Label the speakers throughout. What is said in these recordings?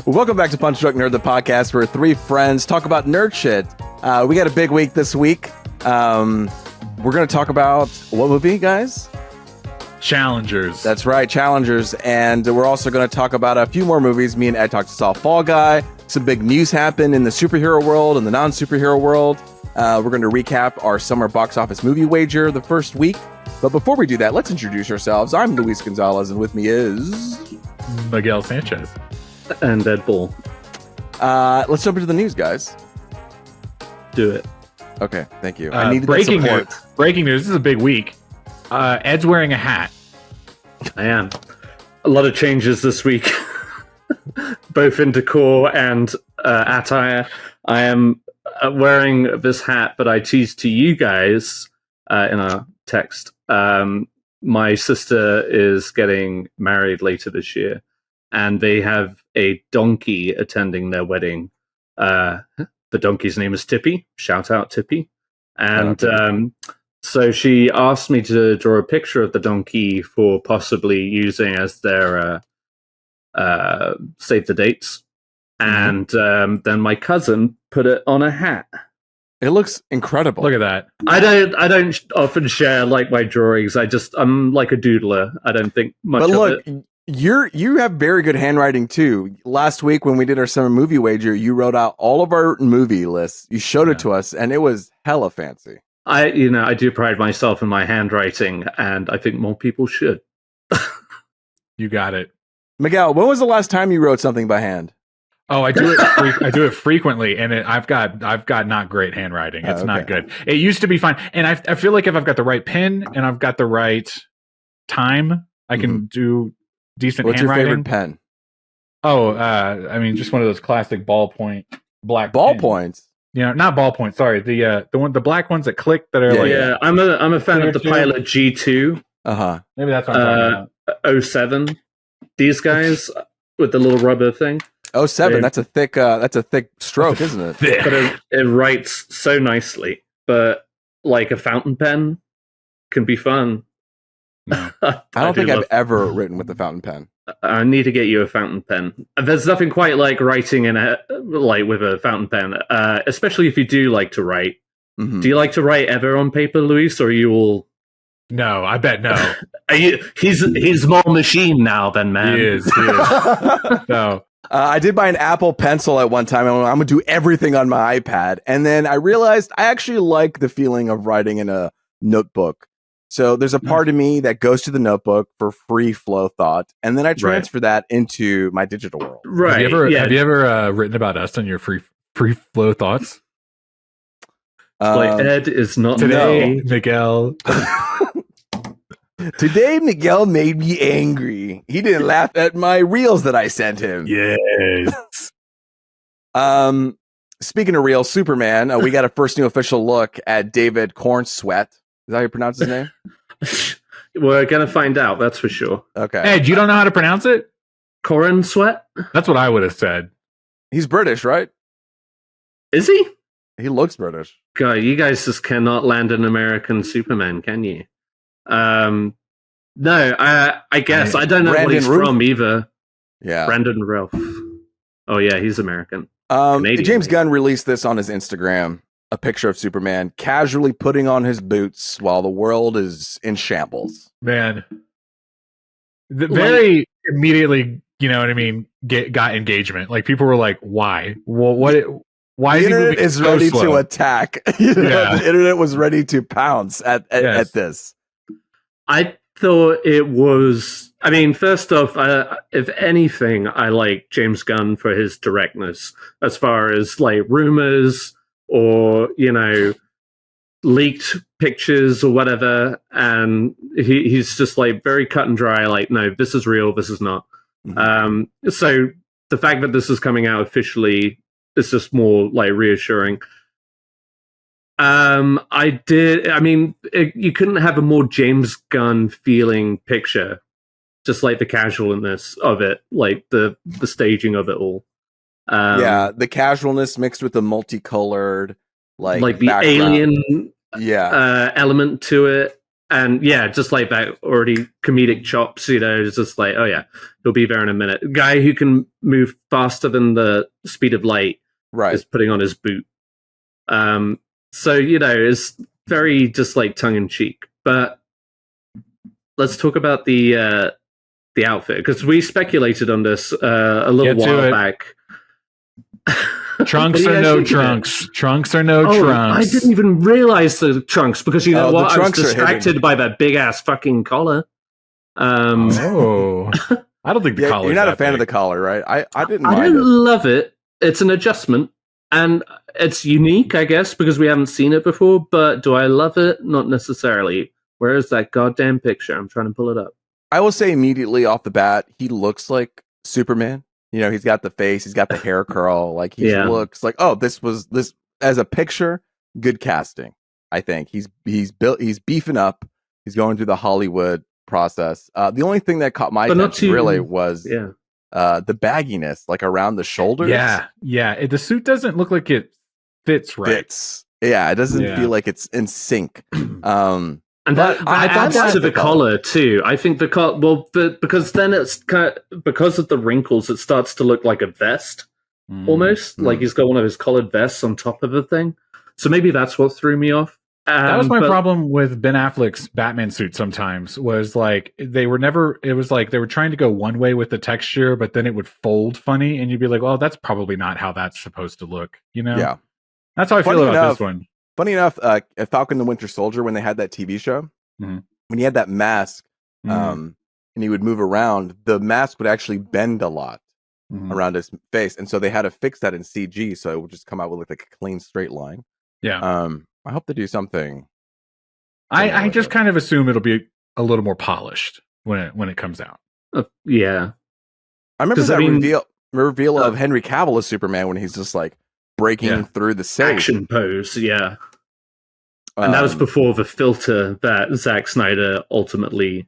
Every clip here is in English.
Speaker 1: Well, welcome back to Punch Drunk Nerd, the podcast where three friends talk about nerd shit. We got a big week this week. We're going to talk about what movie, guys?
Speaker 2: Challengers.
Speaker 1: That's right, Challengers. And we're also going to talk about a few more movies. Me and Ed talked to Saw Fall Guy. Some big news happened in the superhero world and the non-superhero world. We're going to recap our summer box office movie wager the first week. But before we do that, let's introduce ourselves. I'm Luis Gonzalez, and with me is...
Speaker 2: Miguel Sanchez.
Speaker 3: And Deadpool.
Speaker 1: Let's jump into the news, guys.
Speaker 3: Do it.
Speaker 1: Okay, thank you. I needed
Speaker 2: breaking
Speaker 1: that support.
Speaker 2: news. Breaking news. This is a big week. Ed's wearing a hat.
Speaker 3: I am. A lot of changes this week, both in decor and attire. I am wearing this hat, but I teased to you guys in a text. My sister is getting married later this year, and they have a donkey attending their wedding. The donkey's name is Tippy. Shout out Tippy. And so she asked me to draw a picture of the donkey for possibly using as their save the dates. And then my cousin put it on a hat.
Speaker 1: It looks incredible.
Speaker 2: Look at that.
Speaker 3: I don't often share like my drawings. I'm like a doodler. I don't think much
Speaker 1: but look,
Speaker 3: of it.
Speaker 1: You have very good handwriting too. Last week when we did our summer movie wager, you wrote out all of our movie lists. You showed it to us, and it was hella fancy.
Speaker 3: I do pride myself in my handwriting, and I think more people should.
Speaker 2: You got it.
Speaker 1: Miguel, when was the last time you wrote something by hand?
Speaker 2: Oh, I do it. I do it frequently, and I've got not great handwriting. It's not good. It used to be fine, and I feel like if I've got the right pen and I've got the right time, I can do decent
Speaker 1: What's
Speaker 2: handwriting.
Speaker 1: your favorite pen?
Speaker 2: Oh, I mean, just one of those classic ballpoint black
Speaker 1: Ballpoints.
Speaker 2: Not ballpoint. Sorry, the black ones that click that are
Speaker 3: Yeah, I'm a fan of the Pilot G2.
Speaker 2: Maybe that's what I'm talking about.
Speaker 3: 07. These guys with the little rubber thing.
Speaker 1: 07. That's a thick stroke, isn't it?
Speaker 3: But it writes so nicely. But like a fountain pen can be fun.
Speaker 1: No. I don't think I've ever written with a fountain pen.
Speaker 3: I need to get you a fountain pen. There's nothing quite like writing with a fountain pen, especially if you do like to write. Do you like to write ever on paper, Luis, or are you all?
Speaker 2: No, I bet no.
Speaker 3: He's more machine now than man.
Speaker 2: He is. No.
Speaker 1: I did buy an Apple Pencil at one time. I'm going to do everything on my iPad. And then I realized I actually like the feeling of writing in a notebook. So there's a part of me that goes to the notebook for free flow thought. And then I transfer that into my digital world.
Speaker 3: Right.
Speaker 2: Have you ever written about us on your free flow thoughts?
Speaker 3: Like Ed is not
Speaker 2: today, Miguel.
Speaker 1: Today, Miguel made me angry. He didn't laugh at my reels that I sent him.
Speaker 2: Yes.
Speaker 1: Speaking of real Superman, we got a first new official look at David Corenswet. Is that how you pronounce his name?
Speaker 3: We're gonna find out. That's for sure.
Speaker 1: Okay.
Speaker 2: Ed, you don't know how to pronounce it?
Speaker 3: Corenswet?
Speaker 2: That's what I would have said.
Speaker 1: He's British, right?
Speaker 3: Is he?
Speaker 1: He looks British.
Speaker 3: God, you guys just cannot land an American Superman, can you? No, I guess I don't know
Speaker 1: Brandon
Speaker 3: what he's
Speaker 1: Routh?
Speaker 3: from either.
Speaker 1: Yeah.
Speaker 3: Brandon Ralph. Oh yeah, he's American.
Speaker 1: James Gunn released this on his Instagram, a picture of Superman casually putting on his boots while the world is in shambles.
Speaker 2: Man. Very immediately, you know what I mean, got engagement. Like people were like, why? Well, why
Speaker 1: the
Speaker 2: is
Speaker 1: internet
Speaker 2: he moving
Speaker 1: is
Speaker 2: so
Speaker 1: ready
Speaker 2: slow?
Speaker 1: to attack. The internet was ready to pounce at this.
Speaker 3: I thought it was. I mean, first off, if anything, I like James Gunn for his directness as far as like rumors or leaked pictures or whatever, and he's just like very cut and dry. Like, no, this is real. This is not. So the fact that this is coming out officially is just more like reassuring. You couldn't have a more James Gunn feeling picture, just like the casualness of it, like the staging of it all.
Speaker 1: The casualness mixed with the multicolored, like
Speaker 3: the
Speaker 1: background.
Speaker 3: alien element to it. And yeah, just like that already comedic chops, it's just like, oh yeah, he'll be there in a minute. Guy who can move faster than the speed of light is putting on his boot. So, it's very just like tongue in cheek. But let's talk about the outfit, because we speculated on this a little while back.
Speaker 2: Trunks or no trunks? Trunks or no trunks?
Speaker 3: I didn't even realize the trunks, because you know what? I was distracted by that big ass fucking collar.
Speaker 2: I don't think the collar.
Speaker 1: You're not a fan of the collar, right? I didn't.
Speaker 3: I didn't love it. It's an adjustment, and it's unique, I guess, because we haven't seen it before. But do I love it? Not necessarily. Where is that goddamn picture? I'm trying to pull it up.
Speaker 1: I will say immediately off the bat, he looks like Superman. He's got the face, he's got the hair curl. Like he looks like, this as a picture, good casting. I think he's beefing up. He's going through the Hollywood process. The only thing that caught my attention really was the bagginess, like around the shoulders.
Speaker 3: Yeah.
Speaker 2: The suit doesn't look like it fits right.
Speaker 1: Yeah, it doesn't feel like it's in sync.
Speaker 3: And that adds to the collar too. I think the collar, because then it's because of the wrinkles, it starts to look like a vest almost. Like he's got one of his collared vests on top of the thing. So maybe that's what threw me off.
Speaker 2: That was my problem with Ben Affleck's Batman suit sometimes, was like it was like they were trying to go one way with the texture, but then it would fold funny and you'd be like, well, that's probably not how that's supposed to look, Yeah. That's how I feel about this one.
Speaker 1: Funny enough, Falcon the Winter Soldier, when they had that TV show, when he had that mask and he would move around, the mask would actually bend a lot around his face. And so they had to fix that in CG, so it would just come out with like a clean, straight line.
Speaker 2: Yeah.
Speaker 1: I hope they do something.
Speaker 2: I just kind of assume it'll be a little more polished when it comes out.
Speaker 3: Yeah.
Speaker 1: I remember that reveal of Henry Cavill as Superman when he's just like breaking through the safe.
Speaker 3: Action pose, yeah. And that was before the filter that Zack Snyder ultimately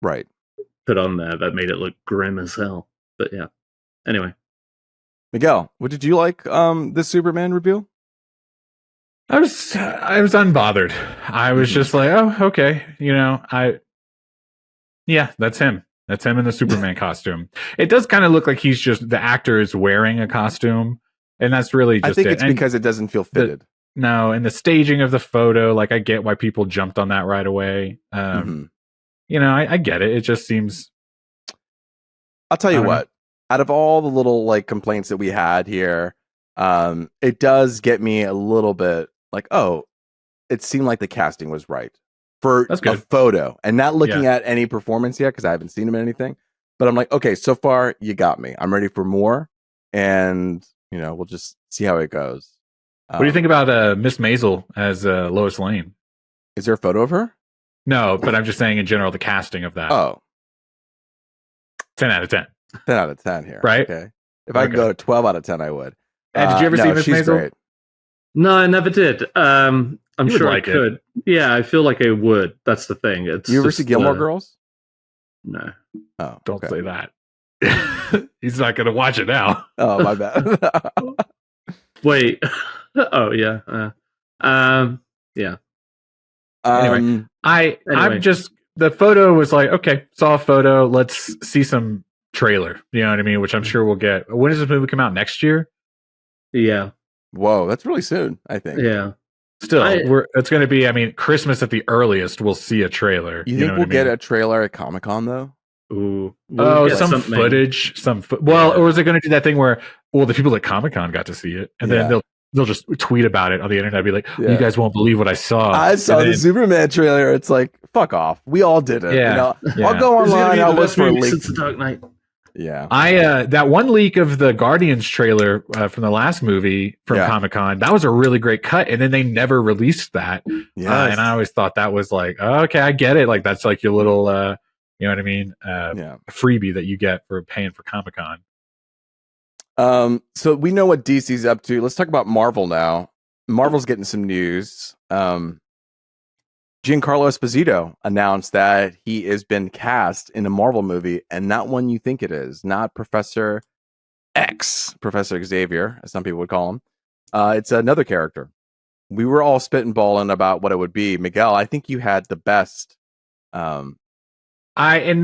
Speaker 3: put on there that made it look grim as hell. But yeah. Anyway.
Speaker 1: Miguel, what did you like this Superman reveal?
Speaker 2: I was unbothered. I was just like, oh, okay. That's him. That's him in the Superman costume. It does kind of look like he's just, the actor is wearing a costume. And that's really just
Speaker 1: I think it's because it doesn't feel fitted.
Speaker 2: And the staging of the photo, like I get why people jumped on that right away. I get it. It just seems.
Speaker 1: I'll tell you what. Out of all the little like complaints that we had here, it does get me a little bit like, it seemed like the casting was right for a photo, and not looking at any performance yet because I haven't seen him in anything. But I'm like, okay, so far you got me. I'm ready for more, and we'll just see how it goes.
Speaker 2: What do you think about Miss Maisel as Lois Lane?
Speaker 1: Is there a photo of her?
Speaker 2: No, but I'm just saying in general the casting of that. 10 out of 10.
Speaker 1: 10 out of 10 here.
Speaker 2: Right?
Speaker 1: Okay. If I could go 12 out of 10, I would.
Speaker 2: And did you ever see Miss Maisel?
Speaker 1: Great.
Speaker 3: No, I never did. I'm sure I could.
Speaker 2: It.
Speaker 3: Yeah, I feel like I would. That's the thing.
Speaker 1: You ever see Gilmore Girls?
Speaker 3: No.
Speaker 1: Oh,
Speaker 2: don't say that. He's not going to watch it now.
Speaker 1: Oh, my bad.
Speaker 3: Wait. Oh, yeah. Yeah.
Speaker 2: Anyway, I'm just, the photo was like, okay, saw a photo. Let's see some trailer. You know what I mean? Which I'm sure we'll get. When does this movie come out? Next year?
Speaker 3: Yeah.
Speaker 1: Whoa, that's really soon, I think.
Speaker 3: Yeah.
Speaker 2: Still, it's going to be, Christmas at the earliest, we'll see a trailer.
Speaker 1: You think we'll get a trailer at Comic-Con, though?
Speaker 3: Ooh.
Speaker 2: Some footage. Or is it going to do that thing where, the people at Comic-Con got to see it, and then they'll just tweet about it on the internet, be like, you guys won't believe what I saw.
Speaker 1: I saw the Superman trailer. It's like, fuck off. We all did it. I'll go online. I'll look for a link.
Speaker 3: Since the Dark Knight.
Speaker 1: Yeah.
Speaker 2: That one leak of the Guardians trailer from the last movie from Comic-Con, that was a really great cut, and then they never released that.
Speaker 1: Yes.
Speaker 2: And I always thought that was like, okay, I get it. Like that's like your little you know what I mean? Freebie that you get for paying for Comic-Con.
Speaker 1: So we know what DC's up to. Let's talk about Marvel now. Marvel's getting some news. Giancarlo Esposito announced that he has been cast in a Marvel movie, and not one you think it is. Not Professor X, Professor Xavier, as some people would call him. It's another character. We were all spitballing about what it would be. Miguel, I think you had the best
Speaker 2: I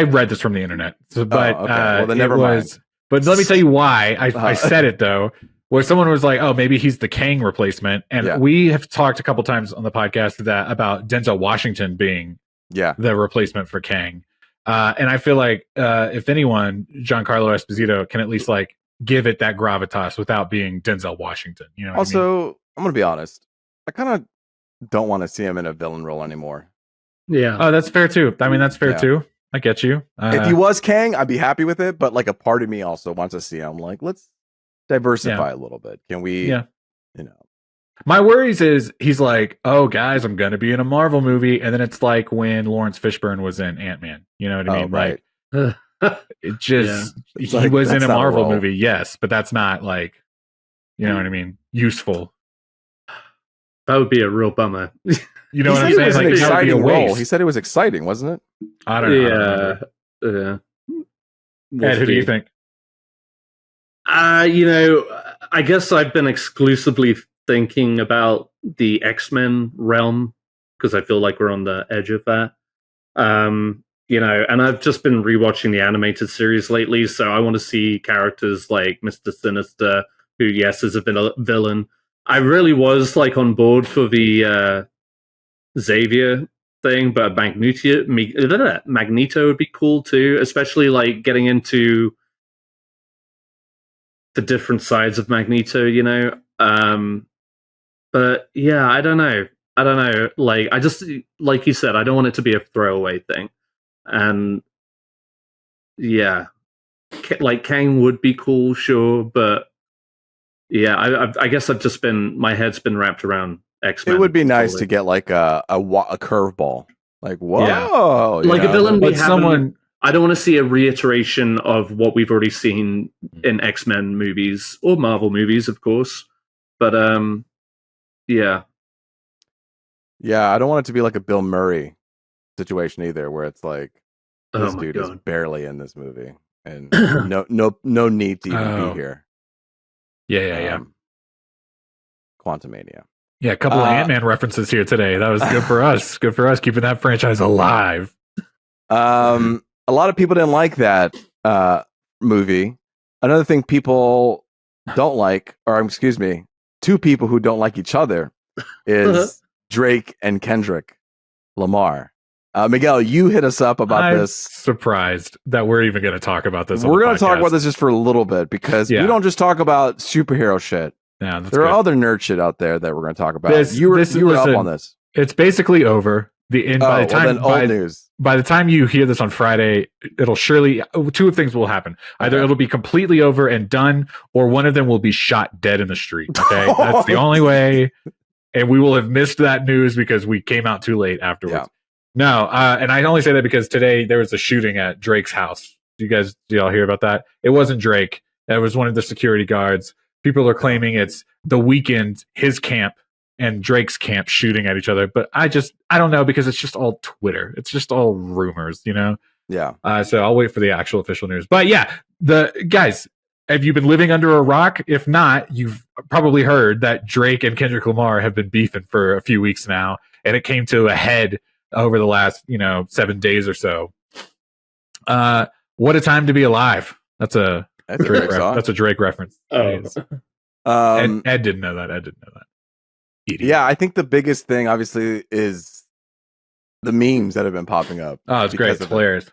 Speaker 2: read this from the internet, but
Speaker 1: okay. Well, then never mind.
Speaker 2: But let me tell you why I said it though. Where someone was like, "Oh, maybe he's the Kang replacement," and we have talked a couple times on the podcast about Denzel Washington being the replacement for Kang, and I feel like if anyone, Giancarlo Esposito can at least like give it that gravitas without being Denzel Washington. You know.
Speaker 1: Also, I'm gonna be honest. I kind of don't want to see him in a villain role anymore.
Speaker 2: Yeah. Oh, that's fair too. I mean, that's fair too. I get you.
Speaker 1: If he was Kang, I'd be happy with it. But like a part of me also wants to see him. Like, let's diversify a little bit. Can we? Yeah. You know.
Speaker 2: My worries is he's like, oh, guys, I'm gonna be in a Marvel movie, and then it's like when Lawrence Fishburne was in Ant-Man. You know what I mean?
Speaker 1: Right.
Speaker 2: Like, it just he was in a Marvel movie, yes, but that's not like, you know what I mean? Useful.
Speaker 3: That would be a real bummer.
Speaker 2: You know what I'm saying?
Speaker 1: It was an exciting role. He said it was exciting, wasn't it?
Speaker 2: I don't know.
Speaker 3: Yeah.
Speaker 2: Ed, who do you think?
Speaker 3: You know, I guess I've been exclusively thinking about the X-Men realm because I feel like we're on the edge of that. You know, and I've just been rewatching the animated series lately, so I want to see characters like Mr. Sinister, who, yes, is a villain. I really was like on board for the Xavier thing, but Magneto would be cool too, especially like getting into the different sides of Magneto, you know. But yeah, I don't know. Like, I just, like you said, I don't want it to be a throwaway thing. And yeah, like Kang would be cool, sure, but yeah, I guess I've just been, my head's been wrapped around X-Men.
Speaker 1: It would be nice to get like a curveball, like whoa,
Speaker 3: like a villain. Like someone. I don't want to see a reiteration of what we've already seen in X-Men movies or Marvel movies, of course. But yeah,
Speaker 1: I don't want it to be like a Bill Murray situation either, where it's like this dude is barely in this movie and no need to even be here.
Speaker 2: Yeah.
Speaker 1: Quantumania.
Speaker 2: Yeah, a couple of Ant-Man references here today. That was good for us. Good for us keeping that franchise alive.
Speaker 1: A lot of people didn't like that movie. Another thing people don't like, or excuse me, two people who don't like each other is Drake and Kendrick Lamar. Miguel, you hit us up about this.
Speaker 2: Surprised that we're even going to talk about this.
Speaker 1: We're going to talk about this just for a little bit because we don't just talk about superhero shit.
Speaker 2: Yeah,
Speaker 1: there are other nerd shit out there that we're going to talk about. You were up on this.
Speaker 2: It's basically over. By the time you hear this on Friday, it'll surely two things will happen. Either it'll be completely over and done, or one of them will be shot dead in the street. Okay, that's the only way, and we will have missed that news because we came out too late afterwards.
Speaker 1: Yeah.
Speaker 2: No, and I only say that because today there was a shooting at Drake's house. Do y'all hear about that? It wasn't Drake. It was one of the security guards. People are claiming it's The Weeknd, his camp, and Drake's camp shooting at each other. But I don't know because it's just all Twitter. It's just all rumors, you know?
Speaker 1: Yeah.
Speaker 2: So I'll wait for the actual official news. But yeah, the guys, have you been living under a rock? If not, you've probably heard that Drake and Kendrick Lamar have been beefing for a few weeks now. And it came to a head over the last, 7 days or so. What a time to be alive. That's a Drake reference.
Speaker 3: Oh.
Speaker 2: Ed didn't know that. Idiot.
Speaker 1: Yeah, I think the biggest thing, obviously, is the memes that have been popping up.
Speaker 2: Oh, it's great. It's hilarious.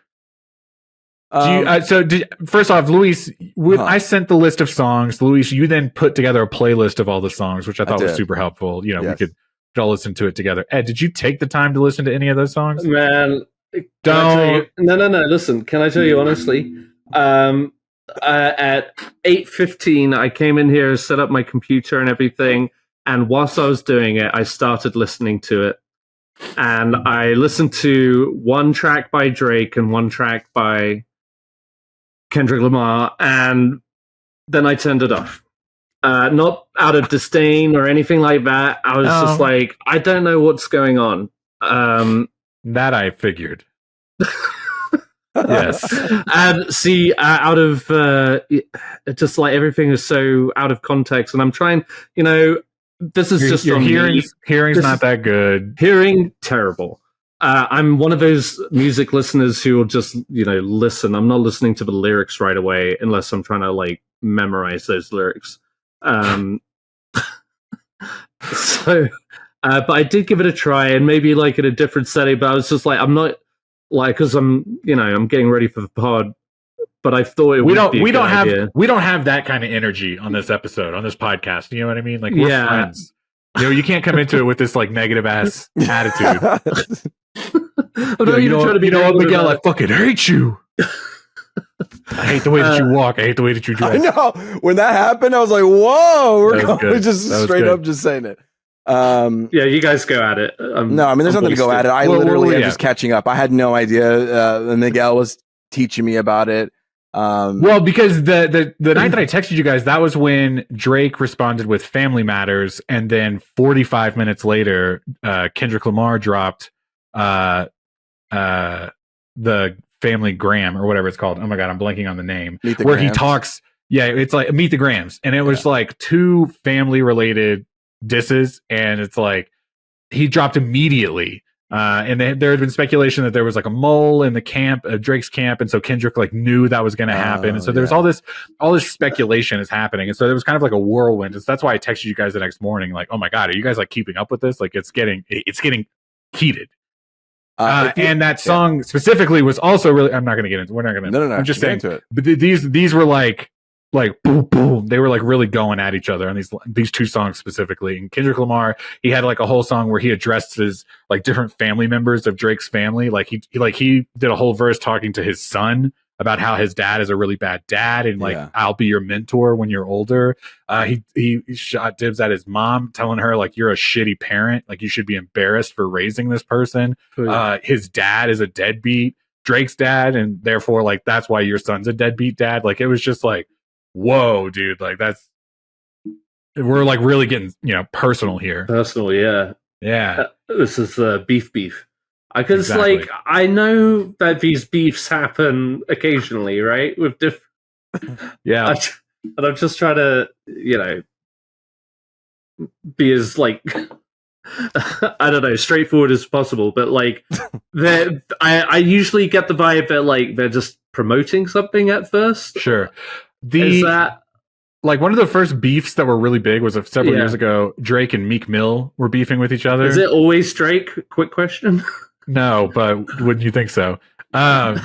Speaker 2: First off, Luis, I sent the list of songs. Luis, you then put together a playlist of all the songs, which I thought was super helpful. We could all listen to it together. Ed, did you take the time to listen to any of those songs?
Speaker 3: Man, no. Listen, can I tell you honestly? At 8:15, I came in here, set up my computer and everything, and whilst I was doing it, I started listening to it. And I listened to one track by Drake and one track by Kendrick Lamar, and then I turned it off. Not out of disdain or anything like that. I was just like, I don't know what's going on.
Speaker 2: That I figured. Yes.
Speaker 3: And see, out of just like everything is so out of context, and I'm trying, this is just
Speaker 2: hearing's not that good.
Speaker 3: Hearing terrible. I'm one of those music listeners who will just, listen. I'm not listening to the lyrics right away unless I'm trying to like memorize those lyrics. So, but I did give it a try, and maybe like in a different setting. But I was just like, I'm not like, because I'm getting ready for the pod. But I thought we don't
Speaker 2: have that kind of energy on this episode, on this podcast. You know what I mean? Like, we're friends. You can't come into it with this like negative ass attitude. You know what, Miguel? I fucking hate you. I hate the way that you walk. I hate the way that you dress.
Speaker 1: I know. When that happened, I was like, "Whoa, we're just straight up just saying it."
Speaker 3: Yeah, you guys go at it.
Speaker 1: No, I mean, there's nothing to go at it. I literally am just catching up. I had no idea. Miguel was teaching me about it.
Speaker 2: Well, because the night that I texted you guys, that was when Drake responded with Family Matters, and then 45 minutes later, Kendrick Lamar dropped the Family Gram or whatever it's called. Oh my god, I'm blanking on the name. Where Grams. He talks. Yeah, it's like Meet the Grams, and it was like two family related disses, and it's like he dropped immediately. And there had been speculation that there was like a mole in the camp, Drake's camp, and so Kendrick like knew that was going to happen, and so there's all this speculation is happening, and so there was kind of like a whirlwind. So that's why I texted you guys the next morning, like, oh my god, are you guys like keeping up with this? Like, it's getting heated. And that song specifically was also really. I'm not going to get into. We're not going to.
Speaker 1: No.
Speaker 2: I'm just saying.
Speaker 1: It.
Speaker 2: But these were like boom boom. They were like really going at each other on these two songs specifically. And Kendrick Lamar, he had like a whole song where he addressed his like different family members of Drake's family. Like he did a whole verse talking to his son about how his dad is a really bad dad, and like I'll be your mentor when you're older. He shot dibs at his mom, telling her like you're a shitty parent, like you should be embarrassed for raising this person. His dad is a deadbeat, Drake's dad, and therefore like that's why your son's a deadbeat dad. Like it was just like, whoa, dude, like we're like really getting personal here.
Speaker 3: Personal, yeah. This is beef. Because like I know that these beefs happen occasionally, right? With different, and I'm just trying to, be as like I don't know, straightforward as possible. But like, I usually get the vibe that like they're just promoting something at first.
Speaker 2: Sure.
Speaker 3: Is that
Speaker 2: like one of the first beefs that were really big was several years ago? Drake and Meek Mill were beefing with each other.
Speaker 3: Is it always Drake? Quick question.
Speaker 2: No, but wouldn't you think so? And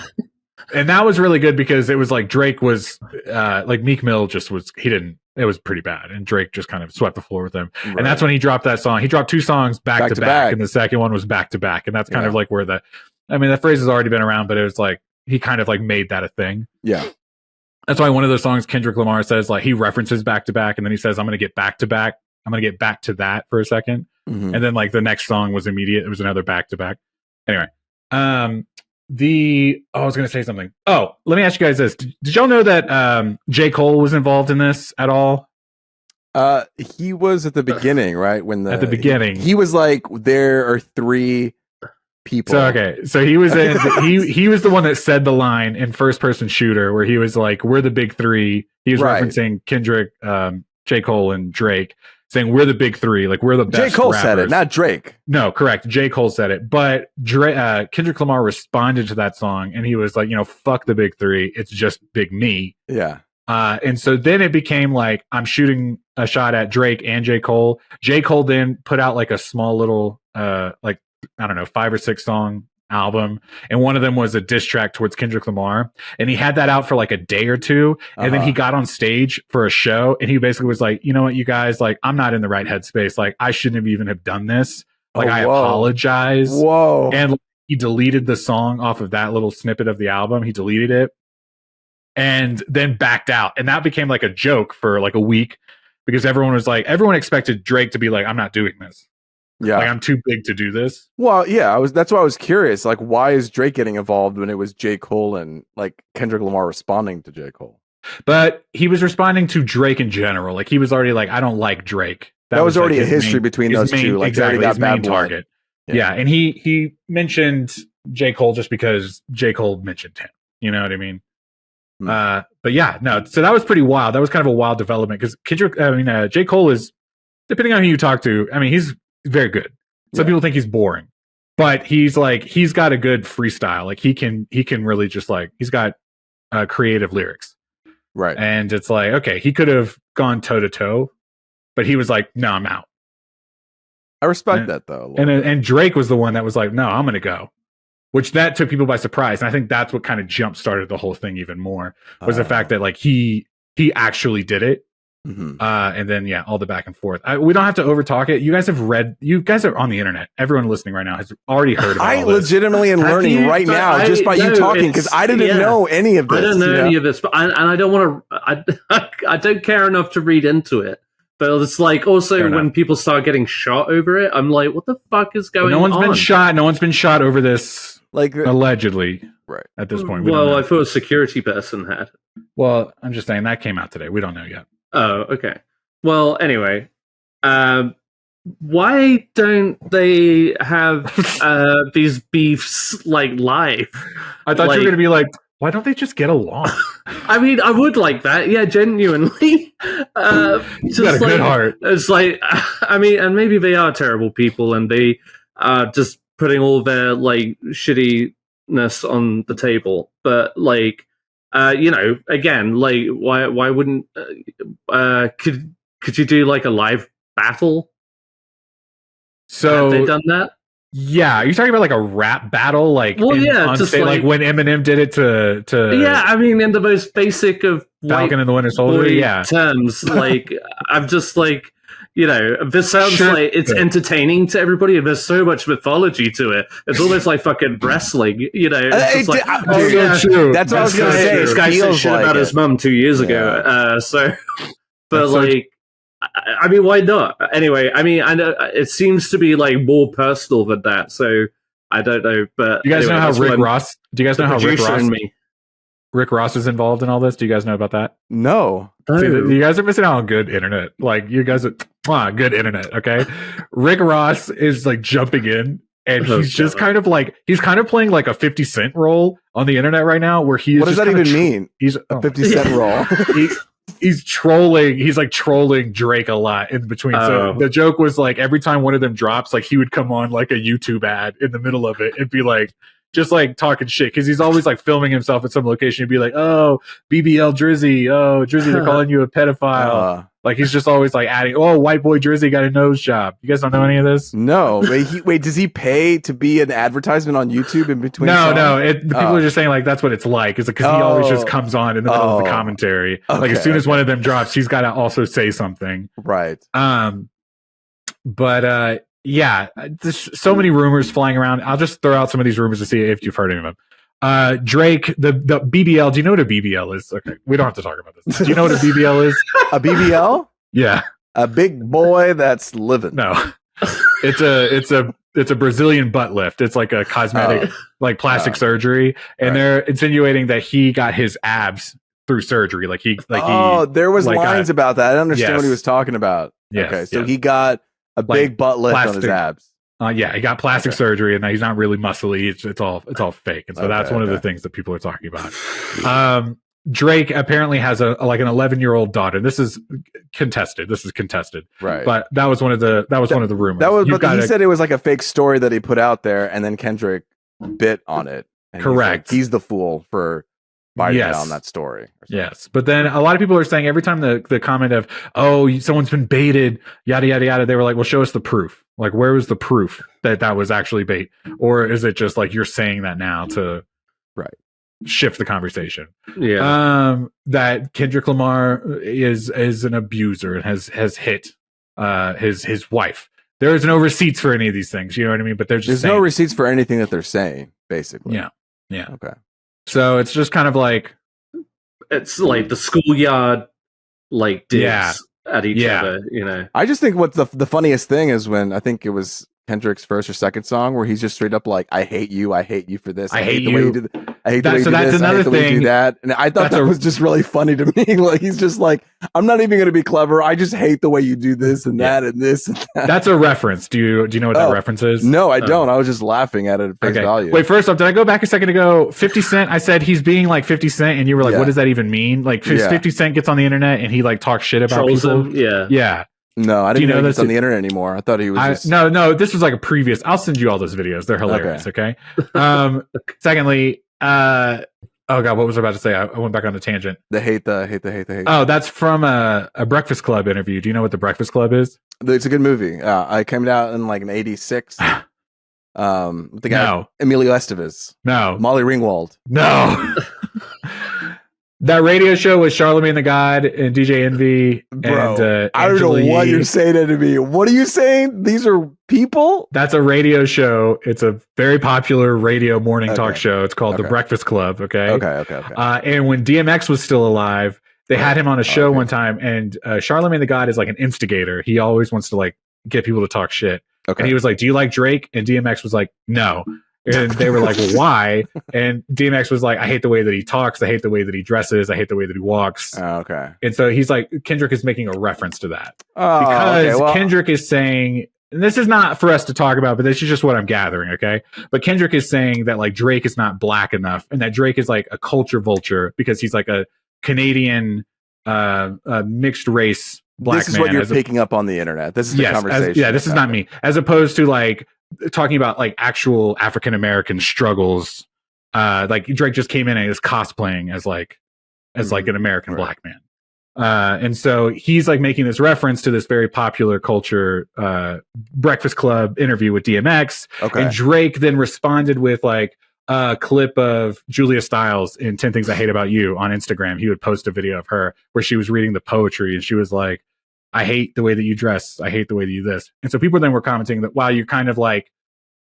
Speaker 2: that was really good because it was like Drake was like Meek Mill just was it was pretty bad, and Drake just kind of swept the floor with him. Right. And that's when he dropped that song. He dropped two songs back to back, and the second one was back to back, and that's kind of like where that phrase has already been around, but it was like he kind of like made that a thing.
Speaker 1: Yeah.
Speaker 2: That's why one of those songs Kendrick Lamar says, like, he references back to back, and then he says, I'm going to get back to back. I'm going to get back to that for a second. Mm-hmm. And then like the next song was immediate. It was another back to back. Anyway, I was going to say something. Oh, let me ask you guys this. Did y'all know that J. Cole was involved in this at all?
Speaker 1: He was at the beginning, right?
Speaker 2: At the beginning.
Speaker 1: He was like, there are three people.
Speaker 2: So he was in he was the one that said the line in First Person Shooter where he was like, we're the big three. He was referencing Kendrick, J. Cole, and Drake, saying we're the big three, like we're the best.
Speaker 1: J. Cole
Speaker 2: rappers.
Speaker 1: said it, not Drake.
Speaker 2: No, correct. J. Cole said it, but Kendrick Lamar responded to that song, and he was like, fuck the big three. It's just big me.
Speaker 1: Yeah.
Speaker 2: And so then it became like I'm shooting a shot at Drake and J. Cole. J. Cole then put out like a small little like, I don't know, 5 or 6 song album, and one of them was a diss track towards Kendrick Lamar, and he had that out for like a day or two, and then he got on stage for a show, and he basically was like, you know what, you guys, like, I'm not in the right headspace, like I shouldn't have done this, like I apologize. And like, he deleted the song off of that little snippet of the album. He deleted it and then backed out, and that became like a joke for like a week because everyone expected Drake to be like, I'm not doing this. Yeah, like I'm too big to do this.
Speaker 1: Well, yeah, that's why I was curious. Like, why is Drake getting involved when it was J. Cole and like Kendrick Lamar responding to J. Cole?
Speaker 2: But he was responding to Drake in general. Like he was already like, I don't like Drake.
Speaker 1: That was already like a history between those two. Like
Speaker 2: exactly,
Speaker 1: got
Speaker 2: his main target. Yeah, and he mentioned J. Cole just because J. Cole mentioned him. You know what I mean? But yeah, no. So that was pretty wild. That was kind of a wild development because J. Cole is, depending on who you talk to, he's very good. Some people think he's boring. but he's got a good freestyle. Like he can really just he's got creative lyrics.
Speaker 1: Right.
Speaker 2: And it's like, okay, he could have gone toe to toe, but he was like, no, I'm out.
Speaker 1: I respect that though.
Speaker 2: And Drake was the one that was like, no, I'm going to go, which that took people by surprise. And I think that's what kind of jump started the whole thing even more was the fact that like he actually did it.
Speaker 1: Mm-hmm.
Speaker 2: And then, all the back and forth. We don't have to overtalk it. You guys are on the internet. Everyone listening right now has already heard about
Speaker 1: I legitimately am learning right now just by you talking because I didn't know any of this.
Speaker 3: I don't know any of this, but I don't want to. I don't care enough to read into it. But it's like also when people start getting shot over it, I'm like, what the fuck is going on?
Speaker 2: No one's been shot. No one's been shot over this.
Speaker 1: Like
Speaker 2: allegedly,
Speaker 1: right
Speaker 2: at this point.
Speaker 3: Well, I thought a security person had.
Speaker 2: Well, I'm just saying that came out today. We don't know yet.
Speaker 3: Oh, okay. Well, anyway, why don't they have these beefs like live?
Speaker 2: I thought you were going to be like, why don't they just get along?
Speaker 3: I mean, I would like that. Yeah, genuinely.
Speaker 2: You got a good heart.
Speaker 3: It's like, I mean, and maybe they are terrible people and they are just putting all their like shittiness on the table. But like, again, like, why wouldn't could you do like a live battle?
Speaker 2: So
Speaker 3: have they done that?
Speaker 2: Yeah, you're talking about like a rap battle, like
Speaker 3: just
Speaker 2: like when Eminem did it to.
Speaker 3: Yeah, I mean, in the most basic of
Speaker 2: Falcon and the Winter Soldier,
Speaker 3: terms, like I'm just like. This sounds like it's entertaining to everybody, and there's so much mythology to it. It's almost like fucking wrestling,
Speaker 2: True.
Speaker 1: That's what I was going to say.
Speaker 3: This guy said shit about his mum 2 years ago. But like, I mean, why not? Anyway, I mean, I know it seems to be like more personal than that. So I don't know. But
Speaker 2: you guys know how Rick Ross? Do you guys know how Rick Ross is involved in all this? Do you guys know about that?
Speaker 1: No.
Speaker 2: See, you guys are missing out on good internet. Like you guys are good internet. Okay. Rick Ross is like jumping in and he's just kind of playing like a 50 Cent role on the internet right now where he is.
Speaker 1: What does that even mean?
Speaker 2: He's
Speaker 1: a 50 Cent role.
Speaker 2: He's trolling. He's like trolling Drake a lot in between. So the joke was like every time one of them drops, like he would come on like a YouTube ad in the middle of it and be like, just like talking shit because he's always like filming himself at some location and be like, oh, BBL Drizzy, they're calling you a pedophile. Like he's just always like adding, oh, white boy Drizzy got a nose job. You guys don't know any of this?
Speaker 1: No. Wait, does he pay to be an advertisement on YouTube in between?
Speaker 2: No. People are just saying like that's what it's like. It's because he always just comes on in the middle of the commentary. Okay, like as soon as one of them drops, he's got to also say something.
Speaker 1: Right.
Speaker 2: But yeah, there's so many rumors flying around. I'll just throw out some of these rumors to see if you've heard any of them. Drake, the BBL. Do you know what a BBL is? Okay, we don't have to talk about this. Do you know what a BBL is?
Speaker 1: A BBL?
Speaker 2: Yeah,
Speaker 1: a big boy that's living.
Speaker 2: No, it's a Brazilian butt lift. It's like a cosmetic, like plastic surgery, and they're insinuating that he got his abs through surgery.
Speaker 1: There was lines about that. I don't understand what he was talking about.
Speaker 2: Yes,
Speaker 1: okay, so he got a big butt lift on his abs.
Speaker 2: Yeah, he got plastic surgery, and he's not really muscly. It's all fake, and so that's one of the things that people are talking about. Drake apparently has an 11-year-old daughter. This is contested.
Speaker 1: Right?
Speaker 2: But that was one of the rumors.
Speaker 1: He said it was like a fake story that he put out there, and then Kendrick bit on it.
Speaker 2: Correct.
Speaker 1: He's the fool for biting down that story.
Speaker 2: Yes, but then a lot of people are saying every time the comment of someone's been baited, yada yada yada, they were like, well, show us the proof. Like, where was the proof that was actually bait, or is it just like you're saying that now to shift the conversation?
Speaker 3: Yeah.
Speaker 2: That Kendrick Lamar is an abuser and has hit his wife. There is no receipts for any of these things. You know what I mean? But there's
Speaker 1: no receipts for anything that they're saying, basically.
Speaker 2: Yeah.
Speaker 1: Okay.
Speaker 2: So it's just kind of like
Speaker 3: it's like the schoolyard like digs at each other, you know.
Speaker 1: I just think what the funniest thing is when I think it was Kendrick's first or second song where he's just straight up like, I hate you for this.
Speaker 2: I hate
Speaker 1: the
Speaker 2: you.
Speaker 1: way you do I hate the way you do this. I hate the way you do that. And I thought that was just really funny to me. Like he's just like, I'm not even going to be clever. I just hate the way you do this and that and this and that.
Speaker 2: That's a reference. Do you know what that reference is?
Speaker 1: No, I don't. I was just laughing at it at face value.
Speaker 2: Wait, first off, did I go back a second ago? 50 Cent, I said he's being like 50 Cent and you were like, what does that even mean? Like 50 Cent gets on the internet and he like talks shit about
Speaker 3: trolls
Speaker 2: people.
Speaker 3: Him. Yeah.
Speaker 2: Yeah.
Speaker 1: No, I
Speaker 2: Do you
Speaker 1: didn't know
Speaker 2: know
Speaker 1: he was
Speaker 2: this-
Speaker 1: on the internet anymore. I thought he was just...
Speaker 2: No, this was like a previous. I'll send you all those videos. They're hilarious. Okay. Secondly, oh god, what was I about to say? I went back on a tangent.
Speaker 1: The hate.
Speaker 2: Oh, that's from a Breakfast Club interview. Do you know what the Breakfast Club is?
Speaker 1: It's a good movie. I came out in like an '86. The guy Emilio Estevez.
Speaker 2: No.
Speaker 1: Molly Ringwald.
Speaker 2: No. That radio show with Charlemagne the God and DJ Envy.
Speaker 1: Bro,
Speaker 2: and,
Speaker 1: I don't know what you're saying to me. What are you saying? These are people?
Speaker 2: That's a radio show. It's a very popular radio morning talk show. It's called The Breakfast Club. Okay. And when DMX was still alive, they had him on a show one time, and Charlemagne the God is like an instigator. He always wants to like get people to talk shit. And he was like, "Do you like Drake?" And DMX was like, "No." And they were like, "Well, why?" And DMX was like, "I hate the way that he talks. I hate the way that he dresses. I hate the way that he walks." And so he's like, Kendrick is making a reference to that. Kendrick is saying, and this is not for us to talk about, but this is just what I'm gathering, okay? But Kendrick is saying that like Drake is not black enough, and that Drake is like a culture vulture because he's like a Canadian mixed race black man.
Speaker 1: This is what you're picking up on the internet. This is the conversation.
Speaker 2: This is not me. As opposed to like talking about like actual African American struggles. Like Drake just came in and is cosplaying as like an American black man. And so he's like making this reference to this very popular culture Breakfast Club interview with DMX. And Drake then responded with like a clip of Julia Stiles in 10 Things I Hate About You on Instagram. He would post a video of her where she was reading the poetry, and she was like, "I hate the way that you dress. I hate the way that you this." And so people then were commenting that, wow, you're kind of like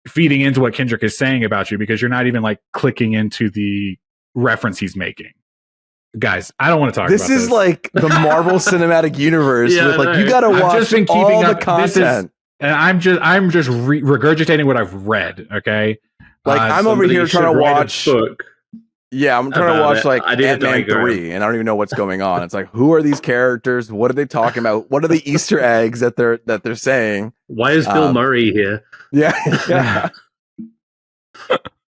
Speaker 2: feeding into what Kendrick is saying about you because you're not even like clicking into the reference he's making. Guys, I don't want to talk about this.
Speaker 1: This is like the Marvel Cinematic Universe. With like, you got to watch all the content.
Speaker 2: And I'm just regurgitating what I've read. Okay.
Speaker 1: Like I'm over here trying to watch. Yeah, I'm trying to watch like Ant-Man 3, and I don't even know what's going on. It's like, who are these characters? What are they talking about? What are the Easter eggs that they're saying?
Speaker 3: Why is Bill Murray here?
Speaker 1: Yeah.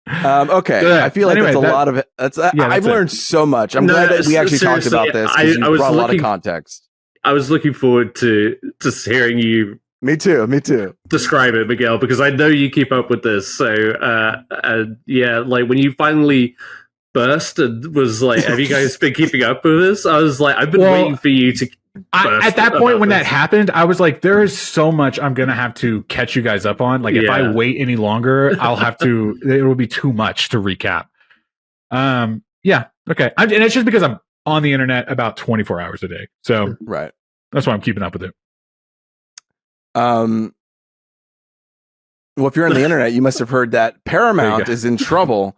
Speaker 1: Okay. I feel like that's a lot of it. I've learned so much. I'm glad that we actually talked about this. I brought a lot of context.
Speaker 3: I was looking forward to just hearing you.
Speaker 1: Me too.
Speaker 3: Describe it, Miguel, because I know you keep up with this. So, like when you finally burst and was like, "Have you guys been keeping up with this?" I was like, "I've been waiting for you to."
Speaker 2: At that point when that happened, I was like, there is so much I'm gonna have to catch you guys up on. Like, if I wait any longer, I'll have to. It will be too much to recap. Okay. And it's just because I'm on the internet about 24 hours a day, so that's why I'm keeping up with it.
Speaker 1: Well, if you're on the internet, you must have heard that Paramount is in trouble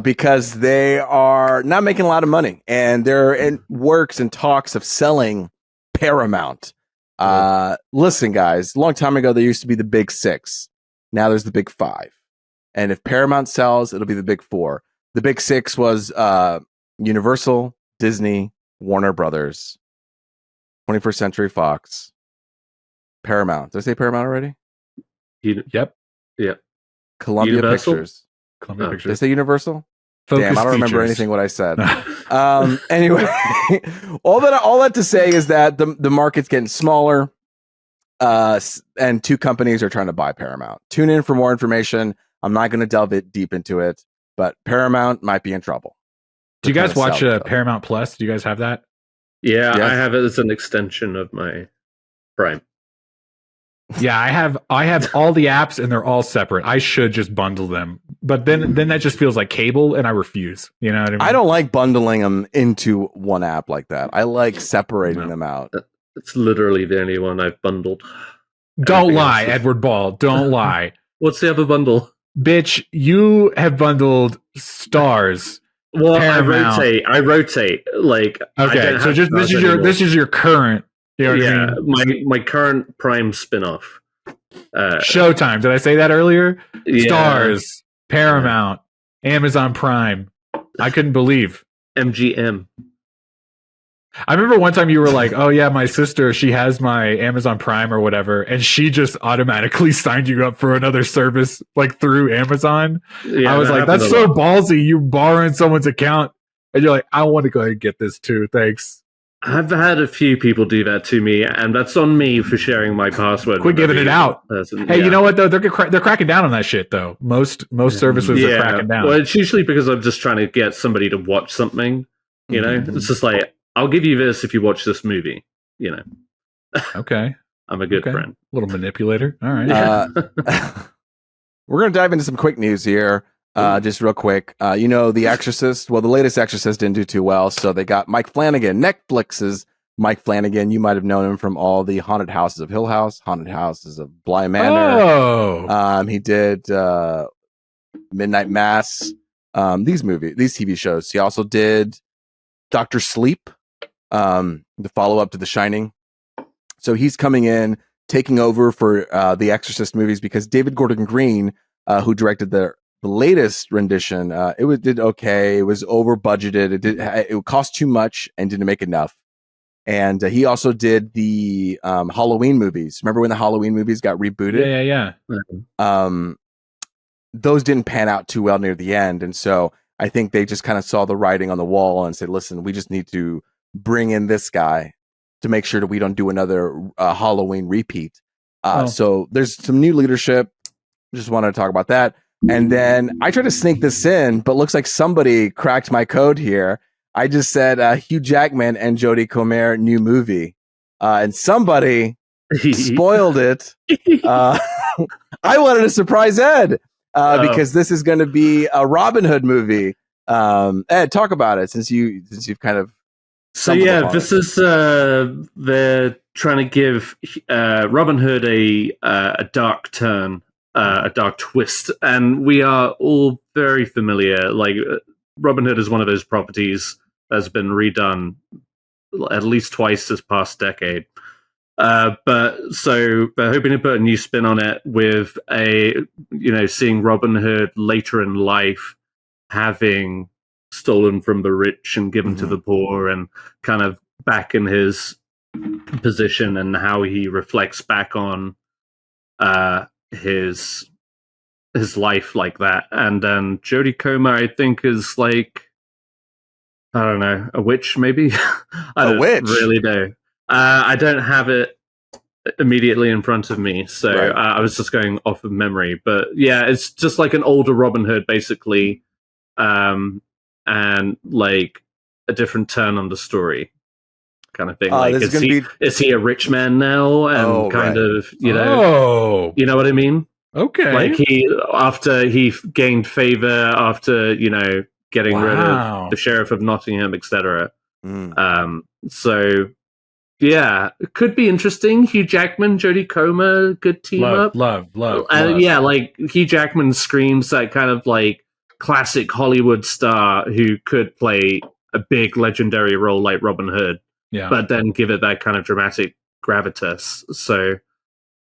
Speaker 1: because they are not making a lot of money, and they're in works and talks of selling Paramount. Listen, guys, a long time ago, there used to be the big six. Now there's the big five. And if Paramount sells, it'll be the big four. The big six was Universal, Disney, Warner Brothers, 21st Century Fox, Paramount. Did I say Paramount already?
Speaker 2: Yep.
Speaker 1: Columbia
Speaker 3: Universal?
Speaker 1: Pictures. Did I say Universal? Damn, I don't remember anything what I said. Anyway, all that to say is that the market's getting smaller, and two companies are trying to buy Paramount. Tune in for more information. I'm not going to delve deep into it, but Paramount might be in trouble.
Speaker 2: Do you guys watch Paramount Plus? Do you guys have that?
Speaker 3: Yeah, yes. I have it as an extension of my Prime.
Speaker 2: Yeah, I have all the apps and they're all separate. I should just bundle them. But then that just feels like cable and I refuse. You know what I mean?
Speaker 1: I don't like bundling them into one app like that. I like separating them out.
Speaker 3: It's literally the only one I've bundled.
Speaker 2: Don't lie, Edward Ball. Don't lie.
Speaker 3: What's the other bundle?
Speaker 2: Bitch, you have bundled Stars.
Speaker 3: Well, Paramount. I rotate. Like,
Speaker 2: okay, so just this is your current. You know what I mean?
Speaker 3: my current Prime spinoff.
Speaker 2: Showtime. Did I say that earlier? Yeah. Stars, Paramount, Amazon Prime. I couldn't believe.
Speaker 3: MGM.
Speaker 2: I remember one time you were like, "Oh yeah, my sister, she has my Amazon Prime or whatever," and she just automatically signed you up for another service like through Amazon. Yeah, I was like, "That's so ballsy! You borrowing someone's account, and you're like, I want to go ahead and get this too. Thanks."
Speaker 3: I've had a few people do that to me, and that's on me for sharing my password.
Speaker 2: Quit giving it out. Hey,
Speaker 3: yeah.
Speaker 2: You know what though? They're cracking down on that shit though. Most services are cracking down.
Speaker 3: Well, it's usually because I'm just trying to get somebody to watch something. You know, it's just like, I'll give you this if you watch this movie. You know.
Speaker 2: Okay.
Speaker 3: I'm a good friend.
Speaker 2: Little manipulator. All right.
Speaker 1: We're going to dive into some quick news here. Just real quick. The Exorcist. Well, the latest Exorcist didn't do too well. So they got Mike Flannigan, Netflix's Mike Flannigan. You might have known him from all the Haunted Houses of Hill House, Haunted Houses of Bly Manor.
Speaker 2: Oh.
Speaker 1: He did Midnight Mass. These TV shows. He also did Dr. Sleep, the follow-up to The Shining. So he's coming in, taking over for the Exorcist movies because David Gordon Green, who directed the latest rendition, did okay. It was over budgeted. It cost too much and didn't make enough. And he also did the Halloween movies. Remember when the Halloween movies got rebooted?
Speaker 2: Yeah.
Speaker 1: Those didn't pan out too well near the end, and so I think they just kind of saw the writing on the wall and said, "Listen, we just need to bring in this guy to make sure that we don't do another Halloween repeat." So there's some new leadership. Just wanted to talk about that. And then I tried to sneak this in, but looks like somebody cracked my code here. I just said Hugh Jackman and Jodie Comer new movie. And somebody spoiled it. I wanted to surprise Ed because this is going to be a Robin Hood movie. Ed, talk about it since you've kind of.
Speaker 3: So yeah, this is they're trying to give Robin Hood a dark turn, a dark twist, and we are all very familiar. Like Robin Hood is one of those properties that's been redone at least twice this past decade. But so they're hoping to put a new spin on it with seeing Robin Hood later in life having stolen from the rich and given to the poor, and kind of back in his position and how he reflects back on his life like that. And then Jodie Comer, I think, is like, I don't know, a witch maybe. I don't really know. I don't have it immediately in front of me, so right. I was just going off of memory. But yeah, it's just like an older Robin Hood, basically. And like a different turn on the story kind of thing. Like is he a rich man now? And you know what I mean?
Speaker 2: Okay.
Speaker 3: Like after he gained favor after, getting rid of the sheriff of Nottingham, etc. So yeah, it could be interesting. Hugh Jackman, Jodie Comer, good team up.
Speaker 2: Love.
Speaker 3: Yeah, like Hugh Jackman screams that kind of like classic Hollywood star who could play a big legendary role like Robin Hood, but then give it that kind of dramatic gravitas. So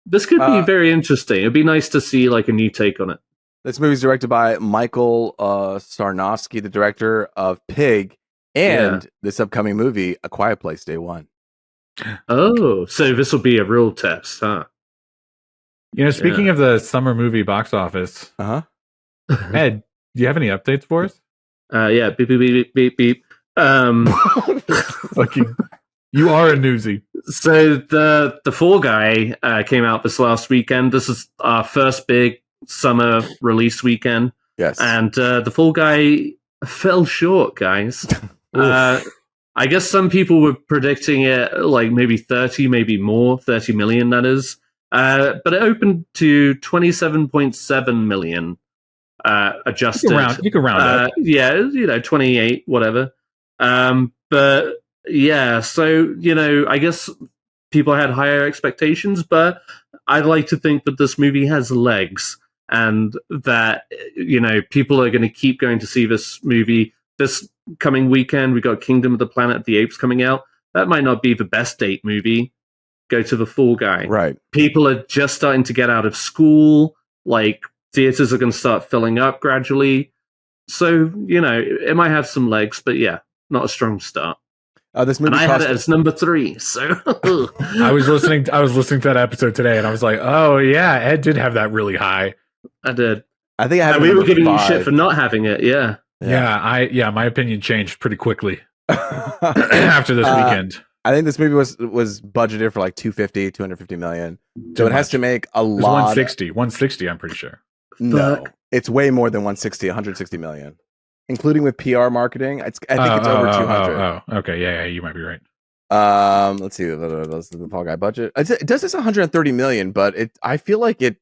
Speaker 3: this could be very interesting. It'd be nice to see like a new take on it.
Speaker 1: This movie is directed by Michael Sarnowski, the director of Pig, and this upcoming movie, A Quiet Place: Day One.
Speaker 3: Oh, so this will be a real test, huh?
Speaker 2: Speaking of the summer movie box office, Ed, do you have any updates for us?
Speaker 3: Yeah, beep, beep, beep, beep, beep.
Speaker 2: You are a newsie.
Speaker 3: So the Fall Guy came out this last weekend. This is our first big summer release weekend.
Speaker 1: Yes.
Speaker 3: And the Fall Guy fell short, guys. I guess some people were predicting it like maybe 30 million, that is. But it opened to 27.7 million. Adjusted.
Speaker 2: You can round up.
Speaker 3: Yeah, 28, whatever. But yeah, so, I guess people had higher expectations, but I'd like to think that this movie has legs and that, people are going to keep going to see this movie. This coming weekend, we got Kingdom of the Planet of the Apes coming out. That might not be the best date movie. Go to The Fall Guy.
Speaker 1: Right.
Speaker 3: People are just starting to get out of school. Like, theaters are going to start filling up gradually. So, it might have some legs, but yeah, not a strong start.
Speaker 1: This movie
Speaker 3: and I had it as number 3, so
Speaker 2: I was listening to that episode today, and I was like, "Oh yeah, Ed did have that really high."
Speaker 3: I did.
Speaker 1: I think I had.
Speaker 3: And we were giving you shit for not having it. Yeah.
Speaker 2: My opinion changed pretty quickly. after this weekend.
Speaker 1: I think this movie was budgeted for like 250 million. So it has to make a lot.
Speaker 2: 160, I'm pretty sure.
Speaker 1: No, it's way more than 160 million, including with PR marketing. I think it's over 200.
Speaker 2: Oh, okay, yeah, you might be right.
Speaker 1: Let's see the Fall Guy budget. It does this 130 million, but I feel like it.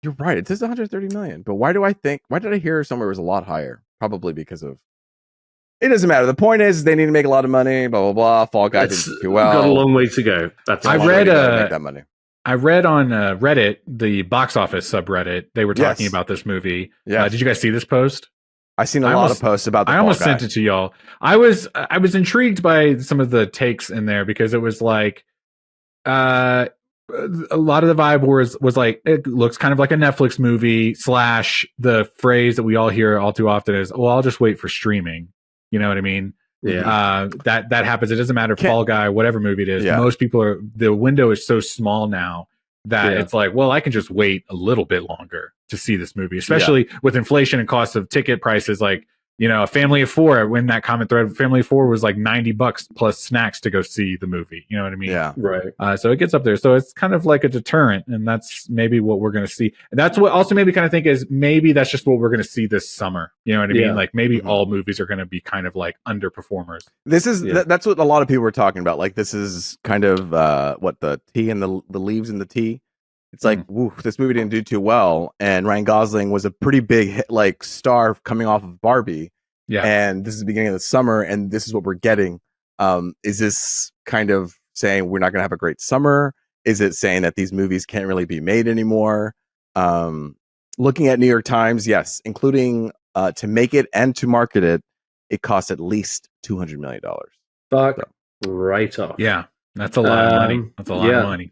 Speaker 1: You're right. It says 130 million, but why did I hear somewhere it was a lot higher? Probably because of. It doesn't matter. The point is they need to make a lot of money. Blah blah blah. Fall Guy didn't do well.
Speaker 3: Got a long way to go.
Speaker 2: I read make that money. I read on Reddit, the box office subreddit. They were talking about this movie. Yeah. Did you guys see this post?
Speaker 1: I've seen a lot of posts about.
Speaker 2: I almost sent it to y'all. I was intrigued by some of the takes in there because it was like, a lot of the vibe was like it looks kind of like a Netflix movie / the phrase that we all hear all too often is, "Well, I'll just wait for streaming." You know what I mean? Yeah. That happens. It doesn't matter. Fall Guy, whatever movie it is. Yeah. Most people the window is so small now that it's like, well, I can just wait a little bit longer to see this movie, especially with inflation and cost of ticket prices. Like, a family of four, when that comment thread, family of four was like $90 plus snacks to go see the movie. You know what I mean?
Speaker 1: Yeah.
Speaker 3: Right.
Speaker 2: So it gets up there. So it's kind of like a deterrent, and that's maybe what we're going to see. And that's what also made me kind of think is maybe that's just what we're going to see this summer. You know what I mean? Like maybe all movies are going to be kind of like underperformers.
Speaker 1: This is, that's what a lot of people were talking about. Like this is kind of what the tea and the leaves in the tea. It's like, woo, this movie didn't do too well. And Ryan Gosling was a pretty big hit, like star coming off of Barbie. Yeah. And this is the beginning of the summer, and this is what we're getting. Is this kind of saying we're not going to have a great summer? Is it saying that these movies can't really be made anymore? Looking at New York Times, yes, including to make it and to market it, it costs at least $200 million.
Speaker 3: Fuck right off.
Speaker 2: Yeah, that's a lot of money. That's a lot of money.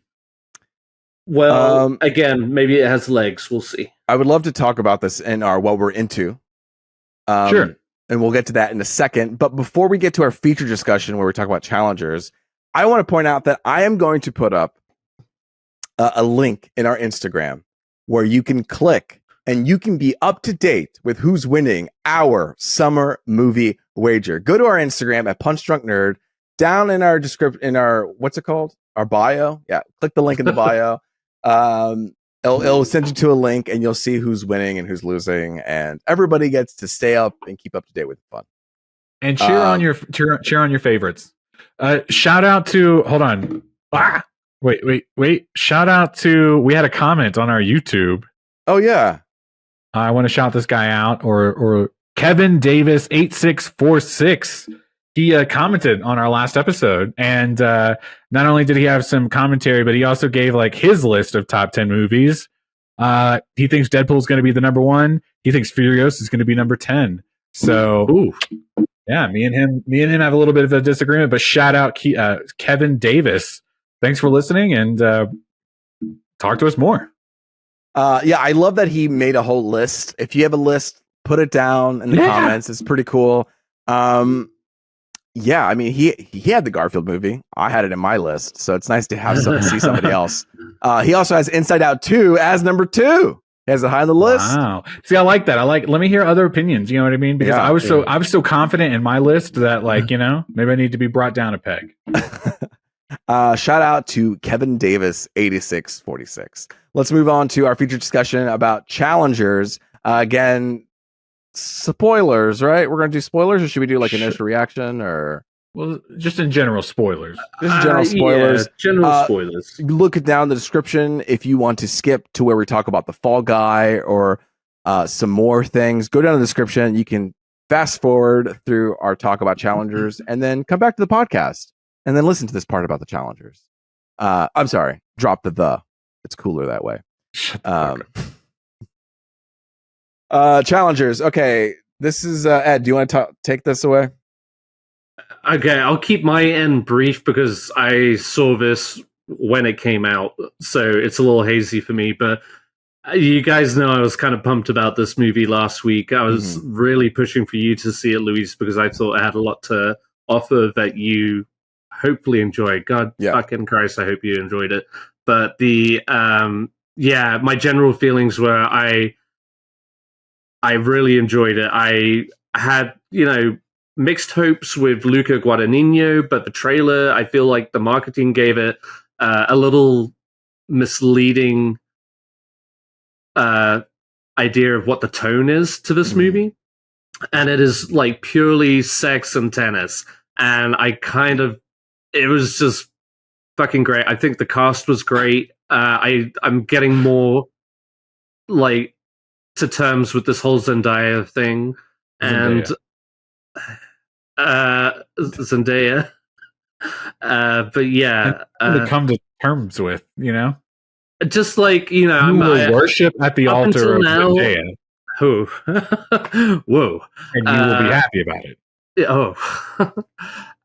Speaker 3: Well, again, maybe it has legs. We'll see.
Speaker 1: I would love to talk about this in our what we're into.
Speaker 2: Sure.
Speaker 1: And we'll get to that in a second. But before we get to our feature discussion where we talk about challengers, I want to point out that I am going to put up a link in our Instagram where you can click and you can be up to date with who's winning our summer movie wager. Go to our Instagram at Punch Drunk Nerd. Down in our description, in our, what's it called? Our bio. Yeah. Click the link in the bio. It'll send you to a link and you'll see who's winning and who's losing, and everybody gets to stay up and keep up to date with the fun.
Speaker 2: And cheer on your favorites. Shout out to wait. Shout out to, we had a comment on our YouTube.
Speaker 1: Oh yeah.
Speaker 2: I want to shout this guy out, or Kevin Davis 8646. He commented on our last episode, and not only did he have some commentary, but he also gave like his list of top 10 movies. He thinks Deadpool's going to be the number 1. He thinks Furious is going to be number 10. So, yeah, me and him have a little bit of a disagreement. But shout out Kevin Davis. Thanks for listening, and talk to us more.
Speaker 1: Yeah, I love that he made a whole list. If you have a list, put it down in the comments. It's pretty cool. Yeah, I mean, he had the Garfield movie. I had it in my list, so it's nice to have see somebody else. He also has Inside Out 2 as number 2. He has it high on the list. Wow.
Speaker 2: See, I like that. Let me hear other opinions. You know what I mean? Because I was so confident in my list that, like, maybe I need to be brought down a peg.
Speaker 1: Shout out to Kevin Davis 8646. Let's move on to our feature discussion about challengers. Again, spoilers, right? We're going to do spoilers, or should we do like initial reaction, or?
Speaker 2: Well, just in general spoilers.
Speaker 1: Just general spoilers.
Speaker 3: Yeah, general spoilers.
Speaker 1: Look it down in the description if you want to skip to where we talk about the Fall Guy or some more things. Go down in the description. You can fast forward through our talk about challengers and then come back to the podcast and then listen to this part about the challengers. I'm sorry. Drop the. It's cooler that way. Challengers. Okay, this is Ed. Do you want to take this away?
Speaker 3: Okay, I'll keep my end brief because I saw this when it came out, so it's a little hazy for me. But you guys know I was kind of pumped about this movie last week. I was really pushing for you to see it, Luis, because I thought it had a lot to offer that you hopefully enjoyed. God fucking Christ, I hope you enjoyed it. But my general feelings were I really enjoyed it. I had, mixed hopes with Luca Guadagnino, but the trailer, I feel like the marketing gave it a little misleading idea of what the tone is to this movie. And it is like purely sex and tennis. And it was just fucking great. I think the cast was great. I'm getting more like to terms with this whole Zendaya thing. And Zendaya. But yeah.
Speaker 2: To come to terms with,
Speaker 3: just like,
Speaker 2: you will worship at the altar of Zendaya.
Speaker 3: Who? Whoa.
Speaker 2: And you will be happy about it.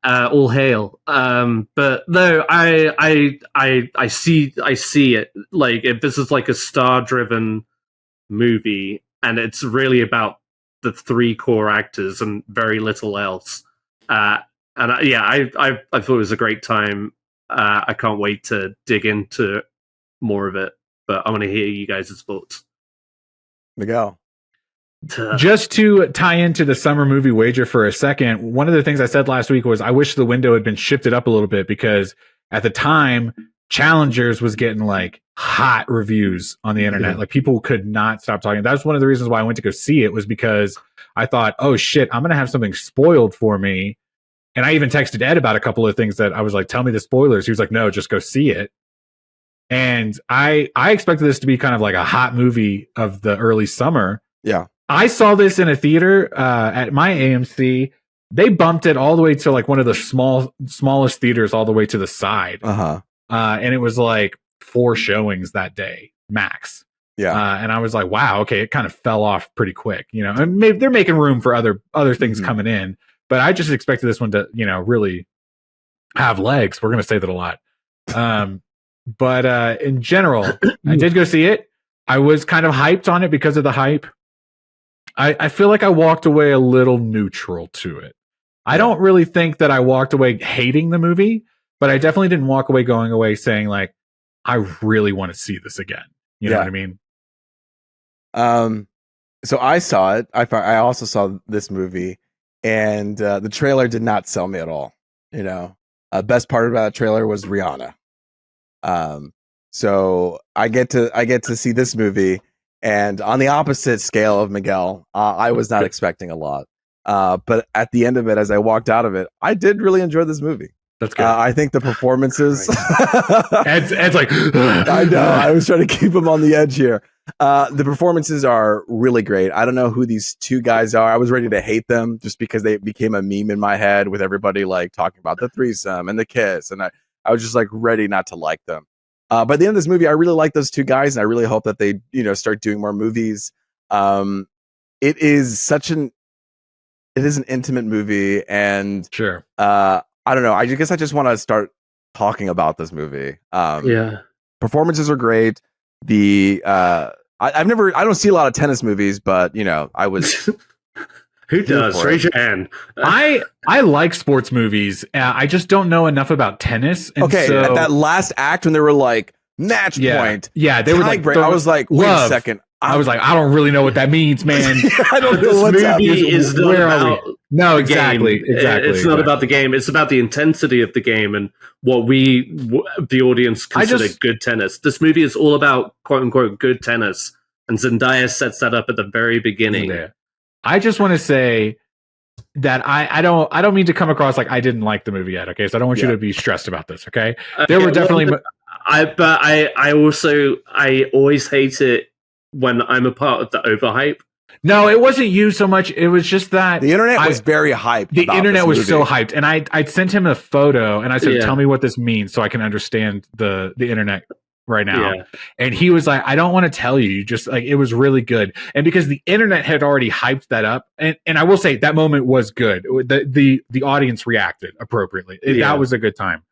Speaker 3: All hail. But no, I see it. Like, if this is like a star-driven movie, and it's really about the three core actors and very little else. I thought it was a great time. I can't wait to dig into more of it, but I want to hear you guys' thoughts.
Speaker 1: Miguel.
Speaker 2: Just to tie into the summer movie wager for a second, one of the things I said last week was I wish the window had been shifted up a little bit, because at the time, Challengers was getting like hot reviews on the internet.
Speaker 3: Yeah.
Speaker 2: Like, people could not stop talking. That was one of the reasons why I went to go see it, was because I thought, oh shit, I'm going to have something spoiled for me. And I even texted Ed about a couple of things that I was like, tell me the spoilers. He was like, no, just go see it. And I expected this to be kind of like a hot movie of the early summer.
Speaker 1: Yeah.
Speaker 2: I saw this in a theater at my AMC. They bumped it all the way to like one of the smallest theaters all the way to the side. And it was like 4 showings that day, max.
Speaker 1: Yeah.
Speaker 2: And I was like, wow, okay, it kind of fell off pretty quick, and maybe they're making room for other things coming in. But I just expected this one to, really have legs. We're going to say that a lot. But in general, I did go see it. I was kind of hyped on it because of the hype. I feel like I walked away a little neutral to it. I don't really think that I walked away hating the movie, but I definitely didn't walk away going away saying like, I really want to see this again. You know what I mean?
Speaker 1: So I saw it. I also saw this movie, and the trailer did not sell me at all. Best part about the trailer was Rihanna. So I get to see this movie. And on the opposite scale of Miguel, I was not expecting a lot. But at the end of it, as I walked out of it, I did really enjoy this movie.
Speaker 2: That's good.
Speaker 1: I think the performances...
Speaker 2: Ed's like...
Speaker 1: I know. I was trying to keep him on the edge here. The performances are really great. I don't know who these two guys are. I was ready to hate them just because they became a meme in my head with everybody like talking about the threesome and the kiss. And I was just like ready not to like them. By the end of this movie, I really like those two guys, and I really hope that they, start doing more movies. It is an intimate movie, and
Speaker 2: sure.
Speaker 1: I don't know. I guess I just want to start talking about this movie. Performances are great. I don't see a lot of tennis movies, but I was.
Speaker 3: Who does? Raise your hand.
Speaker 2: I like sports movies. I just don't know enough about tennis. And
Speaker 1: so, at that last act when they were like match point,
Speaker 2: they were like.
Speaker 1: I was like, wait a second.
Speaker 2: I was like, I don't really know what that means, man.
Speaker 3: I don't know what's happening. This movie is not about
Speaker 2: no, exactly.
Speaker 3: It's not about the game. It's about the intensity of the game and what the audience consider good tennis. This movie is all about quote unquote good tennis, and Zendaya sets that up at the very beginning.
Speaker 2: Yeah. I just want to say that I don't mean to come across like I didn't like the movie yet. Okay, so I don't want you to be stressed about this. Okay, there were definitely.
Speaker 3: I always hate it when I'm a part of the overhype.
Speaker 2: No, it wasn't you so much. It was just that
Speaker 1: the internet was very hyped.
Speaker 2: The internet was so hyped, and I'd sent him a photo, and I said, "Tell me what this means, so I can understand the internet right now." Yeah. And he was like, "I don't want to tell you. Just like it was really good." And because the internet had already hyped that up, and I will say that moment was good. The audience reacted appropriately. That was a good time.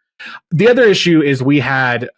Speaker 2: The other issue is we had.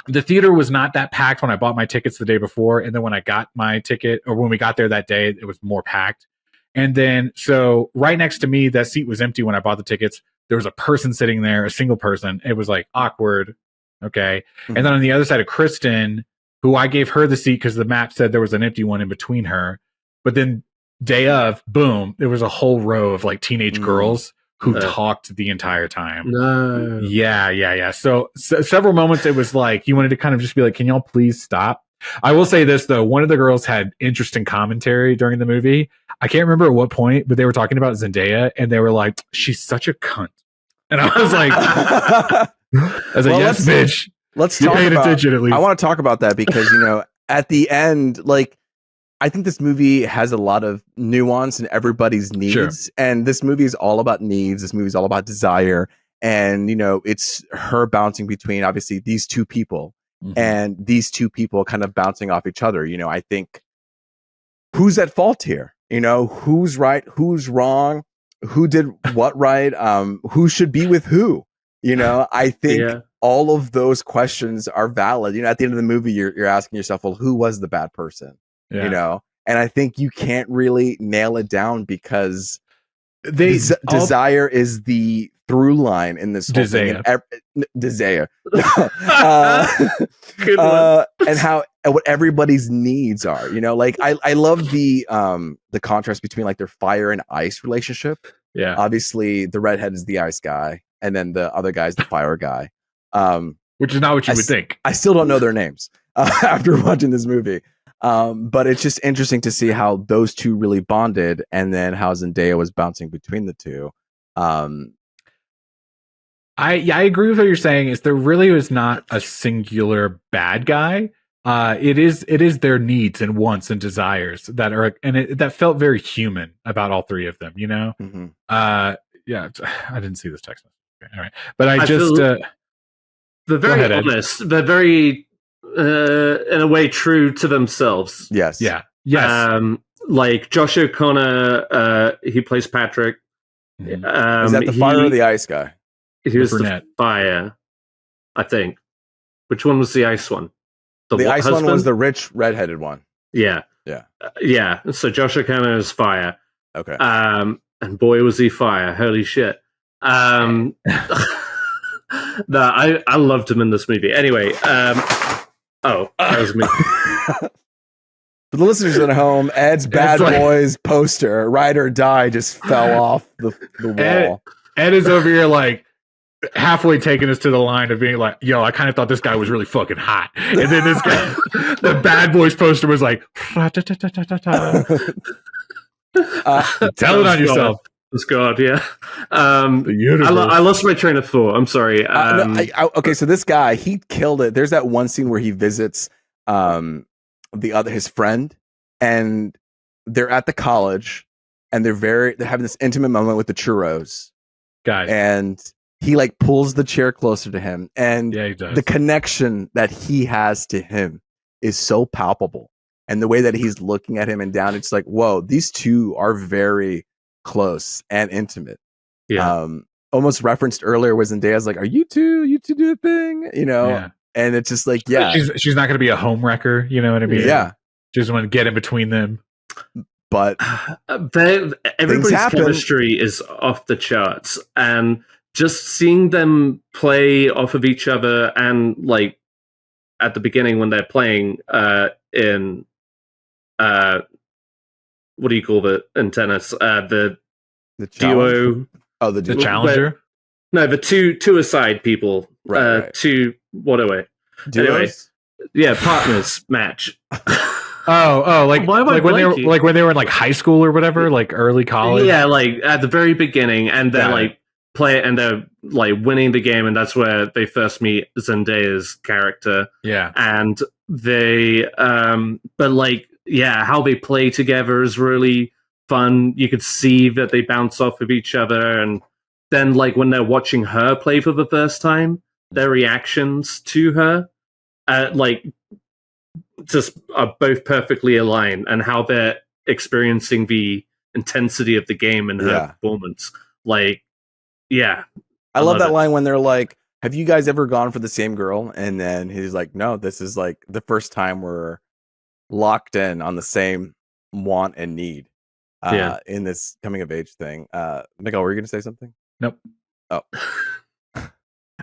Speaker 2: The theater was not that packed when I bought my tickets the day before. And then when I got my ticket, or when we got there that day, it was more packed. And then, so right next to me, that seat was empty when I bought the tickets. There was a person sitting there, a single person. It was like awkward. Okay. Mm-hmm. And then on the other side of Kristen, who I gave her the seat because the map said there was an empty one in between her. But then day of, boom, there was a whole row of like teenage girls who talked the entire time.
Speaker 3: No.
Speaker 2: Yeah. So several moments it was like you wanted to kind of just be like, can y'all please stop? I will say this though, one of the girls had interesting commentary during the movie. I can't remember at what point, but they were talking about Zendaya and they were like, she's such a cunt. And I was like, yes, bitch.
Speaker 1: Let's
Speaker 2: you
Speaker 1: talk
Speaker 2: paid
Speaker 1: about,
Speaker 2: attention at least.
Speaker 1: I want to talk about that because, at the end, like, I think this movie has a lot of nuance in everybody's needs. Sure. And this movie is all about needs. This movie is all about desire. And, it's her bouncing between, obviously, these two people. Mm-hmm. And these two people kind of bouncing off each other. I think, who's at fault here? Who's right? Who's wrong? Who did what right? Who should be with who? I think all of those questions are valid. At the end of the movie, you're asking yourself, well, who was the bad person? Yeah. And I think you can't really nail it down because desire is the through line in this whole thing. Desire. And what everybody's needs are. I love the contrast between like their fire and ice relationship. Yeah. Obviously, the redhead is the ice guy, and then the other guy's the fire guy.
Speaker 2: Which is not what you would think.
Speaker 1: I still don't know their names after watching this movie. But it's just interesting to see how those two really bonded, and then how Zendaya was bouncing between the two.
Speaker 2: I agree with what you're saying. Is there really is not a singular bad guy. It is their needs and wants and desires that are, and that felt very human about all three of them. Mm-hmm. Yeah, I didn't see this text message. All right, but I just
Speaker 3: they're very honest. They're very. In a way, true to themselves.
Speaker 1: Yes.
Speaker 2: Yeah. Yes.
Speaker 3: Like Josh O'Connor, he plays Patrick.
Speaker 1: Is that the fire or the ice guy?
Speaker 3: He was the fire, I think. Which one was the ice one?
Speaker 1: The ice one was the rich redheaded one.
Speaker 3: Yeah.
Speaker 1: Yeah.
Speaker 3: Yeah. So Josh O'Connor is fire.
Speaker 1: Okay.
Speaker 3: And boy was he fire. Holy shit. No, I loved him in this movie. Anyway, oh, that was me.
Speaker 1: For the listeners at home, Ed's Bad Boys poster, Ride or Die, just fell off the wall.
Speaker 2: Ed is over here like halfway taking us to the line of being like, yo, I kind of thought this guy was really fucking hot. And then this guy, the Bad Boys poster was like, tell it on yourself.
Speaker 3: God, yeah. I lost my train of thought. I'm sorry.
Speaker 1: Okay, so this guy, he killed it. There's that one scene where he visits his friend, and they're at the college, and they're having this intimate moment with the churros
Speaker 2: guy,
Speaker 1: and he like pulls the chair closer to him, and
Speaker 2: he does.
Speaker 1: The connection that he has to him is so palpable, and the way that he's looking at him and down, it's like, whoa, these two are very close and intimate.
Speaker 3: Yeah.
Speaker 1: Almost referenced earlier was Zendaya's like, are you two do a thing?
Speaker 2: Yeah.
Speaker 1: And it's just like, yeah.
Speaker 2: She's not gonna be a home wrecker, you know what I mean?
Speaker 1: Yeah.
Speaker 2: Just want to get in between them.
Speaker 1: But
Speaker 3: everybody's chemistry is off the charts, and just seeing them play off of each other, and like at the beginning when they're playing in what do you call it in tennis? The duo.
Speaker 1: Oh, the
Speaker 2: challenger.
Speaker 3: No, the two aside people.
Speaker 1: Right.
Speaker 3: Two what are we?
Speaker 1: Duos?
Speaker 3: Anyway, yeah, partners match.
Speaker 2: Like when they were in like high school or whatever, like early college.
Speaker 3: Yeah, like at the very beginning, and they're like play and they're like winning the game, and that's where they first meet Zendaya's character.
Speaker 2: Yeah,
Speaker 3: and they but like how they play together is really fun. You could see that they bounce off of each other, and then like when they're watching her play for the first time, their reactions to her like just are both perfectly aligned, and how they're experiencing the intensity of the game and her performance. Like, I
Speaker 1: love that line when they're like, have you guys ever gone for the same girl? And then he's like, no, this is like the first time we're locked in on the same want and need in this coming of age thing. Miguel, were you going to say something?
Speaker 2: Nope.
Speaker 1: Oh.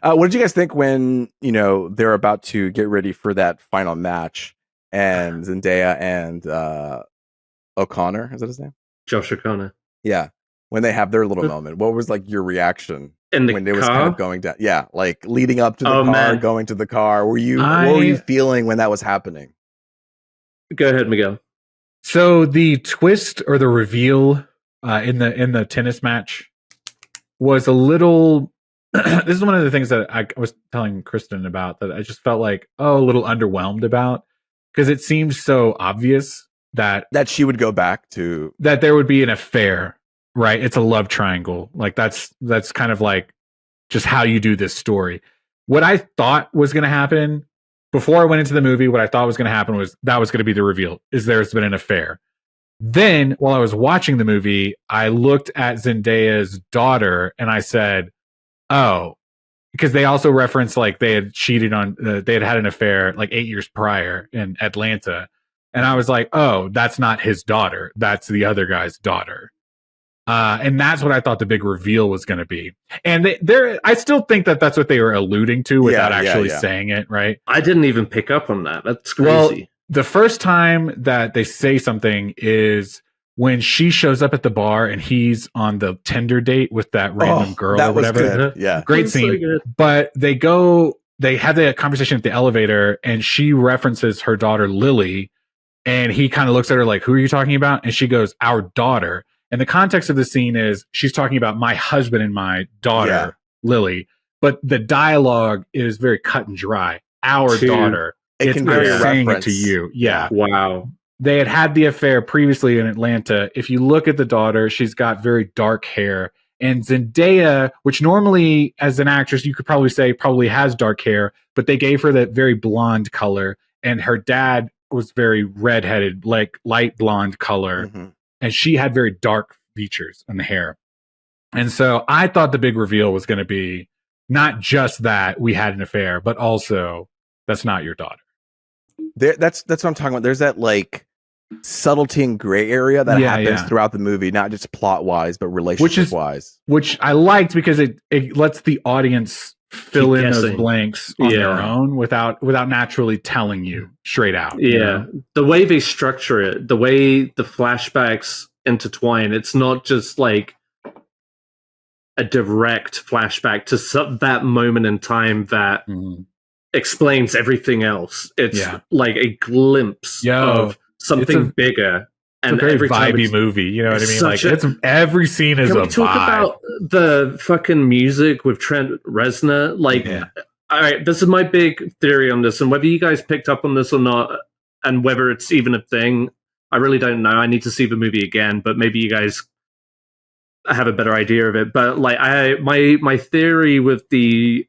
Speaker 1: What did you guys think when, they're about to get ready for that final match, and Zendaya and O'Connor, is that his name?
Speaker 3: Josh O'Connor.
Speaker 1: Yeah, when they have their little moment, what was like your reaction
Speaker 3: In the
Speaker 1: when it
Speaker 3: car?
Speaker 1: was kind of going down? Yeah, like leading up to the car,
Speaker 3: man.
Speaker 1: going to the car. What were you feeling when that was happening?
Speaker 3: Go ahead, Miguel.
Speaker 2: So the twist or the reveal in the tennis match was a little. This is one of the things that I was telling Kristen about, that I just felt like a little underwhelmed about, because it seems so obvious that
Speaker 1: she would go back to,
Speaker 2: that there would be an affair, right? It's a love triangle. Like that's kind of like just how you do this story. What I thought was going to happen before I went into the movie, what I thought was going to happen was that was going to be the reveal, is there's been an affair. Then while I was watching the movie, I looked at Zendaya's daughter and I said, oh, because they also referenced like they had cheated on, they had an affair like 8 years prior in Atlanta. And I was like, oh, that's not his daughter. That's the other guy's daughter. And that's what I thought the big reveal was going to be. And I still think that that's what they were alluding to without actually saying it, right?
Speaker 3: I didn't even pick up on that. That's crazy.
Speaker 2: Well, the first time that they say something is when she shows up at the bar and he's on the Tinder date with that random girl or whatever.
Speaker 1: Good. Yeah.
Speaker 2: Great scene. So but they have the conversation at the elevator and she references her daughter, Lily. And he kind of looks at her like, who are you talking about? And she goes, our daughter. And the context of the scene is she's talking about my husband and my daughter, Lily. But the dialogue is very cut and dry. Our daughter.
Speaker 1: It can be
Speaker 2: saying it to you. Yeah.
Speaker 3: Wow.
Speaker 2: They had the affair previously in Atlanta. If you look at the daughter, she's got very dark hair. And Zendaya, which normally as an actress, you could probably say probably has dark hair, but they gave her that very blonde color. And her dad was very redheaded, like light blonde color. Mm-hmm. And she had very dark features on the hair. And so I thought the big reveal was going to be not just that we had an affair, but also that's not your daughter.
Speaker 1: That's what I'm talking about. There's that like subtlety and gray area that happens throughout the movie, not just plot wise, but relationship wise.
Speaker 2: Which I liked because it lets the audience fill in those blanks on their own without naturally telling you straight out.
Speaker 3: Yeah.
Speaker 2: You know?
Speaker 3: The way they structure it, the way the flashbacks intertwine, it's not just like a direct flashback to that moment in time that explains everything else. It's like a glimpse of something bigger.
Speaker 2: And it's a very vibey movie, you know what I mean? Like it's every scene is a vibe. Can we talk about
Speaker 3: the fucking music with Trent Reznor? Like, all right, this is my big theory on this, and whether you guys picked up on this or not, and whether it's even a thing, I really don't know. I need to see the movie again, but maybe you guys have a better idea of it. But like, my theory with the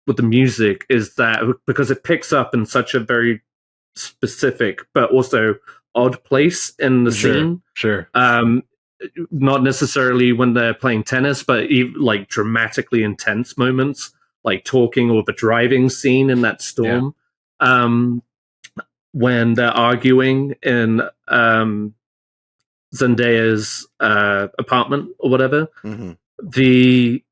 Speaker 3: music is that because it picks up in such a very specific but also odd place in the scene.
Speaker 2: Sure.
Speaker 3: Not necessarily when they're playing tennis, but like dramatically intense moments, like talking or the driving scene in that storm. When they're arguing in Zendaya's apartment or whatever, the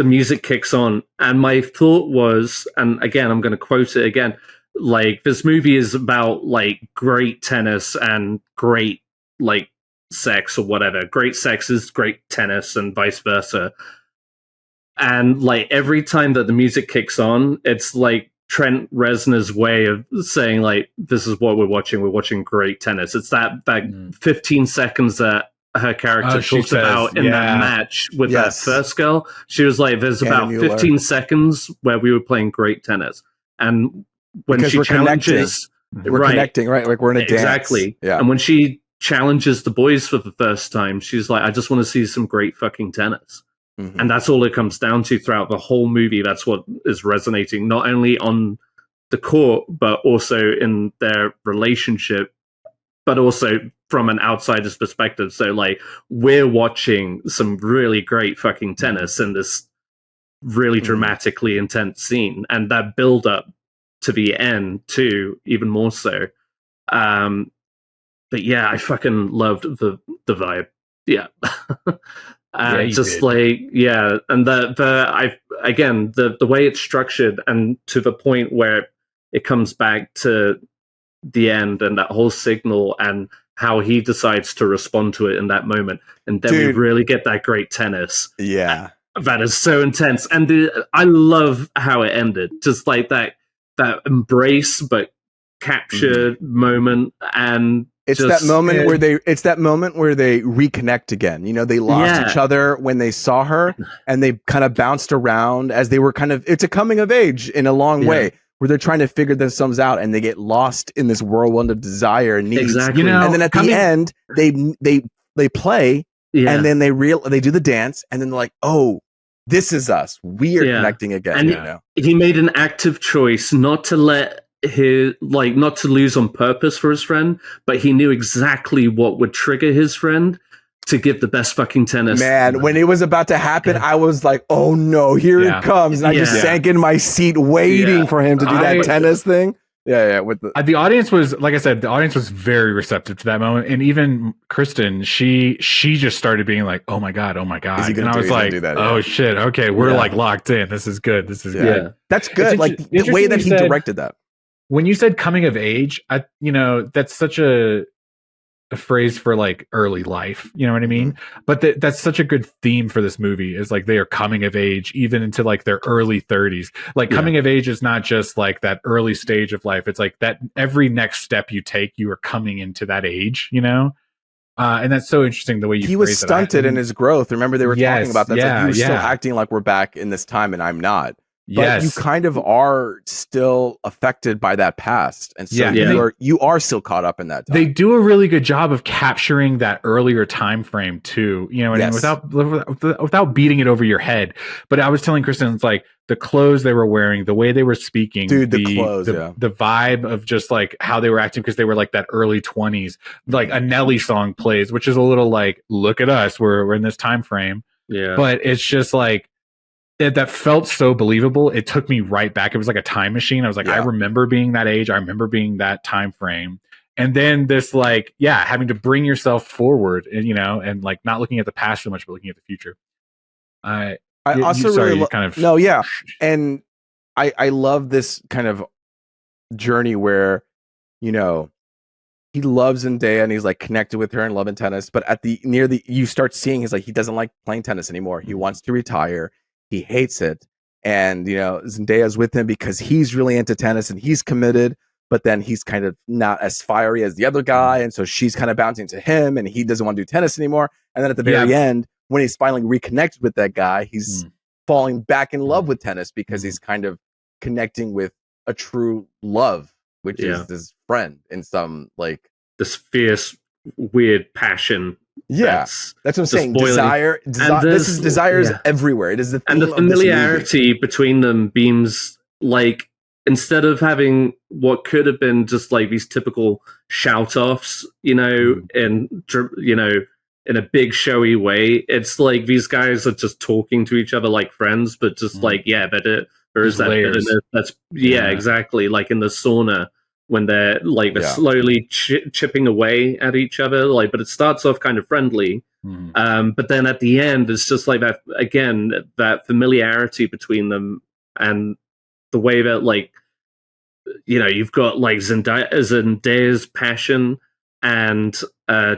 Speaker 3: music kicks on. And my thought was, and again, I'm going to quote it again, like this movie is about like great tennis and great like sex or whatever. Great sex is great tennis and vice versa. And like every time that the music kicks on, it's like Trent Reznor's way of saying like, this is what we're watching. We're watching great tennis. It's that 15 seconds that her character talks about in that match with that first girl. She was like, there's about 15 seconds where we were playing great tennis. And when she challenges,
Speaker 1: we're connecting, right? Like we're in a dance.
Speaker 3: Exactly. Yeah. And when she challenges the boys for the first time, she's like, I just want to see some great fucking tennis. And that's all it comes down to throughout the whole movie. That's what is resonating, not only on the court, but also in their relationship, but also from an outsider's perspective. So like we're watching some really great fucking tennis in this really dramatically intense scene. And that build up to the end too, even more so. But yeah, I fucking loved the vibe. Yeah. Just did. Like, yeah. And the way it's structured and to the point where it comes back to the end and that whole signal and how he decides to respond to it in that moment. And then we really get that great tennis.
Speaker 1: Yeah.
Speaker 3: That is so intense. And I love how it ended. Just like that embrace, but captured moment. And
Speaker 1: it's that moment where they reconnect again. You know, they lost each other when they saw her, and they kind of bounced around as they were it's a coming of age in a long way, where they're trying to figure themselves out, and they get lost in this whirlwind of desire and needs.
Speaker 3: Exactly.
Speaker 1: And then at the end, they play, and then they do the dance, and then they're like, oh, this is us. We are connecting again.
Speaker 3: And he made an active choice not to not to lose on purpose for his friend, but he knew exactly what would trigger his friend to give the best fucking tennis.
Speaker 1: Man, when it was about to happen, I was like, oh no, here it comes. And I just sank in my seat waiting for him to do that tennis thing. Yeah. With
Speaker 2: the audience was, like I said, the audience was very receptive to that moment. And even Kristen, she just started being like, oh my God. And I was like, oh shit. Okay. We're like locked in. This is good.
Speaker 1: That's good. Like the way that he directed that.
Speaker 2: When you said coming of age, that's such a phrase for like early life, you know what I mean? But that's such a good theme for this movie, is like they are coming of age even into like their early 30s. Like coming of age is not just like that early stage of life. It's like that every next step you take, you are coming into that age, you know? And that's so interesting the way you
Speaker 1: he was stunted in his growth. Remember they were talking about that. He was still acting like we're back in this time and I'm not. But you kind of are still affected by that past. And so you are still caught up in that time.
Speaker 2: They do a really good job of capturing that earlier time frame too, you know, and without beating it over your head. But I was telling Kristen, it's like the clothes they were wearing, the way they were speaking,
Speaker 1: the clothes,
Speaker 2: the vibe of just like how they were acting, because they were like that early 20s. Like a Nelly song plays, which is a little like, look at us, we're in this time frame.
Speaker 3: Yeah.
Speaker 2: But it's just like, that felt so believable. It took me right back. It was like a time machine. I was like, I remember being that age. I remember being that time frame. And then this like, having to bring yourself forward and, you know, and like not looking at the past so much, but looking at the future.
Speaker 1: I also really and I love this kind of journey where, you know, he loves Zendaya and he's like connected with her and loving tennis. But at you start seeing he's like, he doesn't like playing tennis anymore. He wants to retire. He hates it. And, you know, Zendaya's with him because he's really into tennis and he's committed, but then he's kind of not as fiery as the other guy. And so she's kind of bouncing to him and he doesn't want to do tennis anymore. And then at the very end, when he's finally reconnected with that guy, he's falling back in love with tennis because he's kind of connecting with a true love, which is his friend in some like
Speaker 3: this fierce, weird passion.
Speaker 1: That's what I'm saying. Desire is everywhere. It is the theme,
Speaker 3: and the familiarity between them beams like, instead of having what could have been just like these typical shout offs, you know, in a big showy way, it's like these guys are just talking to each other like friends, but just like there is that bitterness. That's exactly, like in the sauna. When they're slowly chipping away at each other, like, but it starts off kind of friendly, but then at the end, it's just like that again, that familiarity between them, and the way that, like, you know, you've got like Zendaya's passion, and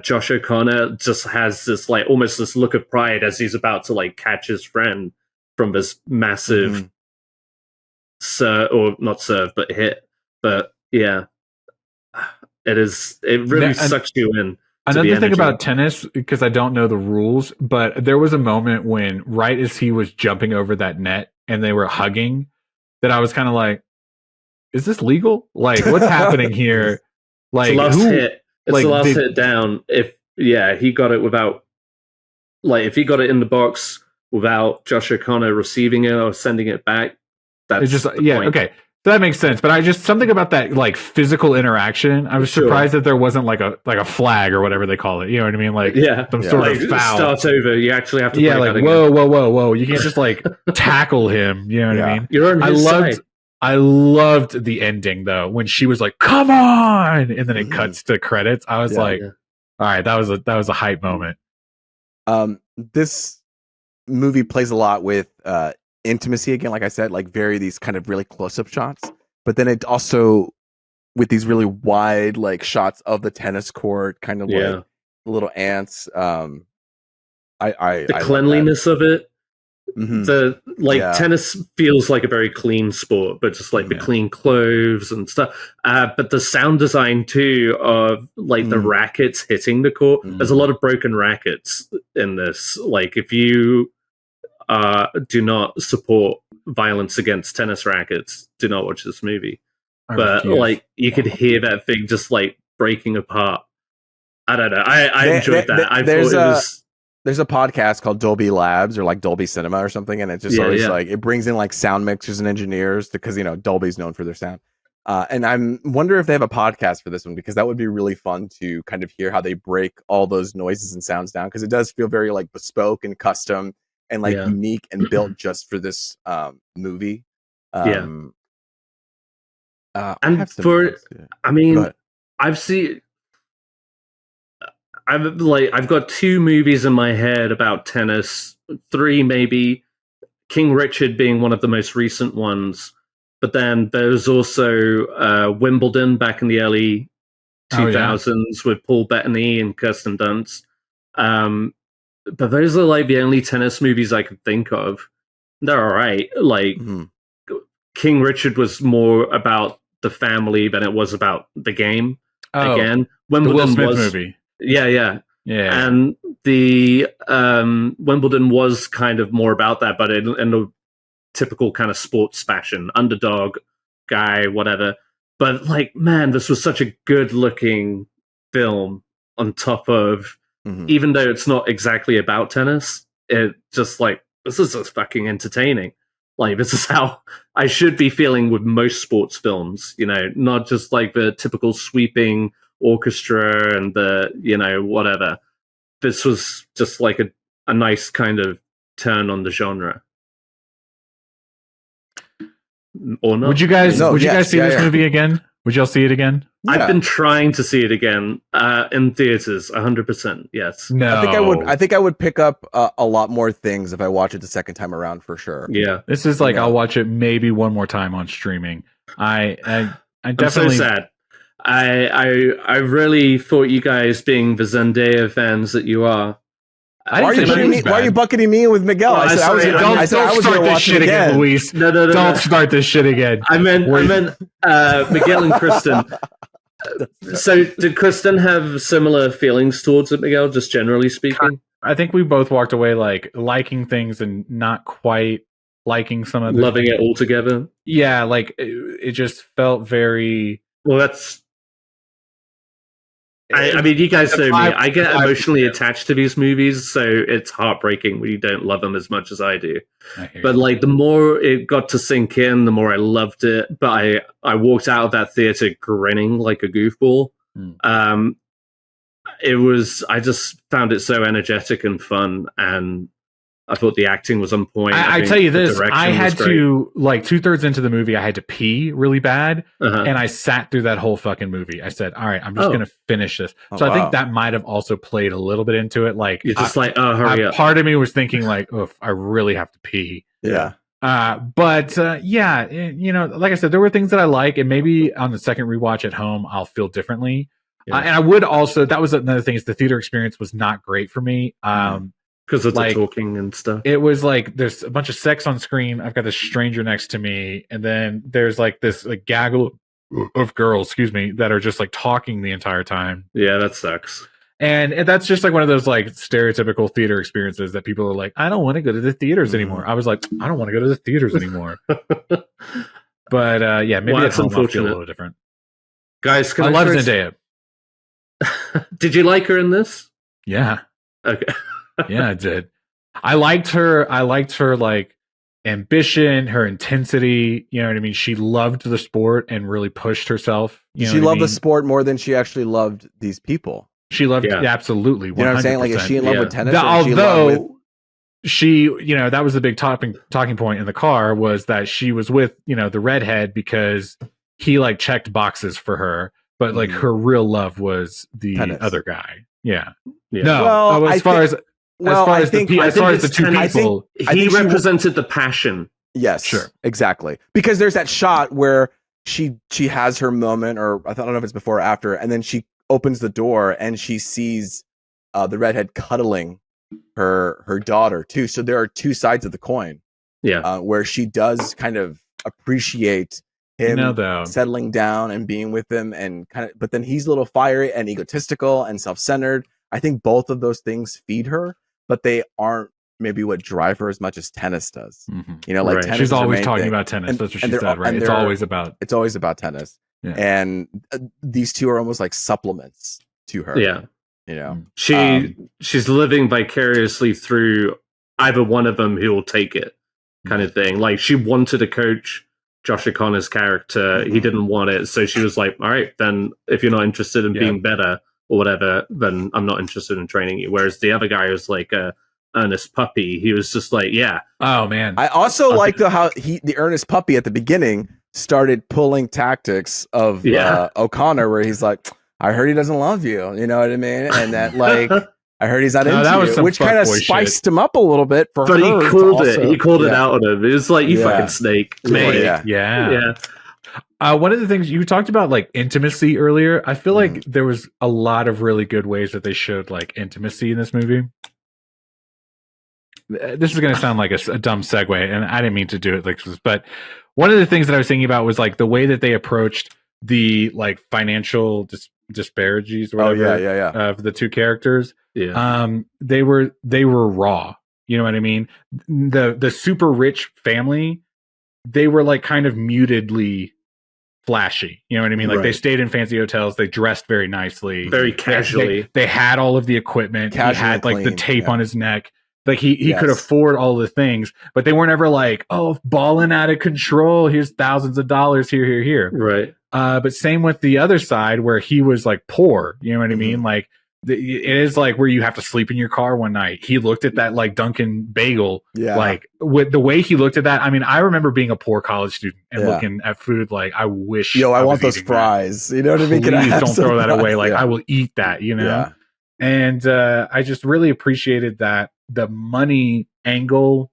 Speaker 3: Josh O'Connor just has this like almost this look of pride as he's about to like catch his friend from this massive hit, but. Yeah, it really sucks you in.
Speaker 2: Another thing about tennis, because I don't know the rules, but there was a moment when right as he was jumping over that net and they were hugging, that I was kind of like, is this legal? Like, what's happening here? Like,
Speaker 3: it's the last hit. It's like, the last hit down. If he got it without, like, if he got it in the box without Josh O'Connor receiving it or sending it back, that's
Speaker 2: just
Speaker 3: the point.
Speaker 2: Okay. That makes sense, but I just something about that like physical interaction. I was surprised that there wasn't like a flag or whatever they call it. You know what I mean? Like some sort of foul.
Speaker 3: Start over. You actually have to.
Speaker 2: Yeah, like whoa. You can't just like tackle him. You know what I mean?
Speaker 3: You're on his side.
Speaker 2: I loved the ending though when she was like, "Come on," and then it cuts to credits. I was all right, that was a hype moment.
Speaker 1: This movie plays a lot with intimacy again, like I said, like these kind of really close-up shots, but then it also with these really wide like shots of the tennis court, kind of like little ants. The
Speaker 3: cleanliness of it.
Speaker 1: Mm-hmm.
Speaker 3: The tennis feels like a very clean sport, but just like the clean clothes and stuff. But the sound design too of like the rackets hitting the court. There's a lot of broken rackets in this. Like if you do not support violence against tennis rackets, do not watch this movie. But like you could hear that thing just like breaking apart. I don't know. I enjoyed that. I thought it was.
Speaker 1: There's a podcast called Dolby Labs or like Dolby Cinema or something, and it just always like it brings in like sound mixers and engineers because Dolby's known for their sound. And I'm wonder if they have a podcast for this one because that would be really fun to kind of hear how they break all those noises and sounds down because it does feel very like bespoke and custom and like unique and built just for this movie.
Speaker 3: And
Speaker 1: I've
Speaker 3: seen. I've got 2 movies in my head about tennis, 3 maybe. King Richard being one of the most recent ones, but then there's also Wimbledon back in the early 2000s with Paul Bettany and Kirsten Dunst. But those are like the only tennis movies I could think of. They're all right. Like King Richard was more about the family than it was about the game. Again, Wimbledon
Speaker 2: the Will Smith
Speaker 3: was
Speaker 2: movie.
Speaker 3: Yeah. And the Wimbledon was kind of more about that, but in a typical kind of sports fashion, underdog guy, whatever. But like, man, this was such a good-looking film. On top of, even though it's not exactly about tennis, it just like this is just fucking entertaining. Like this is how I should be feeling with most sports films. Not just like the typical sweeping orchestra and the whatever. This was just like a nice kind of turn on the genre. Or not?
Speaker 2: Would you guys see this movie again? Would y'all see it again?
Speaker 3: I've been trying to see it again in theaters. 100%. Yes.
Speaker 2: No.
Speaker 1: I think I would pick up a lot more things if I watch it the second time around for sure.
Speaker 3: Yeah.
Speaker 2: This is like I'll watch it maybe one more time on streaming. I definitely.
Speaker 3: I'm so sad. I really thought you guys, being the Zendaya fans that you are.
Speaker 1: Why are you bucketing me with Miguel?
Speaker 2: Don't start this shit again, Luis.
Speaker 3: No.
Speaker 2: Don't start this shit again.
Speaker 3: I meant Miguel and Kristen. So did Kristen have similar feelings towards it, Miguel, just generally speaking?
Speaker 2: I think we both walked away like liking things and not quite liking some of
Speaker 3: loving it altogether.
Speaker 2: Yeah, like it just felt very.
Speaker 3: Well, that's. I mean, you guys know me. I get emotionally attached to these movies, so it's heartbreaking when you don't love them as much as I do. But like, the more it got to sink in, the more I loved it. But I walked out of that theater grinning like a goofball. I just found it so energetic and fun, and I thought the acting was on point.
Speaker 2: I tell you this, I had to, like 2/3 into the movie, I had to pee really bad, and I sat through that whole fucking movie. I said, all right, I'm just going to finish this. So I think that might have also played a little bit into it. Like,
Speaker 3: you're just hurry up.
Speaker 2: Part of me was thinking like, oof, I really have to pee.
Speaker 1: Yeah.
Speaker 2: But like I said, there were things that I like, and maybe on the second rewatch at home, I'll feel differently. Yeah. And I would also, that was another thing, is the theater experience was not great for me.
Speaker 3: Because of the talking and stuff.
Speaker 2: It was like there's a bunch of sex on screen. I've got this stranger next to me, and then there's like this like gaggle of girls, that are just like talking the entire time.
Speaker 3: Yeah, that sucks.
Speaker 2: And that's just like one of those like stereotypical theater experiences that people are like, I don't want to go to the theaters anymore. I was like, I don't want to go to the theaters anymore. But maybe at home I'll feel a little different.
Speaker 3: Guys,
Speaker 2: I love Zendaya.
Speaker 3: Did you like her in this?
Speaker 2: Yeah.
Speaker 3: Okay.
Speaker 2: Yeah, I did. I liked her like ambition, her intensity. You know what I mean? She loved the sport and really pushed herself.
Speaker 1: She loved the sport more than she actually loved these people.
Speaker 2: She loved absolutely. 100%.
Speaker 1: You know what I'm saying? Like, is she in love with tennis?
Speaker 2: Although she, that was the big talking point in the car, was that she was with, the redhead because he like checked boxes for her, but like her real love was the other guy. Yeah. No.
Speaker 1: Well,
Speaker 2: as far as the two people,
Speaker 3: he represented the passion.
Speaker 1: Yes,
Speaker 2: sure,
Speaker 1: exactly. Because there's that shot where she has her moment, or I don't know if it's before or after, and then she opens the door and she sees the redhead cuddling her daughter too. So there are two sides of the coin.
Speaker 3: Yeah.
Speaker 1: Where she does kind of appreciate him
Speaker 2: though,
Speaker 1: settling down and being with him, and kind of, but then he's a little fiery and egotistical and self-centered. I think both of those things feed her, but they aren't maybe what drive her as much as tennis does.
Speaker 2: Mm-hmm.
Speaker 1: Like
Speaker 3: right.
Speaker 1: tennis,
Speaker 2: she's always talking about tennis. And that's what she said, right? It's always about
Speaker 1: tennis.
Speaker 2: Yeah.
Speaker 1: And these two are almost like supplements to her.
Speaker 3: Yeah. She's living vicariously through either one of them who will take it, kind of thing. Like, she wanted to coach Josh O'Connor's character. He didn't want it. So she was like, all right, then if you're not interested in being better or whatever, then I'm not interested in training you. Whereas the other guy was like a earnest puppy. He was just like,
Speaker 2: oh man.
Speaker 1: I also like how the earnest puppy at the beginning started pulling tactics of O'Connor, where he's like, I heard he doesn't love you. You know what I mean? And that, like, I heard he's not into you, which kind of spiced him up a little bit for her.
Speaker 3: But he called it. He called it out on him. It was like, you fucking snake.
Speaker 2: Yeah. One of the things you talked about, like intimacy earlier, I feel like there was a lot of really good ways that they showed like intimacy in this movie. This is going to sound like a dumb segue, and I didn't mean to do it like this, but one of the things that I was thinking about was like the way that they approached the like financial disparities or whatever of the two characters. They were raw. You know what I mean? The super rich family, they were like kind of mutedly flashy. You know what I mean? Like they stayed in fancy hotels, they dressed very nicely,
Speaker 3: very casually.
Speaker 2: They had all of the equipment. He had like the tape on his neck. Like he could afford all the things, but they weren't ever like, oh, balling out of control. Here's thousands of dollars here.
Speaker 3: Right.
Speaker 2: But same with the other side where he was like poor. You know what I mean? Like it is like where you have to sleep in your car one night. He looked at that like Dunkin' bagel, like with the way he looked at that. I mean, I remember being a poor college student and looking at food like, I wish.
Speaker 1: I want those fries. That. You know what I mean?
Speaker 2: Please don't throw that away. Like I will eat that. You know. Yeah. And I just really appreciated that the money angle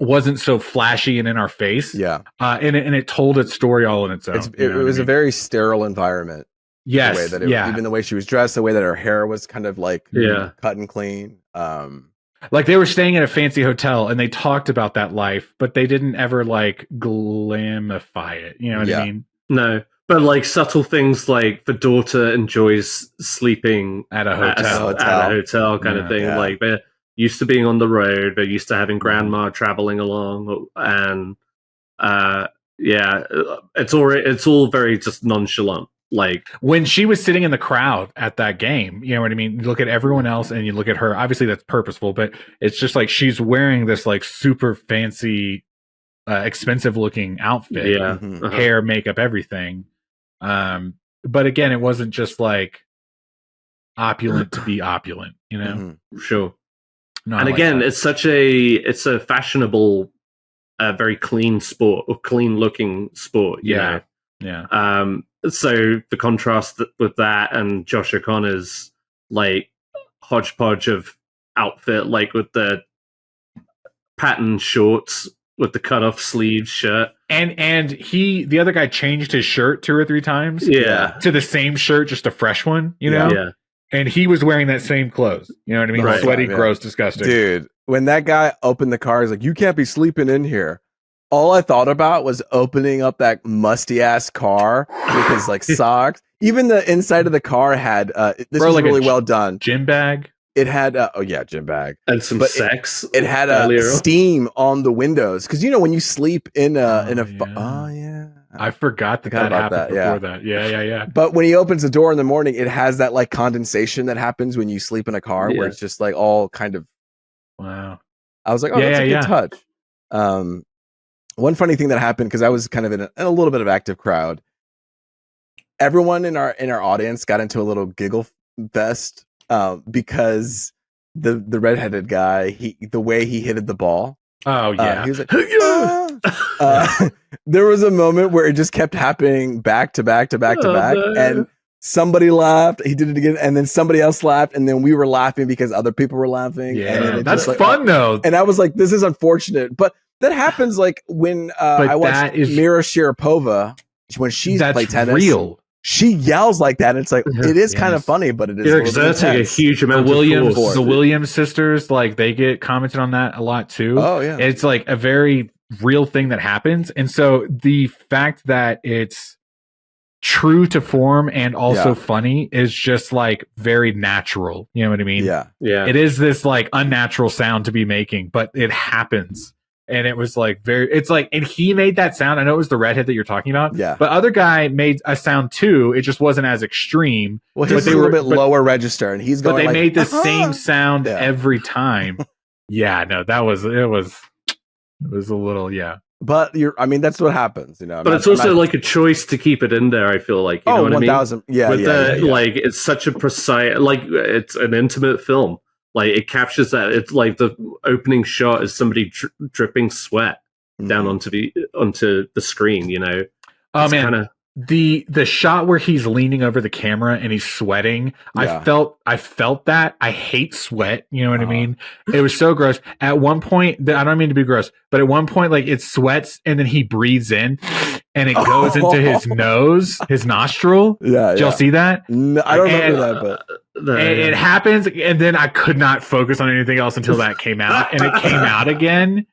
Speaker 2: wasn't so flashy and in our face.
Speaker 1: Yeah.
Speaker 2: And it told its story all on its own.
Speaker 1: It was a very sterile environment.
Speaker 2: Yes.
Speaker 1: The way that even the way she was dressed, the way that her hair was kind of like cut and clean.
Speaker 2: Like they were staying at a fancy hotel and they talked about that life, but they didn't ever like glamify it. You know what I mean?
Speaker 3: No. But like subtle things like the daughter enjoys sleeping
Speaker 2: at a hotel,
Speaker 3: kind of thing. Yeah. Like they're used to being on the road. They're used to having grandma traveling along, and it's all very just nonchalant. Like
Speaker 2: when she was sitting in the crowd at that game, you know what I mean? You look at everyone else and you look at her. Obviously, that's purposeful, but it's just like she's wearing this like super fancy, expensive looking outfit, hair, makeup, everything. But again, it wasn't just like opulent to be opulent, you know?
Speaker 3: Sure.
Speaker 2: No,
Speaker 3: and again, it's a fashionable, very clean sport, or clean looking sport. You know?
Speaker 2: Yeah.
Speaker 3: So the contrast with that and Josh O'Connor's like hodgepodge of outfit, like with the patterned shorts with the cut off sleeves shirt.
Speaker 2: And the other guy changed his shirt 2 or 3 times. To the same shirt, just a fresh one, you know?
Speaker 3: Yeah.
Speaker 2: And he was wearing that same clothes. You know what I mean?
Speaker 3: Right.
Speaker 2: Sweaty, gross, disgusting.
Speaker 1: Dude, when that guy opened the car, he's like, you can't be sleeping in here. All I thought about was opening up that musty ass car with his like socks. Even the inside of the car had this was like really well done.
Speaker 2: Gym bag.
Speaker 1: It had gym bag
Speaker 3: and some sex.
Speaker 1: It had steam on the windows because you know when you sleep in
Speaker 2: I forgot that happened before that. Yeah.
Speaker 1: But when he opens the door in the morning, it has that like condensation that happens when you sleep in a car where it's just like all kind of.
Speaker 2: Wow.
Speaker 1: I was like, oh, that's a good touch. One funny thing that happened because I was kind of in a little bit of active crowd. Everyone in our audience got into a little giggle fest because the redheaded guy, the way he hit the ball.
Speaker 2: Oh yeah,
Speaker 1: he was like, there was a moment where it just kept happening back to back, and somebody laughed. He did it again, and then somebody else laughed, and then we were laughing because other people were laughing.
Speaker 2: Yeah,
Speaker 1: and
Speaker 2: that's fun though.
Speaker 1: And I was like, this is unfortunate, but that happens like when I watched Mira Sharapova when she's
Speaker 2: That's
Speaker 1: played tennis,
Speaker 2: real.
Speaker 1: she yells like that. And it's like it is kind of funny, but it is.
Speaker 3: You're exerting a huge amount of force.
Speaker 2: The Williams sisters, like they get commented on that a lot too.
Speaker 1: Oh yeah,
Speaker 2: it's like a very real thing that happens, and so the fact that it's true to form and also funny is just like very natural. You know what I mean?
Speaker 3: Yeah.
Speaker 2: It is this like unnatural sound to be making, but it happens. And it was like it's like, and he made that sound. I know it was the redhead that you're talking about.
Speaker 1: Yeah.
Speaker 2: But other guy made a sound too. It just wasn't as extreme.
Speaker 1: Well, he's a little bit lower register, and he's going.
Speaker 2: But they made the same sound every time. Yeah, no, it was a little,
Speaker 1: But that's what happens, you know.
Speaker 3: But it's also like a choice to keep it in there. I feel like, you know what I mean?
Speaker 1: 1,000,
Speaker 3: like it's such a precise, like it's an intimate film. Like it captures that. It's like the opening shot is somebody dripping sweat down onto the screen. You know.
Speaker 2: Oh
Speaker 3: it's
Speaker 2: man, the shot where he's leaning over the camera and he's sweating. I felt that. I hate sweat. You know what I mean? It was so gross. At one point, I don't mean to be gross, but at one point, like it sweats and then he breathes in and it goes into his nose, his nostril.
Speaker 1: Yeah.
Speaker 2: Did y'all see that?
Speaker 1: No, I don't remember that, but.
Speaker 2: It happens, and then I could not focus on anything else until that came out, and it came out again.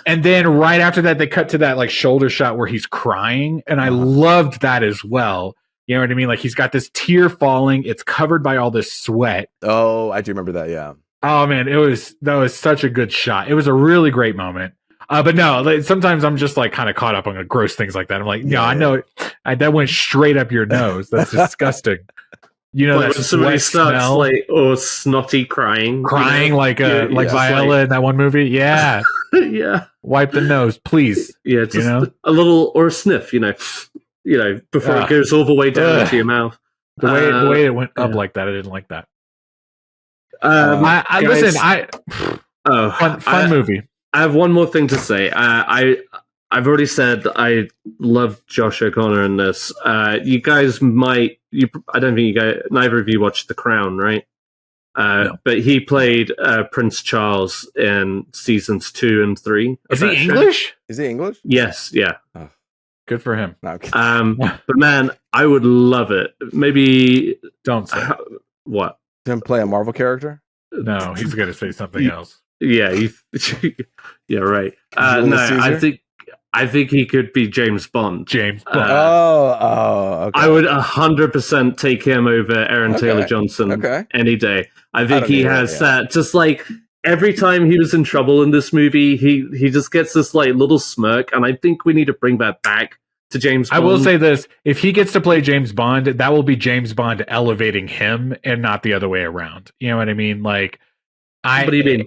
Speaker 2: And then right after that, they cut to that like shoulder shot where he's crying, and I loved that as well. You know what I mean? Like he's got this tear falling; it's covered by all this sweat.
Speaker 1: Oh, I do remember that. Yeah.
Speaker 2: Oh man, that was such a good shot. It was a really great moment. But no, like, sometimes I'm just like kind of caught up on gross things like that. I'm like, I know that went straight up your nose. That's disgusting. You know,
Speaker 3: like
Speaker 2: that
Speaker 3: somebody starts
Speaker 2: smell.
Speaker 3: like snotty crying
Speaker 2: like Viola in that one movie. Yeah,
Speaker 3: yeah.
Speaker 2: Wipe the nose, please.
Speaker 3: Yeah, just a little or a sniff. You know, before it goes all the way down into your mouth.
Speaker 2: The way it went up like that, I didn't like that. Fun movie.
Speaker 3: I have one more thing to say. I've already said I love Josh O'Connor in this. You guys might. I don't think neither of you watched The Crown, right? No. But he played Prince Charles in seasons 2 and 3.
Speaker 2: Is he English?
Speaker 1: Is he English?
Speaker 3: Yes. Yeah.
Speaker 1: Oh.
Speaker 2: Good for him.
Speaker 1: No,
Speaker 3: but man, I would love it. Maybe
Speaker 2: don't say
Speaker 3: what.
Speaker 1: Him play a Marvel character?
Speaker 2: No, he's going to say something else.
Speaker 3: Yeah. Yeah. Right. No, I think he could be James Bond.
Speaker 2: James Bond.
Speaker 1: Okay.
Speaker 3: I would 100% take him over Aaron Taylor Johnson any day. I think he has that. Just like every time he was in trouble in this movie, he just gets this like little smirk, and I think we need to bring that back to James Bond.
Speaker 2: I will say this: if he gets to play James Bond, that will be James Bond elevating him, and not the other way around. You know what I mean? Like,
Speaker 3: what do you mean?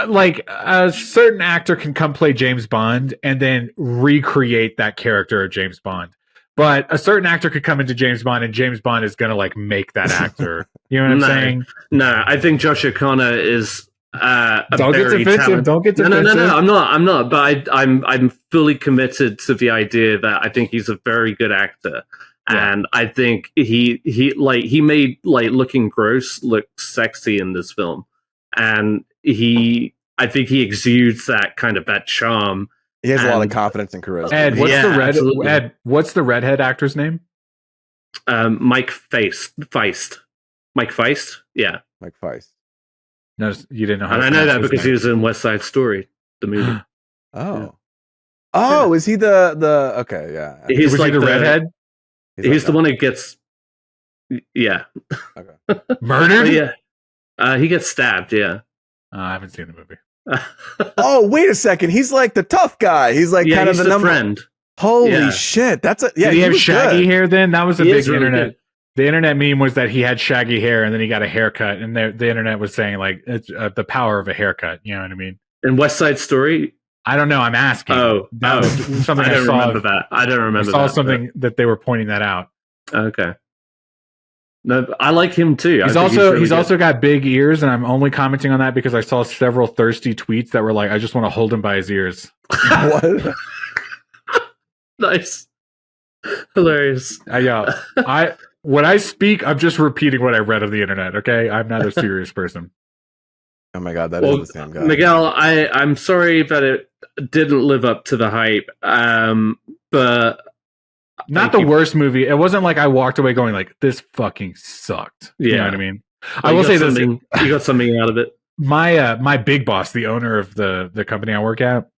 Speaker 2: Like a certain actor can come play James Bond and then recreate that character of James Bond. But a certain actor could come into James Bond and James Bond is going to like make that actor. You know what I'm saying?
Speaker 3: No, I think Josh O'Connor is
Speaker 2: don't get defensive. Don't get defensive.
Speaker 3: No. I'm not. But I'm fully committed to the idea that I think he's a very good actor. Yeah. And I think he made like looking gross look sexy in this film. And I think he exudes that charm.
Speaker 1: He has a lot of confidence and charisma.
Speaker 2: Ed, what's the redhead actor's name?
Speaker 3: Mike Feist. Mike Feist? Yeah.
Speaker 1: Mike Feist.
Speaker 2: No, you didn't know how.
Speaker 3: And I know that because he was in West Side Story, the movie.
Speaker 1: Is he the okay, yeah.
Speaker 2: Was he the redhead?
Speaker 3: He's the one that gets
Speaker 2: murdered?
Speaker 3: Yeah. He gets stabbed, yeah.
Speaker 2: I haven't seen the movie.
Speaker 1: Wait a second. He's like the tough guy. He's like kind of the
Speaker 3: friend.
Speaker 1: Holy shit. That's
Speaker 2: Did he have shaggy hair then? That was a big internet.
Speaker 3: Really
Speaker 2: the internet meme was that he had shaggy hair and then he got a haircut, and the internet was saying like it's the power of a haircut. You know what I mean?
Speaker 3: In West Side Story?
Speaker 2: I don't know. I'm asking.
Speaker 3: That was something I don't remember that. I don't remember.
Speaker 2: I saw something that they were pointing that out.
Speaker 3: Okay. No, I like him too.
Speaker 2: He's also got big ears, and I'm only commenting on that because I saw several thirsty tweets that were like, "I just want to hold him by his ears."
Speaker 1: What?
Speaker 3: Nice, hilarious.
Speaker 2: When I speak, I'm just repeating what I read on the internet. Okay, I'm not a serious person.
Speaker 1: Oh my god, that is the same guy.
Speaker 3: Miguel, I'm sorry that it didn't live up to the hype, but
Speaker 2: Not the worst movie. It wasn't like I walked away going like, this fucking sucked.
Speaker 3: Yeah.
Speaker 2: You know what I mean? I will say this.
Speaker 3: You got something out of it.
Speaker 2: My big boss, the owner of the company I work at,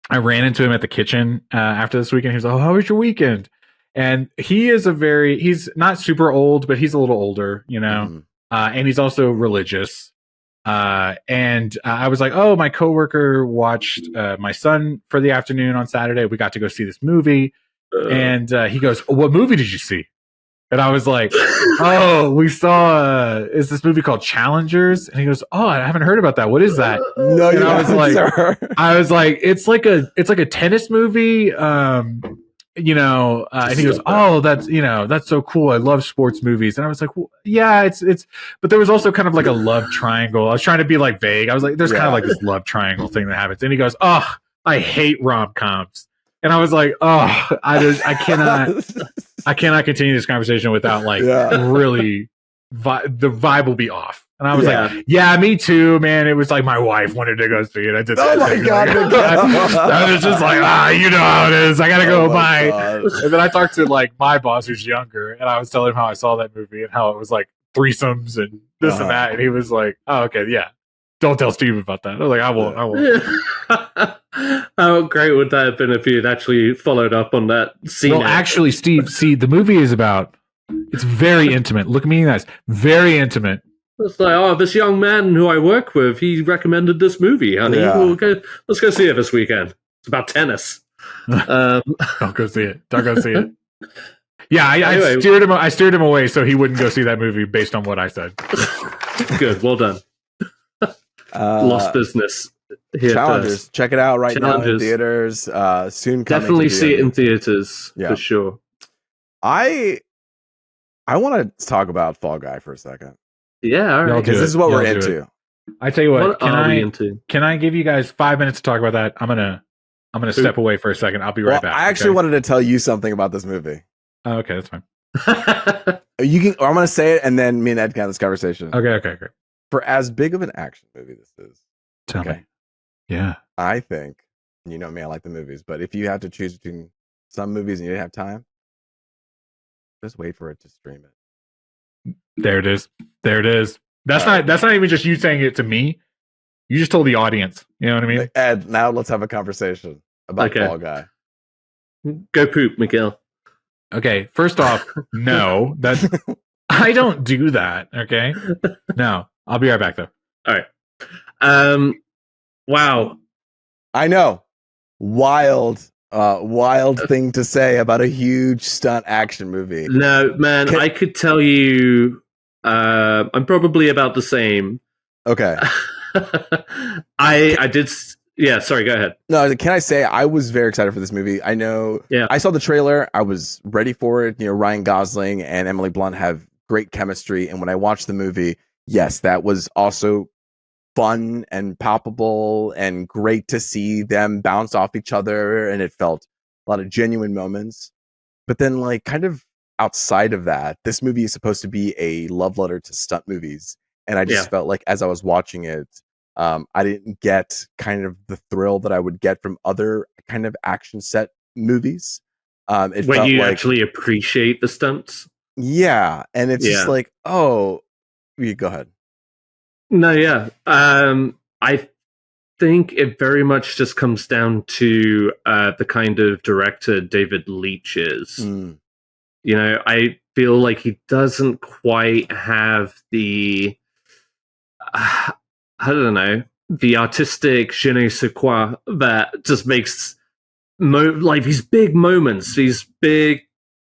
Speaker 2: I ran into him at the kitchen after this weekend. He was like, "Oh, how was your weekend?" And he's not super old, but he's a little older, you know. And he's also religious. And I was like, "Oh, my coworker watched my son for the afternoon on Saturday. We got to go see this movie." And he goes, "What movie did you see?" And I was like, "Oh, we saw is this movie called Challengers?" And he goes, "Oh, I haven't heard about that. What is that?"
Speaker 1: No,
Speaker 2: and I was like,
Speaker 1: sir.
Speaker 2: I was like, it's like a tennis movie, and he goes, "Oh, that's so cool. I love sports movies." And I was like, well, "Yeah, it's," but there was also kind of like a love triangle. I was trying to be like vague. I was like, "There's kind of like this love triangle thing that happens." And he goes, "Oh, I hate rom-coms." And I was like, "Oh, I cannot continue this conversation without like really the vibe will be off." And I was like, "Yeah, me too, man." It was like my wife wanted to go see it. I did that.
Speaker 1: Oh my god!
Speaker 2: I was just like, you know how it is. I gotta go buy. And then I talked to like my boss who's younger, and I was telling him how I saw that movie and how it was like threesomes and this and that. And he was like, "Oh, okay, yeah. Don't tell Steve about that." I was like, I won't.
Speaker 3: How great would that have been if you had actually followed up on that scene?
Speaker 2: Well, actually, Steve, see, the movie is it's very intimate. Look at me in the eyes. Very intimate.
Speaker 3: It's like, oh, this young man who I work with, he recommended this movie, honey.
Speaker 1: Yeah.
Speaker 3: Let's go see it this weekend. It's about tennis.
Speaker 2: Don't go see it. Don't go see it. Yeah, I steered him away so he wouldn't go see that movie based on what I said.
Speaker 3: Good, well done. Lost business. Here
Speaker 1: Challengers.
Speaker 3: first.
Speaker 1: Check it out right now in theaters. Soon coming.
Speaker 3: Definitely see it in theaters for sure.
Speaker 1: I want to talk about Fall Guy for a second.
Speaker 3: Yeah, all right.
Speaker 1: Because this is what we're into.
Speaker 2: I tell you what,
Speaker 3: into?
Speaker 2: Can I give you guys 5 minutes to talk about that? I'm gonna step away for a second. I'll be right back.
Speaker 1: I actually wanted to tell you something about this movie.
Speaker 2: Oh, okay, that's fine.
Speaker 1: I'm gonna say it, and then me and Ed can have this conversation.
Speaker 2: Okay.
Speaker 1: For as big of an action movie this is,
Speaker 2: tell me. Yeah,
Speaker 1: I think, you know me, I like the movies, but if you had to choose between some movies and you didn't have time, just wait for it to stream it.
Speaker 2: There it is. That's not even just you saying it to me. You just told the audience. You know what I mean?
Speaker 1: Ed, now let's have a conversation about Fall Guy.
Speaker 3: Go poop, Miguel.
Speaker 2: Okay, first off, no, I don't do that. Okay, no, I'll be right back though.
Speaker 3: All right. Wow.
Speaker 1: I know. Wild thing to say about a huge stunt action movie.
Speaker 3: No, man, I could tell you I'm probably about the same.
Speaker 1: Okay.
Speaker 3: I did. Yeah, sorry, go ahead.
Speaker 1: No, can I say I was very excited for this movie. I know.
Speaker 3: Yeah.
Speaker 1: I saw the trailer. I was ready for it. You know, Ryan Gosling and Emily Blunt have great chemistry. And when I watched the movie, yes, that was also fun and palpable and great to see them bounce off each other. And it felt a lot of genuine moments. But then, like, kind of outside of that, this movie is supposed to be a love letter to stunt movies. And I just felt like as I was watching it, I didn't get kind of the thrill that I would get from other kind of action set movies.
Speaker 3: When you actually appreciate the stunts.
Speaker 1: Yeah. And it's just like, oh, you go ahead.
Speaker 3: No, yeah. I think it very much just comes down to the kind of director David Leitch is. You know, I feel like he doesn't quite have the I don't know, the artistic je ne sais quoi that just makes like these big moments, these big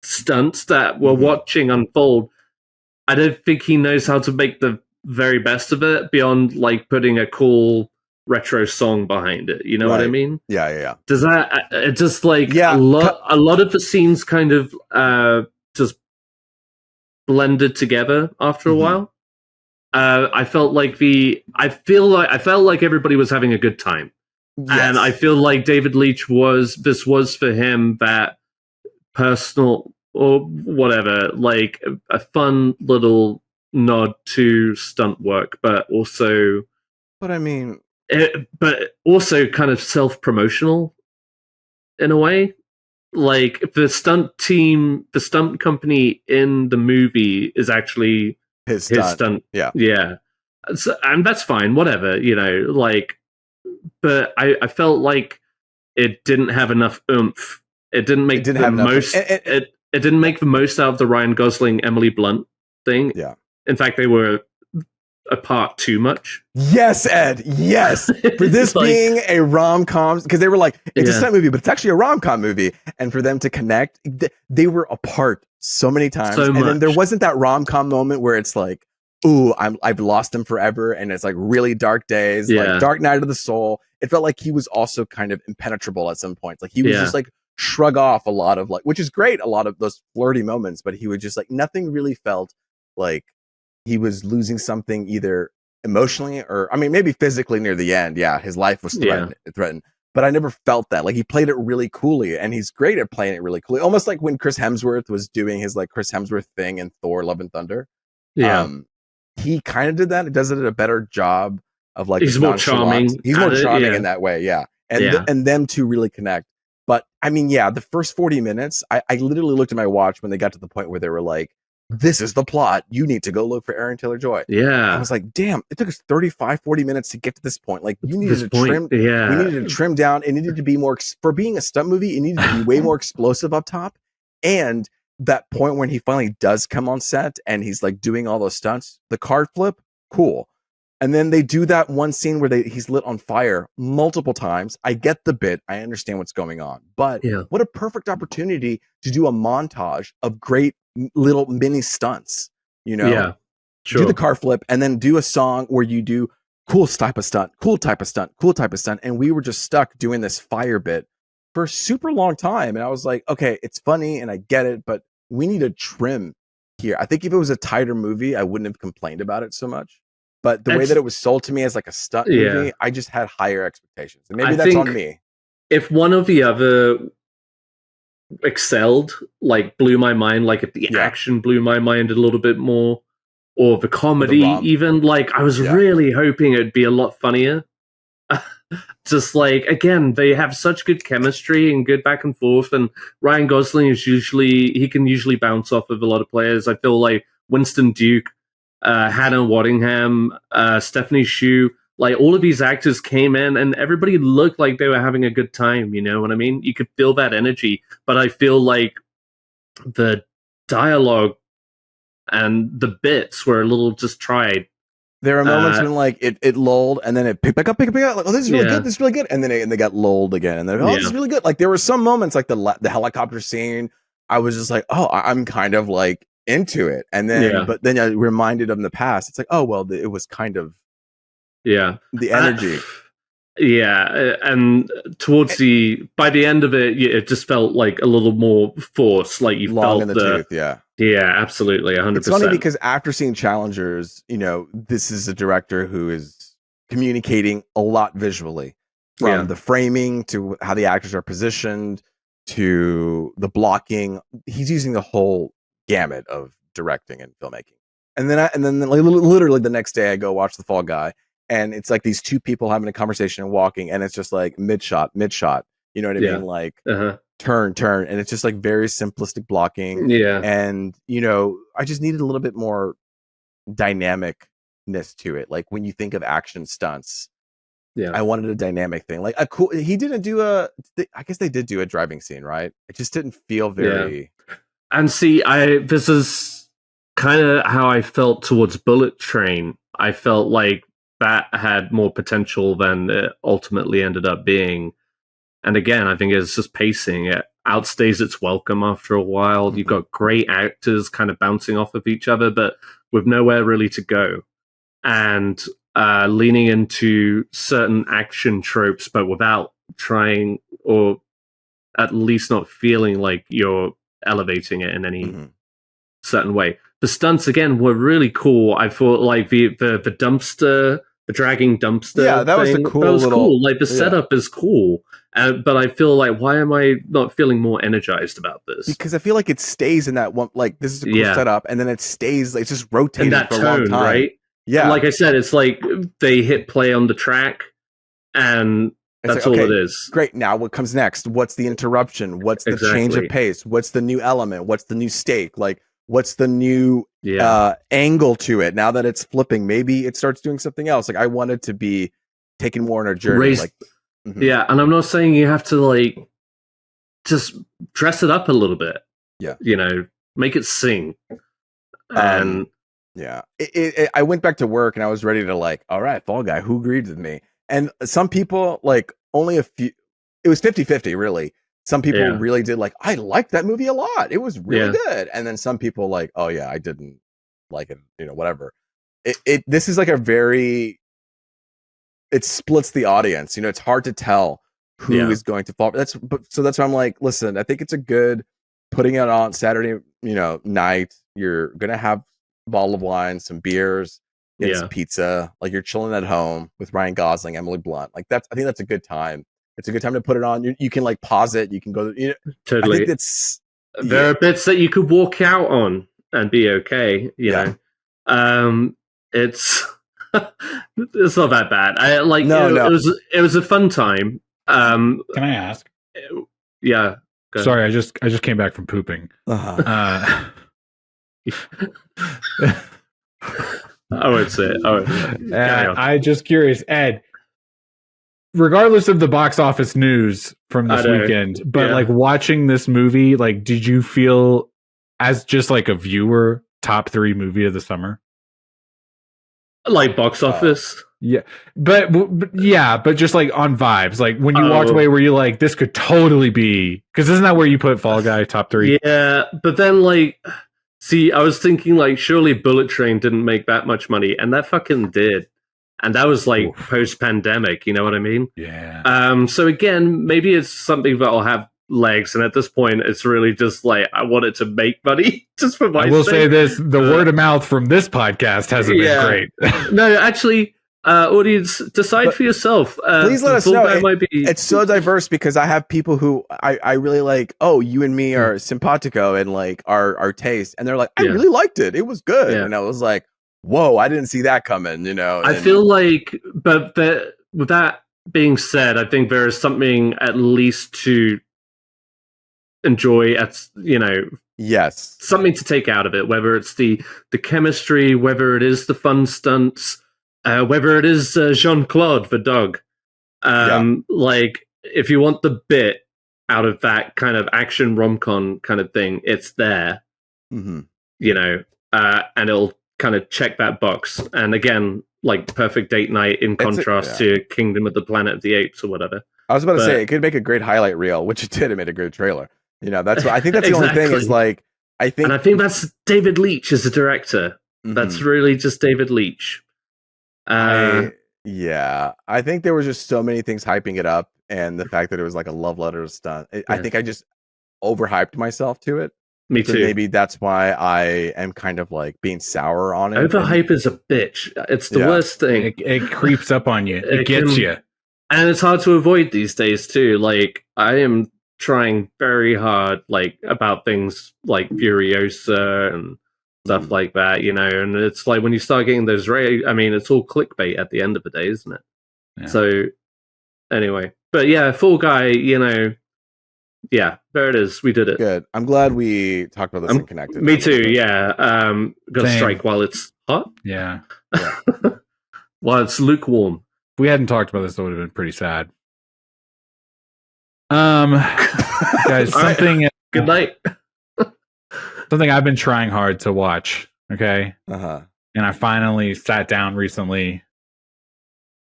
Speaker 3: stunts that we're watching unfold. I don't think he knows how to make the very best of it beyond like putting a cool retro song behind it. You know what I mean?
Speaker 1: Yeah.
Speaker 3: Does that just like a lot of the scenes kind of just blended together after a while? I felt like everybody was having a good time. Yes. And I feel like David Leitch was for him that personal or whatever, like a fun little nod to stunt work, but also kind of self-promotional in a way. like the stunt team, the stunt company in the movie is actually
Speaker 1: His
Speaker 3: his
Speaker 1: stunt.
Speaker 3: stunt.
Speaker 1: Yeah.
Speaker 3: So, and that's fine, whatever, like, but I felt like it didn't have enough oomph. It didn't make the most. It didn't make the most out of the Ryan Gosling, Emily Blunt thing.
Speaker 1: Yeah.
Speaker 3: In fact, they were apart too much.
Speaker 1: Yes, Ed. Yes. For this like, being a rom-com, because they were like, it's a stunt movie, but it's actually a rom-com movie. And for them to connect, they were apart so many times. And then there wasn't that rom-com moment where it's like, ooh, I've lost him forever. And it's like really dark days, like Dark Night of the Soul. It felt like he was also kind of impenetrable at some points. Like he was just like shrug off a lot of like, which is great, a lot of those flirty moments, but he would just like, nothing really felt like he was losing something either emotionally or, I mean, maybe physically near the end. Yeah, his life was threatened. But I never felt that. Like he played it really coolly, and he's great at playing it really coolly. Almost like when Chris Hemsworth was doing his like Chris Hemsworth thing in Thor: Love and Thunder. Yeah, he kind of did that. It does it a better job of like
Speaker 3: he's more charming.
Speaker 1: He's more charming in that way. Yeah, and them two really connect. But I mean, yeah, the first 40 minutes, I literally looked at my watch when they got to the point where they were like, this is the plot. You need to go look for Aaron Taylor-Joy.
Speaker 3: Yeah.
Speaker 1: I was like, damn, it took us 35, 40 minutes to get to this point. Like you needed to we needed to trim down. It needed to be more, for being a stunt movie, it needed to be way more explosive up top. And that point when he finally does come on set and he's like doing all those stunts, the card flip, cool. And then they do that one scene where he's lit on fire multiple times. I get the bit. I understand what's going on. But what a perfect opportunity to do a montage of great little mini stunts, do the car flip and then do a song where you do cool type of stunt, and we were just stuck doing this fire bit for a super long time, and I was like, okay, it's funny and I get it, but we need a trim here. I think if it was a tighter movie I wouldn't have complained about it so much, but the way that it was sold to me as like a stunt movie, I just had higher expectations, and maybe that's on me.
Speaker 3: If one or the other excelled, like blew my mind, like if the action blew my mind a little bit more, or the comedy even, like I was really hoping it'd be a lot funnier. Just like, again, they have such good chemistry and good back and forth, and Ryan Gosling is he can usually bounce off of a lot of players. I feel like Winston Duke, Hannah Waddingham, Stephanie Hsu, like all of these actors came in and everybody looked like they were having a good time. You know what I mean? You could feel that energy, but I feel like the dialogue and the bits were a little just tried.
Speaker 1: There are moments when like it lulled and then it picked back up. Like, oh, this is really good. This is really good. And then they got lulled again. And then, this is really good. Like there were some moments like the helicopter scene. I was just like, oh, I'm kind of like into it. And then, but then I reminded of in the past. It's like, oh, well, it was kind of, the energy. And towards by the end of it, it just felt like a little more forced, like you long
Speaker 3: felt
Speaker 1: in the tooth.
Speaker 3: Yeah, absolutely, 100%.
Speaker 1: It's funny because after seeing Challengers, this is a director who is communicating a lot visually, from the framing to how the actors are positioned to the blocking. He's using the whole gamut of directing and filmmaking. And then like, literally the next day I go watch The Fall Guy. And it's like these two people having a conversation and walking, and it's just like mid shot. You know what I mean? Like turn, and it's just like very simplistic blocking. Yeah. And I just needed a little bit more dynamicness to it. Like when you think of action stunts, I wanted a dynamic thing. Like a cool. He didn't do I guess they did do a driving scene, right? It just didn't feel very.
Speaker 3: And see, this is kind of how I felt towards Bullet Train. I felt like that had more potential than it ultimately ended up being. And again, I think it's just pacing. It outstays its welcome after a while. You've got great actors kind of bouncing off of each other, but with nowhere really to go. And leaning into certain action tropes, but without trying, or at least not feeling like you're elevating it in any certain way. The stunts, again, were really cool. I thought like the dumpster, the dragging dumpster.
Speaker 1: Yeah, that was cool.
Speaker 3: That was cool. Like the setup is cool. But I feel like, why am I not feeling more energized about this?
Speaker 1: Because I feel like it stays in that one, like this is a cool setup, and then it stays, like, it's just rotating for a long time.
Speaker 3: Right? Yeah. And like I said, it's like they hit play on the track and That's all it is.
Speaker 1: Great. Now what comes next? What's the interruption? What's the change of pace? What's the new element? What's the new stake? Like, what's the new angle to it? Now that it's flipping, maybe it starts doing something else. Like, I wanted to be taken more on a journey.
Speaker 3: Yeah, and I'm not saying you have to like just dress it up a little bit.
Speaker 1: Yeah,
Speaker 3: make it sing. And
Speaker 1: I went back to work and I was ready to like, all right, Fall Guy, who agreed with me? And some people, like, only a few, it was 50-50, really. Some people really did, like, I liked that movie a lot. It was really good. And then some people, like, oh, yeah, I didn't like it, whatever. This is like it splits the audience. It's hard to tell who is going to fall. So that's why I'm like, listen, I think it's a good putting it on Saturday, night. You're going to have a bottle of wine, some beers, get some pizza, like you're chilling at home with Ryan Gosling, Emily Blunt. Like I think that's a good time. It's a good time to put it on. You can like pause it. You can go.
Speaker 3: Totally.
Speaker 1: I think
Speaker 3: there are bits that you could walk out on and be okay. It's it's not that bad. It was a fun time.
Speaker 2: Can I ask?
Speaker 3: Yeah.
Speaker 2: Sorry, I just came back from pooping.
Speaker 3: I would say it.
Speaker 2: I'm just curious, Ed. Regardless of the box office news from this weekend, but like watching this movie, like, did you feel as just like a viewer top 3 movie of the summer?
Speaker 3: Like box office?
Speaker 2: Yeah, but just like on vibes, like when you walked away, were you like, this could totally be, because isn't that where you put Fall Guy top 3?
Speaker 3: Yeah, but then like, see, I was thinking like, surely Bullet Train didn't make that much money, and that fucking did, and that was like post-pandemic. You know what I mean?
Speaker 2: Yeah.
Speaker 3: So again, maybe it's something that'll have legs, and at this point, it's really just like, I want it to make money just for my
Speaker 2: I will say this: the word of mouth from this podcast hasn't been great.
Speaker 3: No, actually. Audience, decide for yourself.
Speaker 1: Please let us know. It's so diverse because I have people who I really like. Oh, you and me are simpatico and like our taste, and they're like, I really liked it. It was good, and I was like, whoa, I didn't see that coming.
Speaker 3: I feel like, but with that being said, I think there is something at least to enjoy.
Speaker 1: Yes, something
Speaker 3: to take out of it. Whether it's the chemistry, whether it is the fun stunts. Whether it is Jean-Claude the dog, like if you want the bit out of that kind of action rom-com kind of thing, it's there, and it'll kind of check that box. And again, like Perfect Date Night in contrast to Kingdom of the Planet of the Apes or whatever.
Speaker 1: I was about to say it could make a great highlight reel, which it did. It made a great trailer. That's what I think. That's the only thing is like I think
Speaker 3: that's David Leitch as the director. That's really just David Leitch.
Speaker 1: I think there was just so many things hyping it up, and the fact that it was like a love letter stunt. I think I just overhyped myself to it.
Speaker 3: Me too.
Speaker 1: Maybe that's why I am kind of like being sour on it.
Speaker 3: Overhype is a bitch. It's the worst thing.
Speaker 2: It creeps up on you. It gets you,
Speaker 3: and it's hard to avoid these days too. Like I am trying very hard, like about things like Furiosa and stuff like that, and it's like when you start getting those it's all clickbait at the end of the day, isn't it? Yeah. So anyway, but Fall Guy, there it is. We did it.
Speaker 1: Good. I'm glad we talked about this and connected.
Speaker 3: Me too. Gotta strike while it's hot.
Speaker 2: Yeah.
Speaker 3: While it's lukewarm.
Speaker 2: If we hadn't talked about this, it would have been pretty sad. Guys, something.
Speaker 3: Right. Good night.
Speaker 2: Something I've been trying hard to watch, okay?
Speaker 1: And
Speaker 2: I finally sat down recently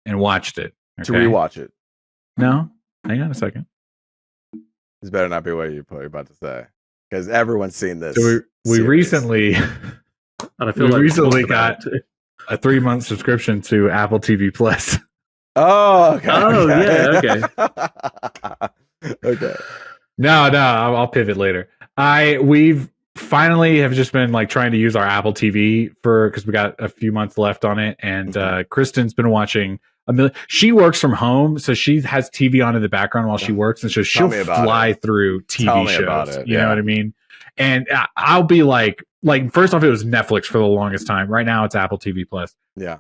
Speaker 2: and watched it.
Speaker 1: To rewatch it.
Speaker 2: No, hang on a second.
Speaker 1: This better not be what you're about to say, because everyone's seen this.
Speaker 2: So we recently, got a 3-month subscription to Apple TV Plus.
Speaker 1: Oh, okay.
Speaker 3: Oh, yeah, okay.
Speaker 1: Okay.
Speaker 2: No, I'll pivot later. We've finally have just been like trying to use our Apple TV because we got a few months left on it, and Kristen's been watching she works from home, so she has TV on in the background while she works, and so she'll fly through TV shows. You know what I mean? And I'll be like like first off, it was Netflix for the longest time. Right now, it's Apple TV Plus.
Speaker 1: Yeah.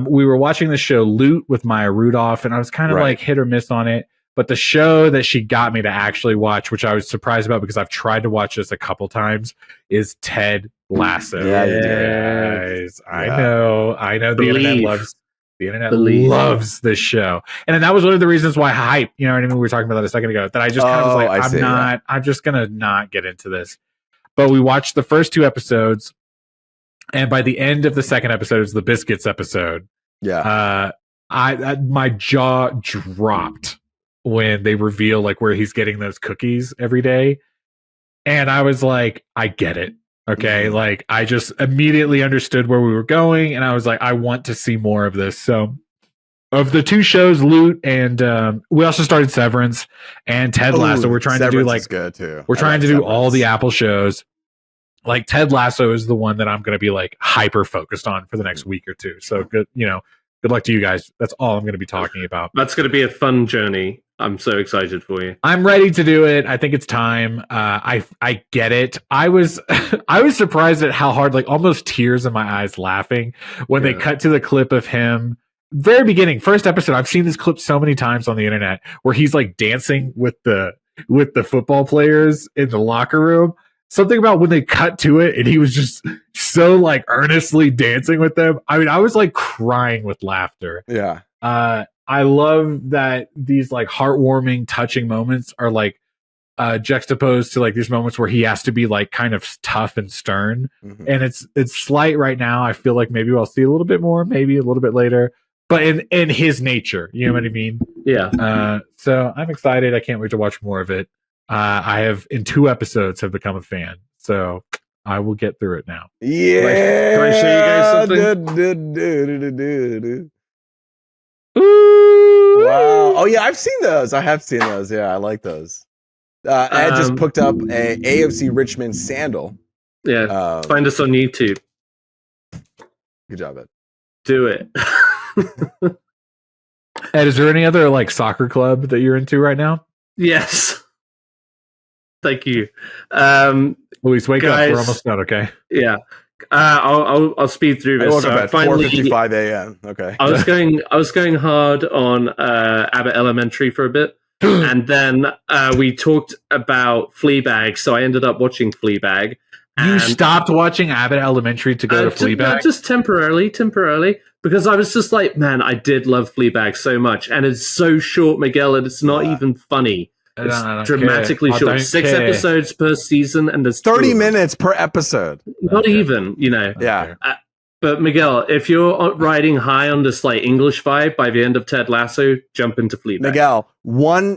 Speaker 2: We were watching the show Loot with Maya Rudolph, and I was kind of like hit or miss on it. But the show that she got me to actually watch, which I was surprised about because I've tried to watch this a couple times, is Ted Lasso. Yes, I know. The internet loves this show. And that was one of the reasons why hype, you know what I mean? We were talking about that a second ago, that I just kind of was like, I'm just going to not get into this. But we watched the first 2 episodes. And by the end of the second episode, it's the Biscuits episode.
Speaker 1: Yeah.
Speaker 2: My jaw dropped when they reveal like where he's getting those cookies every day. And I was like, I get it. Okay. Like I just immediately understood where we were going. And I was like, I want to see more of this. So of the 2 shows, Loot and we also started Severance and Ted Lasso. We're trying
Speaker 1: Severance
Speaker 2: to do like,
Speaker 1: is good too.
Speaker 2: We're trying to do all the Apple shows. Like Ted Lasso is the one that I'm going to be like hyper focused on for the next week or 2. So good, good luck to you guys. That's all I'm going to be talking about.
Speaker 3: That's going to be a fun journey. I'm so excited for you.
Speaker 2: I'm ready to do it. I think it's time. I get it. I was I was surprised at how hard, like almost tears in my eyes laughing when they cut to the clip of him. Very beginning, first episode. I've seen this clip so many times on the internet where he's like dancing with the football players in the locker room. Something about when they cut to it and he was just so like earnestly dancing with them. I mean, I was like crying with laughter.
Speaker 1: Yeah.
Speaker 2: I love that these like heartwarming, touching moments are like juxtaposed to like these moments where he has to be like kind of tough and stern. And it's slight right now. I feel like maybe I'll see a little bit more, maybe a little bit later, but in his nature, you know what I mean?
Speaker 3: Yeah.
Speaker 2: So I'm excited. I can't wait to watch more of it. I have in 2 episodes have become a fan, so I will get through it now.
Speaker 1: Yeah.
Speaker 3: Can I show you guys something?
Speaker 2: Ooh,
Speaker 1: wow. Oh yeah, I've seen those. I have seen those. Yeah, I like those. Ed just picked up a AFC Richmond sandal.
Speaker 3: Yeah. Find us on YouTube.
Speaker 1: Good job, Ed.
Speaker 3: Do it.
Speaker 2: Ed, is there any other like soccer club that you're into right now?
Speaker 3: Yes. Thank you.
Speaker 2: Luis, wake up. We're almost done, okay?
Speaker 3: Yeah. I'll speed through this.
Speaker 1: So at 4:55 a.m. Okay.
Speaker 3: I was going hard on Abbott Elementary for a bit, and then we talked about Fleabag. So I ended up watching Fleabag.
Speaker 2: You stopped watching Abbott Elementary to go to Fleabag?
Speaker 3: Just temporarily, because I was just like, man, I did love Fleabag so much, and it's so short, Miguel, and it's not even funny. It's dramatically short. 6 episodes per season, and there's
Speaker 1: 30 minutes per episode.
Speaker 3: Not even,
Speaker 1: Yeah.
Speaker 3: But Miguel, if you're riding high on this like English vibe by the end of Ted Lasso, jump into Fleabag.
Speaker 1: Miguel,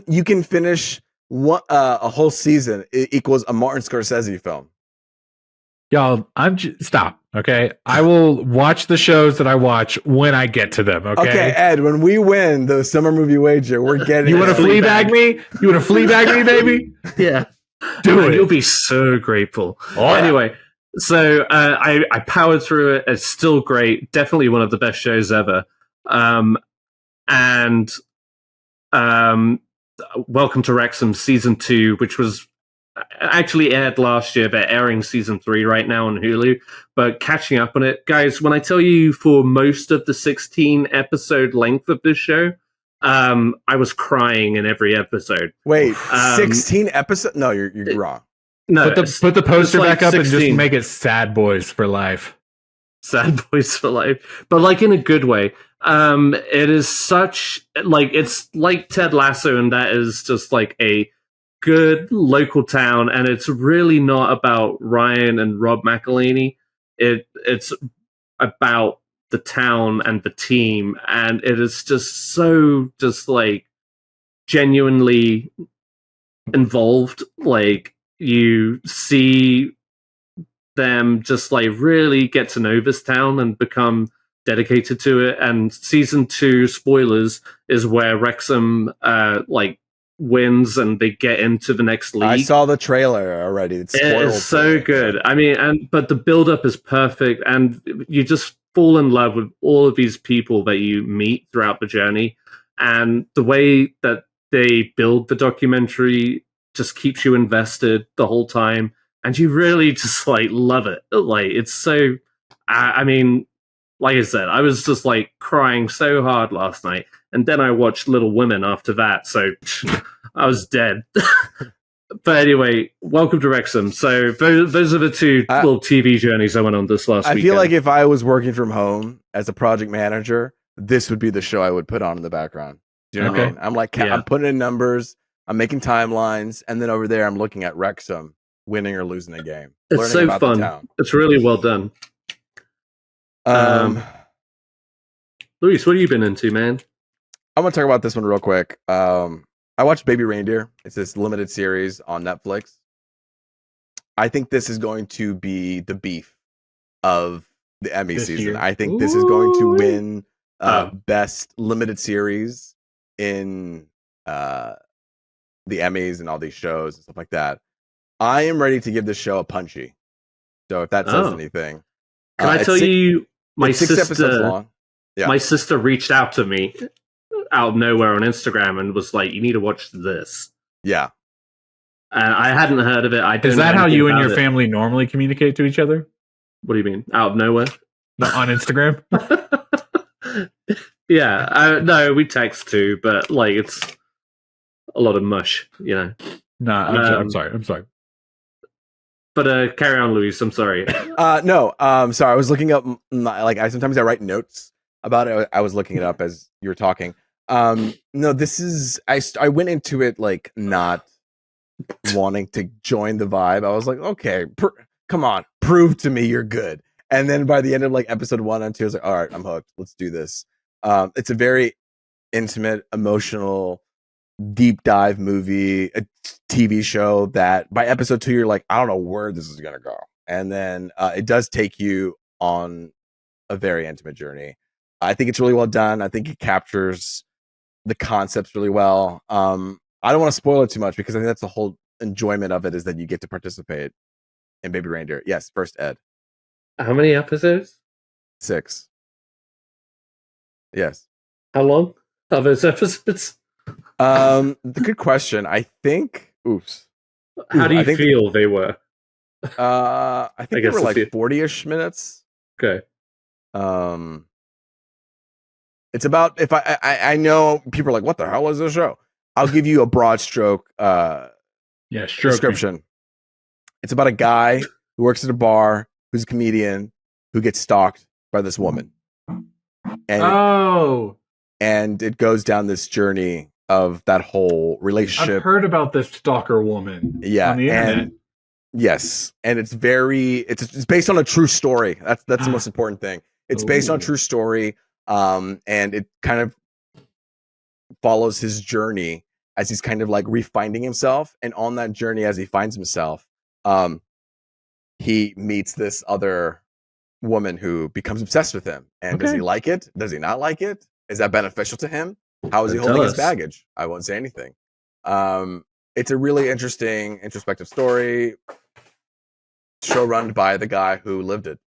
Speaker 1: you can finish a whole season equals a Martin Scorsese film.
Speaker 2: Y'all, stop. Okay, I will watch the shows that I watch when I get to them. Okay,
Speaker 1: Ed, when we win the summer movie wager, we're getting.
Speaker 2: You want to Fleabag me? You want to Fleabag me, baby?
Speaker 3: Yeah,
Speaker 2: do it.
Speaker 3: You'll be so grateful. Anyway, so I powered through it. It's still great. Definitely one of the best shows ever. And Welcome to Wrexham season 2, which was actually aired last year, but airing season 3 right now on Hulu. But catching up on it, guys, when I tell you for most of the 16 episode length of this show, I was crying in every episode.
Speaker 1: Wait, 16 episodes? No, you're wrong.
Speaker 2: No, put the poster back up 16. And just make it Sad Boys for Life.
Speaker 3: Sad Boys for Life, but like in a good way. It is such like it's like Ted Lasso, and that is just like a good local town, and it's really not about Ryan and Rob McElhenney. It's about the town and the team, and it is just so like genuinely involved. Like you see them just like really get to know this town and become dedicated to it. And season 2, spoilers, is where Wrexham wins and they get into the next league.
Speaker 1: I saw the trailer already.
Speaker 3: It's so good. I mean, but the build-up is perfect, and you just fall in love with all of these people that you meet throughout the journey. And the way that they build the documentary just keeps you invested the whole time. and you really just like love it. Like it's so. I mean, like I said, I was just like crying so hard last night, and then I watched Little Women after that, so I was dead. But anyway, welcome to Wrexham. So those are the two little TV journeys I went on this last weekend.
Speaker 1: I feel like if I was working from home as a project manager, this would be the show I would put on in the background. Do you know what I mean? I'm like, I'm putting in numbers, I'm making timelines, and then over there I'm looking at Wrexham winning or losing a game.
Speaker 3: It's so fun. It's really well done. Luis, what have you been into, man?
Speaker 1: I'm gonna talk about this one real quick. I watched Baby Reindeer. It's this limited series on Netflix. I think this is going to be the beef of the Emmy season. Year. I think this is going to win best limited series in the Emmys and all these shows and stuff like that. I am ready to give this show a punchy. So if that says anything.
Speaker 3: Can I tell you, my sister, my sister reached out to me out of nowhere on Instagram and was like, you need to watch this.
Speaker 1: Yeah.
Speaker 3: And I hadn't heard of it.
Speaker 2: Is that how you and your family normally communicate to each other?
Speaker 3: What do you mean? Out of nowhere?
Speaker 2: On Instagram?
Speaker 3: Yeah. No, we text too, but like it's a lot of mush, you know.
Speaker 2: No, I'm sorry.
Speaker 3: But carry on, Luis. I'm sorry.
Speaker 1: No, sorry. I was looking up, sometimes I write notes about it. I was looking it up as you were talking. No, this is, I went into it like not wanting to join the vibe. I was like, okay, come on, prove to me you're good. And then by the end of like episode 1 and 2, I was like, all right, I'm hooked. Let's do this. It's a very intimate, emotional, deep dive movie, a TV show that by episode 2, you're like, I don't know where this is going to go. And then it does take you on a very intimate journey. I think it's really well done. I think it captures the concepts really well. I don't want to spoil it too much because I think that's the whole enjoyment of it, is that you get to participate in Baby Reindeer. Yes, first Ed.
Speaker 3: How many episodes?
Speaker 1: 6. Yes.
Speaker 3: How long are those episodes?
Speaker 1: Good question. I think.
Speaker 3: How do you feel they were?
Speaker 1: I think they were like 40-ish minutes.
Speaker 3: Okay.
Speaker 1: It's about, if I know people are like, what the hell is this show? I'll give you a broad stroke description. It's about a guy who works at a bar, who's a comedian, who gets stalked by this woman. And it goes down this journey of that whole relationship.
Speaker 2: I've heard about this stalker woman on the internet.
Speaker 1: Yes, and it's based on a true story. That's the most important thing. It's based on a true story. And it kind of follows his journey as he's kind of like refinding himself. And on that journey, as he finds himself, he meets this other woman who becomes obsessed with him. And does he like it? Does he not like it? Is that beneficial to him? How is he holding his baggage? I won't say anything. It's a really interesting, introspective story. Show run by the guy who lived it.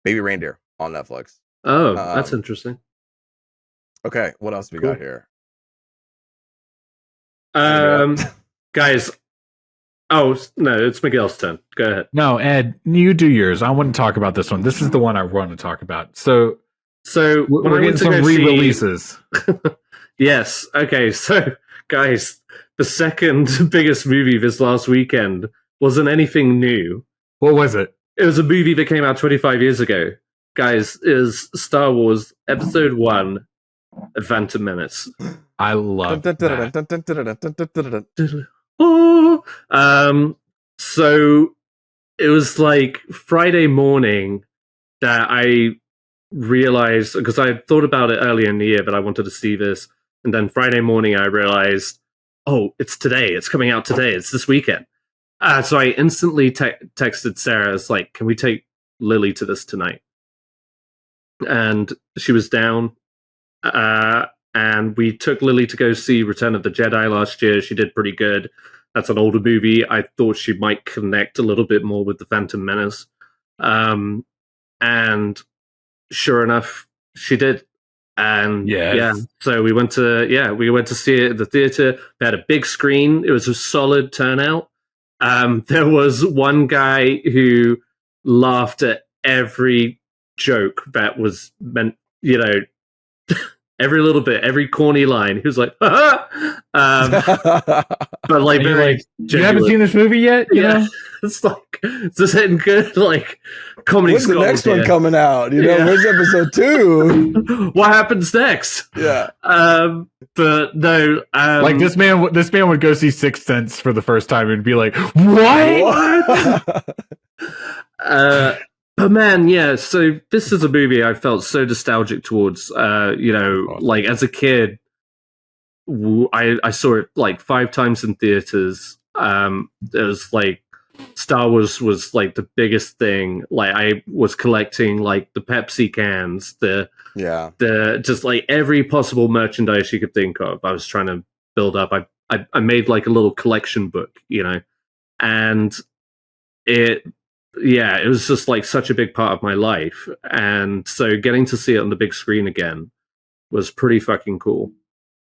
Speaker 1: Baby Reindeer on Netflix.
Speaker 3: Oh, that's interesting.
Speaker 1: Okay, what else do we got here?
Speaker 3: Guys. Oh, no, it's Miguel's turn. Go ahead.
Speaker 2: No, Ed, you do yours. I want to talk about this one. This is the one I want to talk about. So we're getting some re-releases.
Speaker 3: Yes. Okay, so, guys, the second biggest movie this last weekend wasn't anything new.
Speaker 2: What was it?
Speaker 3: It was a movie that came out 25 years ago. Guys, is Star Wars Episode 1, A Phantom Menace.
Speaker 2: I love that.
Speaker 3: So it was like Friday morning that I realized, because I had thought about it earlier in the year, but I wanted to see this. And then Friday morning I realized, oh, it's today. It's coming out today. It's this weekend. So I instantly texted Sarah. It's like, can we take Lily to this tonight? And she was down. And we took Lily to go see Return of the Jedi last year. She did pretty good. That's an older movie. I thought she might connect a little bit more with the Phantom Menace. And sure enough, she did. And so we went to see it at the theater. They had a big screen. It was a solid turnout. There was one guy who laughed at every joke that was meant, every little bit, every corny line. He was like, but like, very
Speaker 2: you haven't seen this movie yet? You know?
Speaker 3: It's like, is this hitting good? Like, comedy.
Speaker 1: When's the next one coming out? Where's episode 2?
Speaker 3: What happens next?
Speaker 1: Yeah.
Speaker 3: But no,
Speaker 2: like this man would go see Sixth Sense for the first time and be like, what?
Speaker 3: But man, yeah, so this is a movie I felt so nostalgic towards. Like as a kid, I saw it like 5 times in theaters. It was like Star Wars was like the biggest thing. Like I was collecting like the Pepsi cans, the just like every possible merchandise you could think of. I was trying to build up. I made like a little collection book, and it was just like such a big part of my life. And so getting to see it on the big screen again was pretty fucking cool.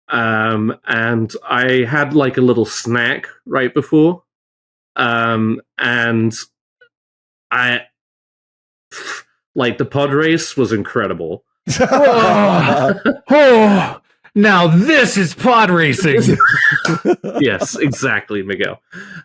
Speaker 3: And I had like a little snack right before. And I like the pod race was incredible.
Speaker 2: Now this is pod racing.
Speaker 3: Yes, exactly, Miguel.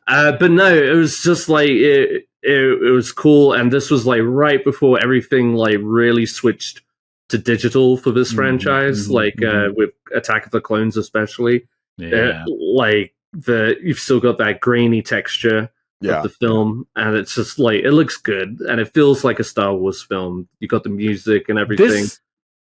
Speaker 3: But no, it was just like it was cool, and this was like right before everything like really switched to digital for this franchise, with Attack of the Clones especially. Like you've still got that grainy texture of the film, and it's just like it looks good and it feels like a Star Wars film. You got the music and everything.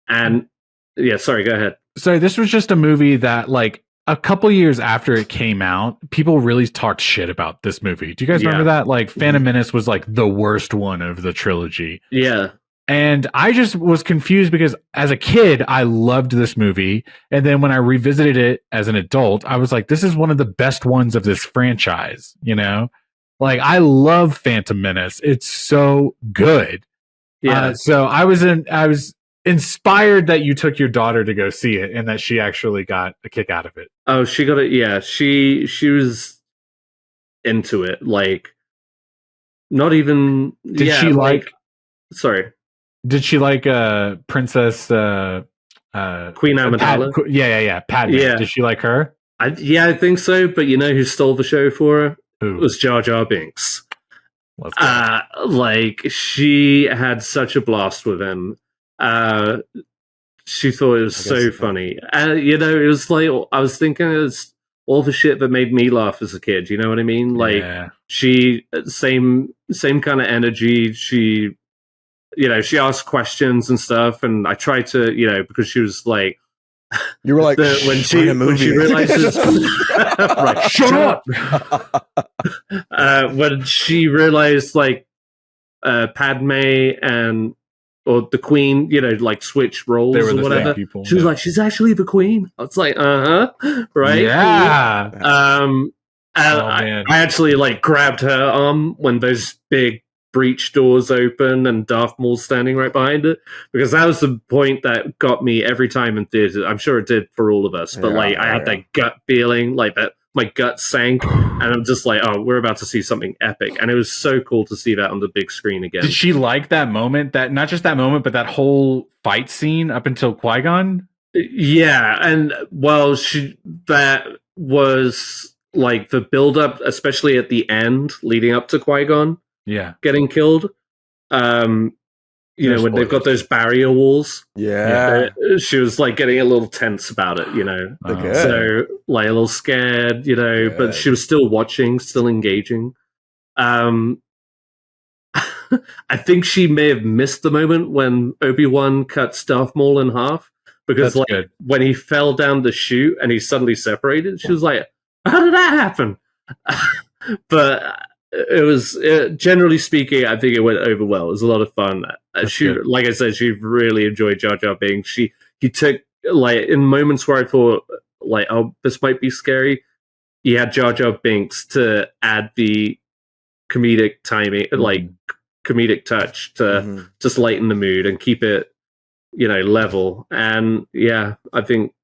Speaker 3: Sorry, go ahead.
Speaker 2: Sorry, this was just a movie that like a couple years after it came out, people really talked shit about this movie. Do you guys remember that? Like Phantom Menace was like the worst one of the trilogy.
Speaker 3: Yeah.
Speaker 2: And I just was confused because as a kid, I loved this movie. And then when I revisited it as an adult, I was like, this is one of the best ones of this franchise, Like I love Phantom Menace. It's so good. Yeah. So I was inspired that you took your daughter to go see it and that she actually got a kick out of it.
Speaker 3: Oh, she got it. Yeah. She was into it. Like not even,
Speaker 2: did she like,
Speaker 3: sorry.
Speaker 2: Did she like Princess
Speaker 3: Queen Amidala?
Speaker 2: Padme. Yeah. Did she like her?
Speaker 3: I think so. But you know who stole the show for her? Who? It was Jar Jar Binks. Like she had such a blast with him. She thought it was so funny. It was like I was thinking it was all the shit that made me laugh as a kid. You know what I mean? Like she same kind of energy. She she asked questions and stuff, and I tried to because she was like,
Speaker 1: you were like
Speaker 3: when she realizes right, shut up. When she realized like Padme or the Queen, like switch roles or whatever. She was like, she's actually the Queen. I was like, right?
Speaker 2: Yeah.
Speaker 3: I actually like grabbed her arm when those big breach doors open and Darth Maul's standing right behind it, because that was the point that got me every time in theater. I'm sure it did for all of us, but I had that gut feeling, like that my gut sank, and I'm just like, oh, we're about to see something epic. And it was so cool to see that on the big screen again.
Speaker 2: Did she like that moment? That not just that moment, but that whole fight scene up until Qui-Gon?
Speaker 3: Yeah, and well, that was like the build up, especially at the end leading up to Qui-Gon getting killed. When they've got those barrier walls.
Speaker 1: Yeah.
Speaker 3: She was like getting a little tense about it, so like a little scared, but she was still watching, still engaging. I think she may have missed the moment when Obi-Wan cut Darth Maul in half, because when he fell down the chute and he suddenly separated, she was like, how did that happen? But it was generally speaking, I think it went over well. It was a lot of fun. Like I said, she really enjoyed Jar Jar Binks. He took like in moments where I thought like, oh, this might be scary. He had Jar Jar Binks to add the comedic timing, like comedic touch to just lighten the mood and keep it, level. And I think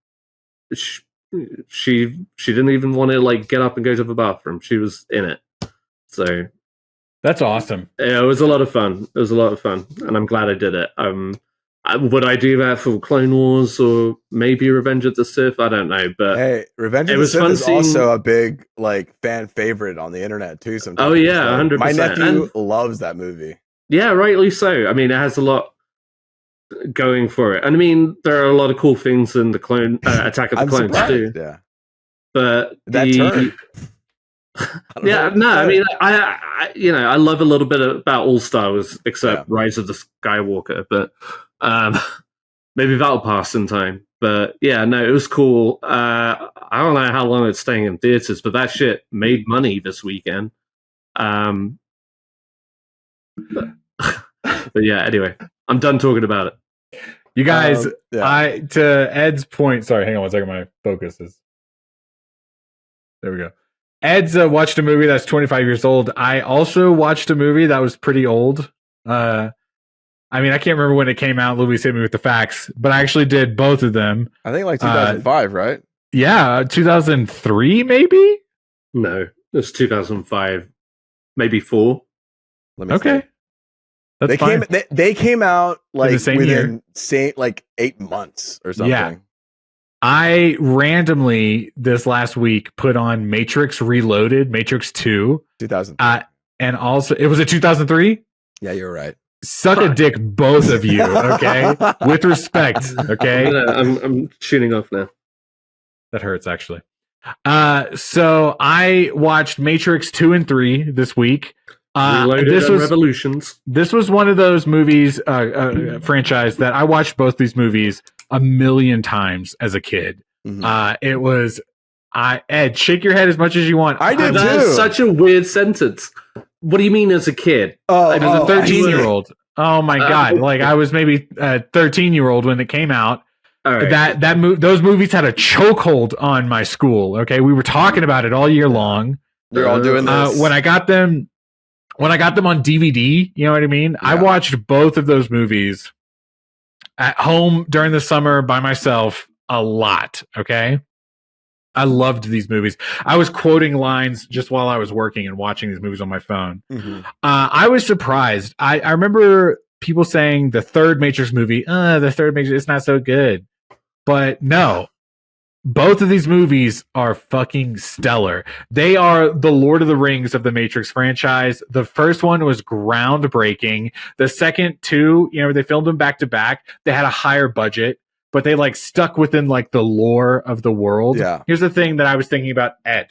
Speaker 3: she didn't even want to like get up and go to the bathroom. She was in it. So
Speaker 2: That's awesome.
Speaker 3: yeah, it was a lot of fun. It was a lot of fun, and I'm glad I did it. Would I do that for Clone Wars or maybe Revenge of the Sith? I don't know, but
Speaker 1: hey, Revenge of the Sith is also a big like fan favorite on the internet too. Sometimes.
Speaker 3: Oh yeah, 100%.
Speaker 1: My nephew loves that movie.
Speaker 3: Yeah, rightly so. I mean, it has a lot going for it, and I mean, there are a lot of cool things in the Clone Attack of the Clones too.
Speaker 1: Yeah,
Speaker 3: but
Speaker 1: that turn.
Speaker 3: Yeah, no, I mean, I love a little bit about all Star Wars except Rise of the Skywalker, but maybe that'll pass in time. But yeah, no, it was cool. I don't know how long it's staying in theaters, but that shit made money this weekend. But yeah, anyway, I'm done talking about it.
Speaker 2: You guys, to Ed's point. Sorry, hang on one second. My focus is. There we go. Ed's watched a movie that's 25 years old. I also watched a movie that was pretty old. I mean, I can't remember when it came out. Louis hit me with the facts, but I actually did both of them.
Speaker 1: I think like 2005, right?
Speaker 2: Yeah, 2003 maybe?
Speaker 3: No, it's 2005, maybe 4.
Speaker 2: Okay. That's fine.
Speaker 1: They came out like
Speaker 2: within
Speaker 1: like 8 months or something.
Speaker 2: Yeah. I randomly this last week put on Matrix Reloaded, Matrix 2.
Speaker 1: 2000.
Speaker 2: And also, it was a 2003?
Speaker 1: Yeah, you're right.
Speaker 2: Suck a dick, both of you, okay? With respect, okay?
Speaker 3: I'm tuning off now.
Speaker 2: That hurts, actually. So I watched Matrix 2 and 3 this week.
Speaker 3: Revolutions.
Speaker 2: This was one of those movies, franchise that I watched both these movies a million times as a kid. Mm-hmm. It was, Ed, shake your head as much as you want.
Speaker 1: I did too.
Speaker 3: That's such a weird sentence. What do you mean as a kid?
Speaker 2: As a 13-year-old. Oh my God. Like I was maybe a 13-year-old when it came out. All right. Those movies had a chokehold on my school. Okay. We were talking about it all year long.
Speaker 1: They're all doing this.
Speaker 2: When I got them on DVD, you know what I mean? Yeah. I watched both of those movies at home during the summer by myself a lot, okay? I loved these movies. I was quoting lines just while I was working and watching these movies on my phone. Mm-hmm. I was surprised. I remember people saying the third Matrix movie, it's not so good. But no. Both of these movies are fucking stellar. They are the Lord of the Rings of the Matrix franchise. The first one was groundbreaking. The second two, they filmed them back to back. They had a higher budget, but they like stuck within like the lore of the world.
Speaker 1: Yeah.
Speaker 2: Here's the thing that I was thinking about, Ed.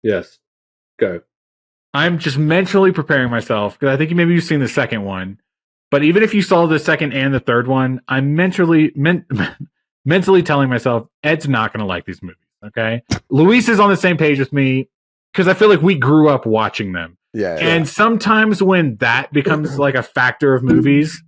Speaker 3: Yes. Go.
Speaker 2: I'm just mentally preparing myself because I think maybe you've seen the second one. But even if you saw the second and the third one, I'm mentally telling myself, Ed's not going to like these movies, okay? Luis is on the same page with me because I feel like we grew up watching them.
Speaker 1: Yeah.
Speaker 2: And sometimes when that becomes like a factor of movies,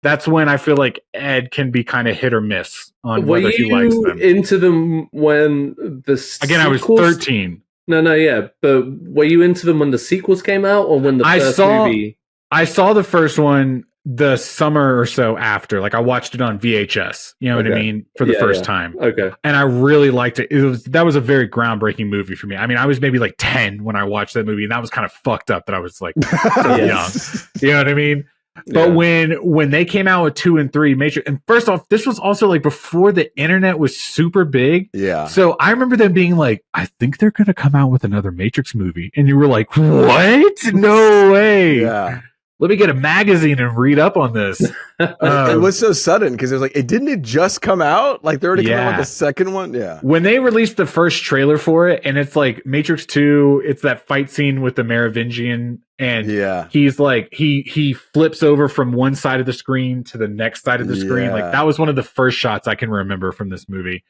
Speaker 2: that's when I feel like Ed can be kind of hit or miss on whether he likes them.
Speaker 3: Into them when the
Speaker 2: Again, I was 13.
Speaker 3: No, yeah. But were you into them when the sequels came out or when the first movie?
Speaker 2: I saw the first one the summer or so after. Like I watched it on VHS, you know what I mean, for the first time.
Speaker 3: Okay.
Speaker 2: And I really liked it. That was a very groundbreaking movie for me. I mean, I was maybe like 10 when I watched that movie, and that was kind of fucked up that I was like so young. You know what I mean? But when they came out with 2 and 3 Matrix, and first off, this was also like before the internet was super big.
Speaker 1: Yeah.
Speaker 2: So I remember them being like, I think they're going to come out with another Matrix movie. And you were like, what? No way.
Speaker 1: Yeah.
Speaker 2: Let me get a magazine and read up on this.
Speaker 1: It was so sudden because it was like, didn't it just come out? Like they already came out with the second one? Yeah.
Speaker 2: When they released the first trailer for it, and it's like Matrix 2, it's that fight scene with the Merovingian, and he's like, he flips over from one side of the screen to the next side of the screen. Like that was one of the first shots I can remember from this movie.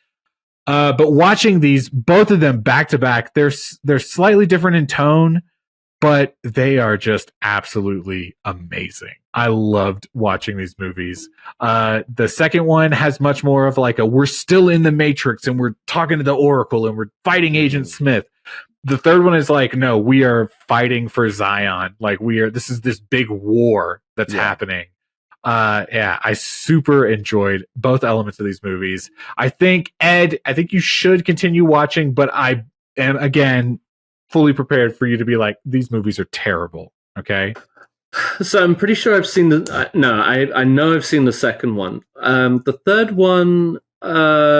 Speaker 2: But watching these, both of them back to back, they're slightly different in tone, but they are just absolutely amazing. I loved watching these movies. The second one has much more of like we're still in the Matrix and we're talking to the Oracle and we're fighting Agent Smith. The third one is like, no, we are fighting for Zion. Like this is this big war that's happening. I super enjoyed both elements of these movies. I think, Ed, you should continue watching, but I am, again, fully prepared for you to be like, these movies are terrible. Okay.
Speaker 3: So I'm pretty sure I've seen the. No, I know I've seen the second one. The third one. I'm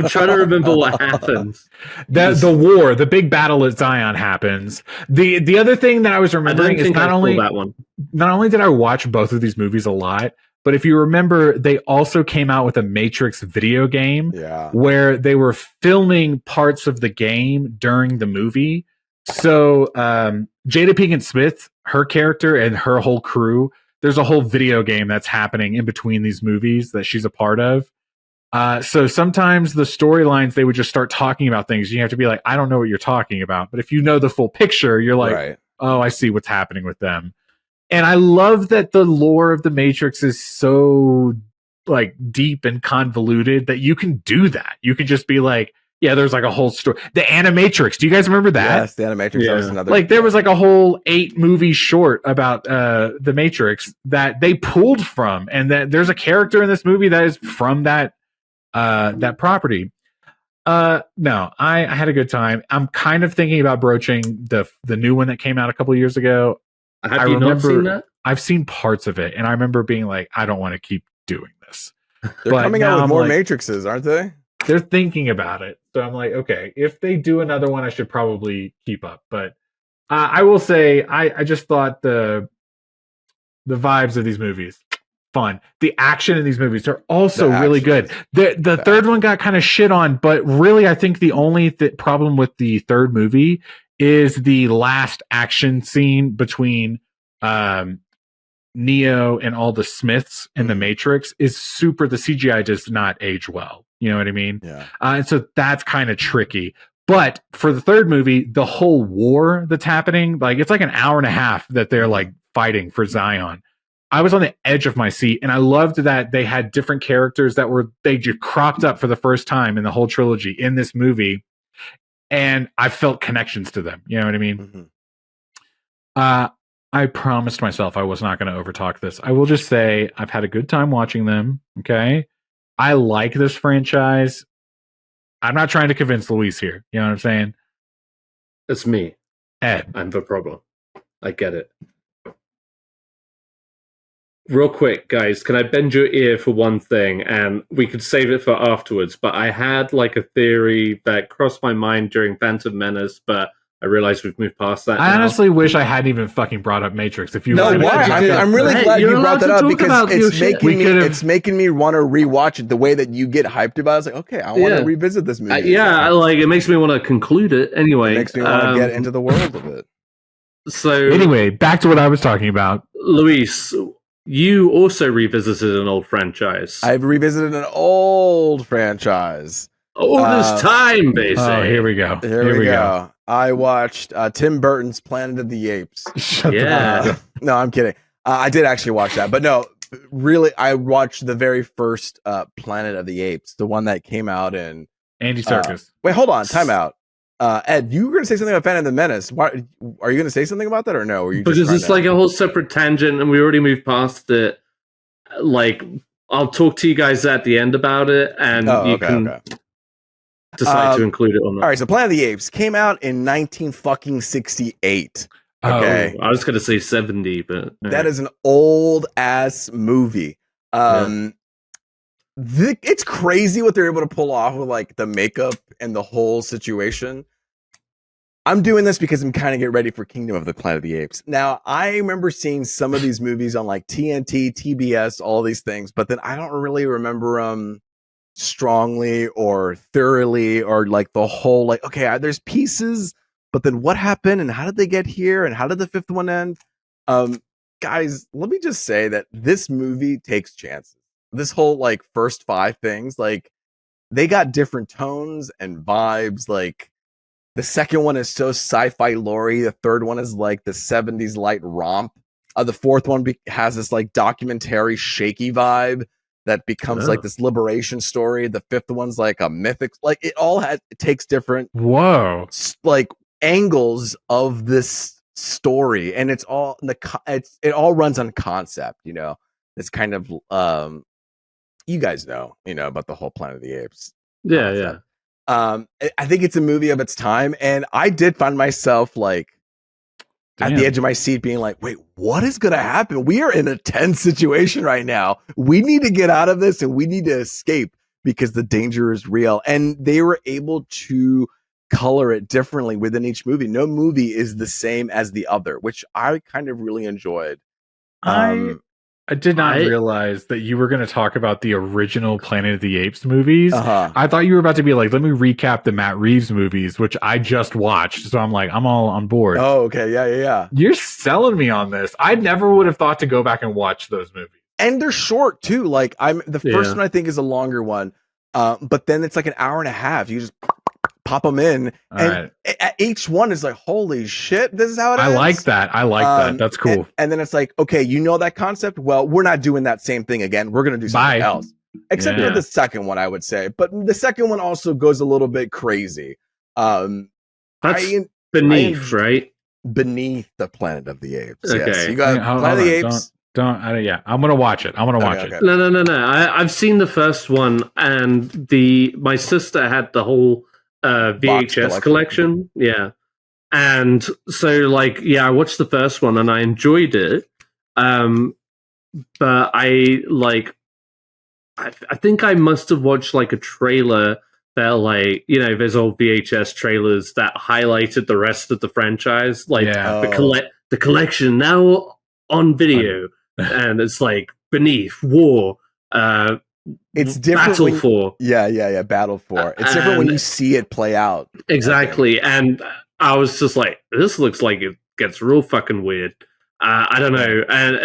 Speaker 3: trying to remember what happens.
Speaker 2: The big battle at Zion happens. The other thing that I was remembering is not only did I watch both of these movies a lot, but if you remember, they also came out with a Matrix video game where they were filming parts of the game during the movie. So Jada Pinkett Smith, her character and her whole crew, there's a whole video game that's happening in between these movies that she's a part of. So sometimes the storylines, they would just start talking about things. You have to be like, I don't know what you're talking about. But if you know the full picture, you're like, oh, I see what's happening with them. And I love that the lore of the Matrix is so like deep and convoluted that you can do that. You can just be like, yeah, there's like a whole story. The Animatrix. Do you guys remember that?
Speaker 1: Yes, the Animatrix. Yeah. That was another.
Speaker 2: Like there was like a whole 8-movie short about the Matrix that they pulled from, and that there's a character in this movie that is from that property. No, I had a good time. I'm kind of thinking about broaching the new one that came out a couple of years ago.
Speaker 3: Have you not seen that?
Speaker 2: I've seen parts of it, and I remember being like, I don't want to keep doing this.
Speaker 1: They're coming out with more Matrixes, aren't they?
Speaker 2: They're thinking about it. So I'm like, okay, if they do another one, I should probably keep up. But I will say, I just thought the vibes of these movies, fun. The action in these movies are also really good. The third one got kind of shit on, but really, I think the only problem with the third movie is the last action scene between Neo and all the Smiths in the Matrix is super. The CGI does not age well. You know what I mean?
Speaker 1: Yeah.
Speaker 2: And so that's kind of tricky. But for the third movie, the whole war that's happening, like it's like an hour and a half that they're like fighting for Zion. I was on the edge of my seat, and I loved that they had different characters that they just cropped up for the first time in the whole trilogy in this movie, and I felt connections to them. You know what I mean? Mm-hmm. I promised myself I was not going to overtalk this. I will just say I've had a good time watching them. Okay. I like this franchise. I'm not trying to convince Luis here. You know what I'm saying?
Speaker 3: It's me.
Speaker 2: Ed.
Speaker 3: I'm the problem. I get it. Real quick, guys, can I bend your ear for one thing? And we could save it for afterwards. But I had like a theory that crossed my mind during Phantom Menace, but I realized we've moved past that.
Speaker 2: I honestly wish I hadn't even fucking brought up Matrix. If you
Speaker 1: I'm really glad you brought that up because it's making me want to rewatch it the way that you get hyped about it. It's like, okay, I want to revisit this movie.
Speaker 3: Like it makes me want to conclude it anyway.
Speaker 1: It makes me want to get into the world of it.
Speaker 3: So
Speaker 2: anyway, back to what I was talking about.
Speaker 3: Luis, you also revisited an old franchise.
Speaker 1: I've revisited an old franchise.
Speaker 3: All this time, basically.
Speaker 2: Oh, here we go.
Speaker 1: Here we go. I watched Tim Burton's Planet of the Apes. No, I'm kidding. I did actually watch that, but no, really, I watched the very first Planet of the Apes, the one that came out in
Speaker 2: Andy Serkis.
Speaker 1: Wait, hold on, time out. Ed, you were going to say something about Phantom Menace. Why, are you going to say something about that or no?
Speaker 3: Because it's like a whole separate tangent, and we already moved past it. Like, I'll talk to you guys at the end about it, and you can decide to include it or not.
Speaker 1: All right, so Planet of the Apes came out in 1968. Okay,
Speaker 3: I was going to say 70, but
Speaker 1: that is an old ass movie. It's crazy what they're able to pull off with like the makeup and the whole situation. I'm doing this because I'm kind of getting ready for Kingdom of the Planet of the Apes. Now, I remember seeing some of these movies on like TNT, TBS, all these things, but then I don't really remember them strongly or thoroughly, or like the whole like, okay, there's pieces, but then what happened and how did they get here and how did the fifth one end? Guys, let me just say that this movie takes chances. This whole like first 5 things, like they got different tones and vibes. Like the second one is so sci-fi lore-y. The third one is like the 70s light romp. The fourth one has this like documentary shaky vibe that becomes like this liberation story. The fifth one's like a mythic, like it takes different like angles of this story, and it's all it all runs on concept, you know. It's kind of you guys know about the whole Planet of the Apes concept. I think it's a movie of its time, and I did find myself like at the edge of my seat being like, wait, what is going to happen? We are in a tense situation right now. We need to get out of this and we need to escape because the danger is real. And they were able to color it differently within each movie. No movie is the same as the other, which I kind of really enjoyed.
Speaker 2: I did not realize that you were going to talk about the original Planet of the Apes movies. I thought you were about to be like, let me recap the Matt Reeves movies, which I just watched. So I'm like, I'm all on board.
Speaker 1: Oh, okay. Yeah.
Speaker 2: You're selling me on this. I never would have thought to go back and watch those movies.
Speaker 1: And they're short too. Like the first one I think is a longer one. But then it's like an hour and a half. You just pop them in. Each one is like, holy shit, this is how it is.
Speaker 2: I like that. That's cool.
Speaker 1: And then it's like, okay, you know that concept? Well, we're not doing that same thing again. We're going to do something else. Except for the second one, I would say. But the second one also goes a little bit crazy.
Speaker 3: That's beneath, right?
Speaker 1: Beneath the Planet of the Apes.
Speaker 3: Okay.
Speaker 1: Yes. You got Planet of the Apes.
Speaker 2: I'm gonna watch it.
Speaker 1: Okay.
Speaker 3: No. I've seen the first one, and my sister had the whole VHS collection. Yeah. And so I watched the first one and I enjoyed it. But I think I must have watched like a trailer that there's old VHS trailers that highlighted the rest of the franchise. The collection now on video. And it's like Beneath, War,
Speaker 1: it's different.
Speaker 3: Battle for.
Speaker 1: Yeah. Battle for. It's different when you see it play out.
Speaker 3: Exactly. And I was just like, this looks like it gets real fucking weird. I don't know. And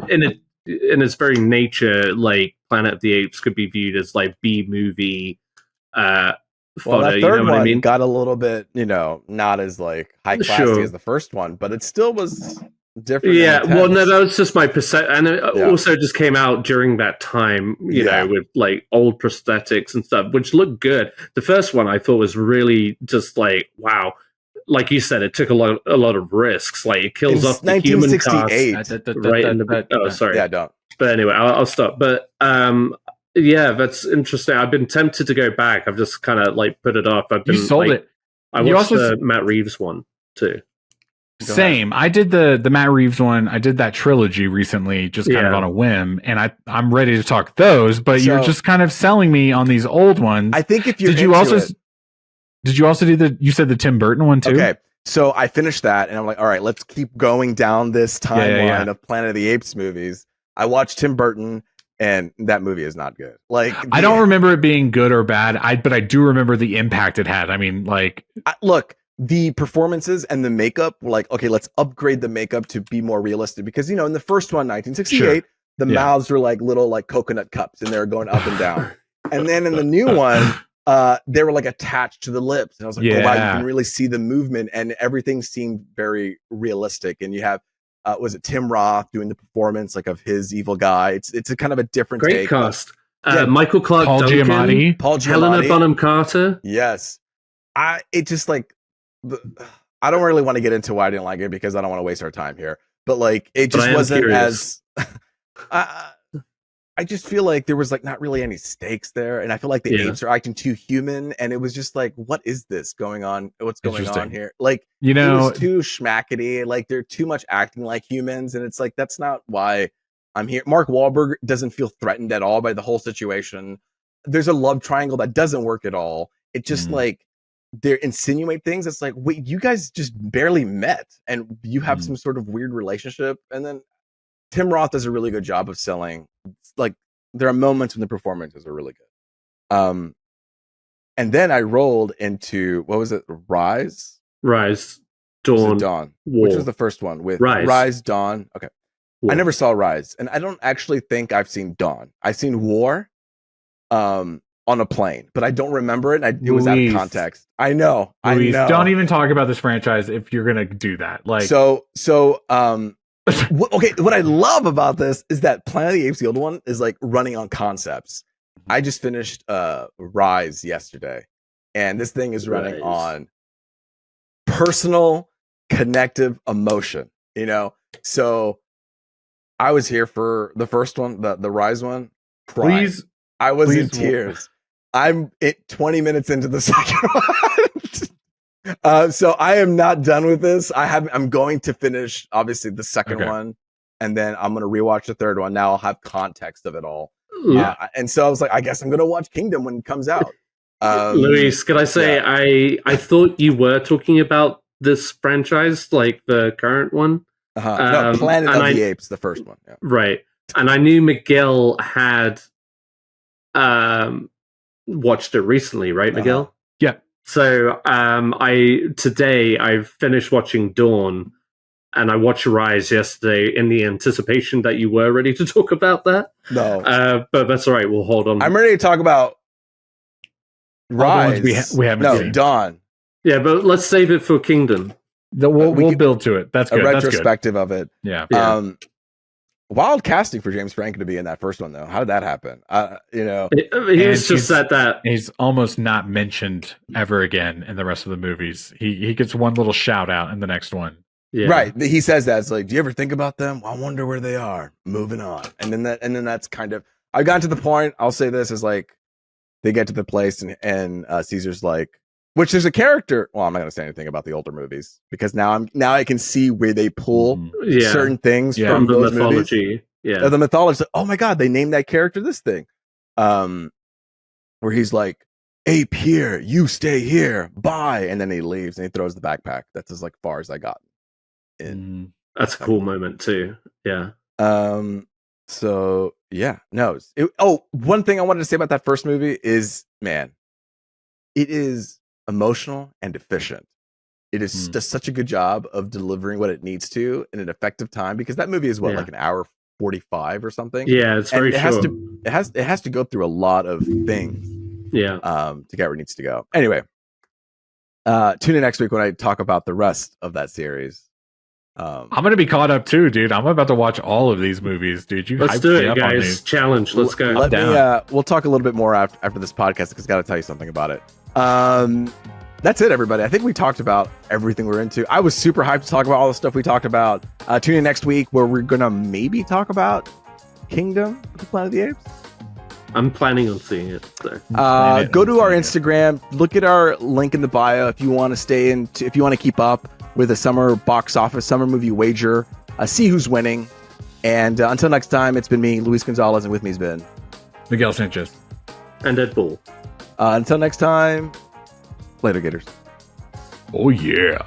Speaker 3: in its very nature, like Planet of the Apes could be viewed as like B-movie
Speaker 1: that
Speaker 3: fodder,
Speaker 1: third one
Speaker 3: I
Speaker 1: got a little bit, not as like high classy as the first one, but it still was different.
Speaker 3: Yeah, well, no, that was just my perception, and it also just came out during that time, you know, with like old prosthetics and stuff, which looked good. The first one I thought was really just like, wow, like you said, it took a lot of risks. Like it kills off the human cast right in the. Oh, sorry.
Speaker 1: Yeah, don't.
Speaker 3: But anyway, I'll stop. But yeah, that's interesting. I've been tempted to go back. I've just kind of like put it off.
Speaker 2: You sold it.
Speaker 3: I watched the Matt Reeves one too.
Speaker 2: Same. I did the Matt Reeves one. I did that trilogy recently, just kind of on a whim, and I'm ready to talk those. But you're just kind of selling me on these old ones.
Speaker 1: I think if you
Speaker 2: did you also do you said the Tim Burton one too?
Speaker 1: Okay, so I finished that, and I'm like, all right, let's keep going down this timeline of Planet of the Apes movies. I watched Tim Burton, and that movie is not good. Like
Speaker 2: I don't remember it being good or bad. But I do remember the impact it had. I mean, like
Speaker 1: look. The performances and the makeup were like, okay, let's upgrade the makeup to be more realistic because, in the first one, 1968, the mouths were like little like coconut cups and they were going up and down. And then in the new one, they were like attached to the lips. And I was like, oh, wow, you can really see the movement and everything seemed very realistic. And you have, was it Tim Roth doing the performance like of his evil guy? It's a kind of a different
Speaker 3: great cast. Michael Clark
Speaker 2: Paul
Speaker 3: Duncan,
Speaker 2: Giamatti,
Speaker 3: Helena Bonham Carter.
Speaker 1: Yes. It just like, I don't really want to get into why I didn't like it because I don't want to waste our time here. But like, it just wasn't as. I just feel like there was like not really any stakes there, and I feel like the apes are acting too human, and it was just like, what is this going on? What's going on here? Like, it was too schmackety. Like, they're too much acting like humans, and it's like that's not why I'm here. Mark Wahlberg doesn't feel threatened at all by the whole situation. There's a love triangle that doesn't work at all. It just like. They insinuate things. It's like, wait, you guys just barely met and you have some sort of weird relationship. And then Tim Roth does a really good job of selling. Like there are moments when the performances are really good. And then I rolled into, what was it? Rise, Dawn, which was the first one with Rise, Dawn. Okay. War. I never saw Rise and I don't actually think I've seen Dawn. I've seen War. On a plane, but I don't remember it. It was out of context. I know.
Speaker 2: Don't even talk about this franchise if you're gonna do that. Like
Speaker 1: okay. What I love about this is that Planet of the Apes, the old one, is like running on concepts. I just finished Rise yesterday, and this thing is running on personal connective emotion. So I was here for the first one, the Rise one. Crying. I was in tears. I'm 20 minutes into the second one. So I am not done with this. I'm going to finish obviously the second one, and then I'm going to rewatch the third one. Now I'll have context of it all.
Speaker 3: Yeah.
Speaker 1: And so I was like, I guess I'm going to watch Kingdom when it comes out.
Speaker 3: Luis, could I say I thought you were talking about this franchise, like the current one?
Speaker 1: No, Planet of the Apes, the first one. Yeah.
Speaker 3: Right. And I knew Miguel had watched it recently, right, Miguel?
Speaker 2: Yeah.
Speaker 3: So I finished watching Dawn, and I watched Rise yesterday in the anticipation that you were ready to talk about that.
Speaker 1: No.
Speaker 3: But that's all right. We'll hold on.
Speaker 1: I'm ready to talk about Rise.
Speaker 2: We haven't seen.
Speaker 1: Dawn.
Speaker 3: Yeah, but let's save it for Kingdom.
Speaker 2: We'll build to it. That's good.
Speaker 1: A retrospective of it.
Speaker 2: Yeah.
Speaker 1: Wild casting for James Franco to be in that first one, though. How did that happen?
Speaker 3: He's just at that.
Speaker 2: He's almost not mentioned ever again in the rest of the movies. He gets one little shout out in the next one.
Speaker 1: Yeah. Right. He says that. It's like, do you ever think about them? I wonder where they are. Moving on. And then that's kind of, I got to the point, I'll say this, is like, they get to the place and Caesar's like, which there's a character. Well, I'm not going to say anything about the older movies because now I can see where they pull certain things from
Speaker 3: the
Speaker 1: those
Speaker 3: mythology.
Speaker 1: Movies.
Speaker 3: Yeah,
Speaker 1: the mythology. Oh my God, they named that character this thing. Where he's like, Ape here, you stay here, bye, and then he leaves and he throws the backpack. That's as like far as I got.
Speaker 3: That's a cool moment too. Yeah.
Speaker 1: So yeah, no. One thing I wanted to say about that first movie is, man, it is emotional and efficient. It is does such a good job of delivering what it needs to in an effective time because that movie is like an hour 45 or something.
Speaker 3: Yeah, it's very short.
Speaker 1: It has to go through a lot of things.
Speaker 3: Yeah.
Speaker 1: To get where it needs to go. Anyway, tune in next week when I talk about the rest of that series.
Speaker 2: I'm gonna be caught up too, dude. I'm about to watch all of these movies, dude.
Speaker 3: Let's do it, guys. Challenge. Let's go.
Speaker 1: We'll talk a little bit more after this podcast because I got to tell you something about it. That's it, everybody. I think we talked about everything we're into. I was super hyped to talk about all the stuff we talked about. Tune in next week where we're gonna maybe talk about Kingdom of the Planet of the Apes.
Speaker 3: I'm planning on seeing it. So.
Speaker 1: Go to our Instagram. Look at our link in the bio if you want to if you want to keep up with the summer box office, summer movie wager. See who's winning. And until next time, it's been me, Luis Gonzalez, and with me has been
Speaker 2: Miguel Sanchez
Speaker 3: and Ed Bull.
Speaker 1: Until next time, later, Gators.
Speaker 2: Oh yeah.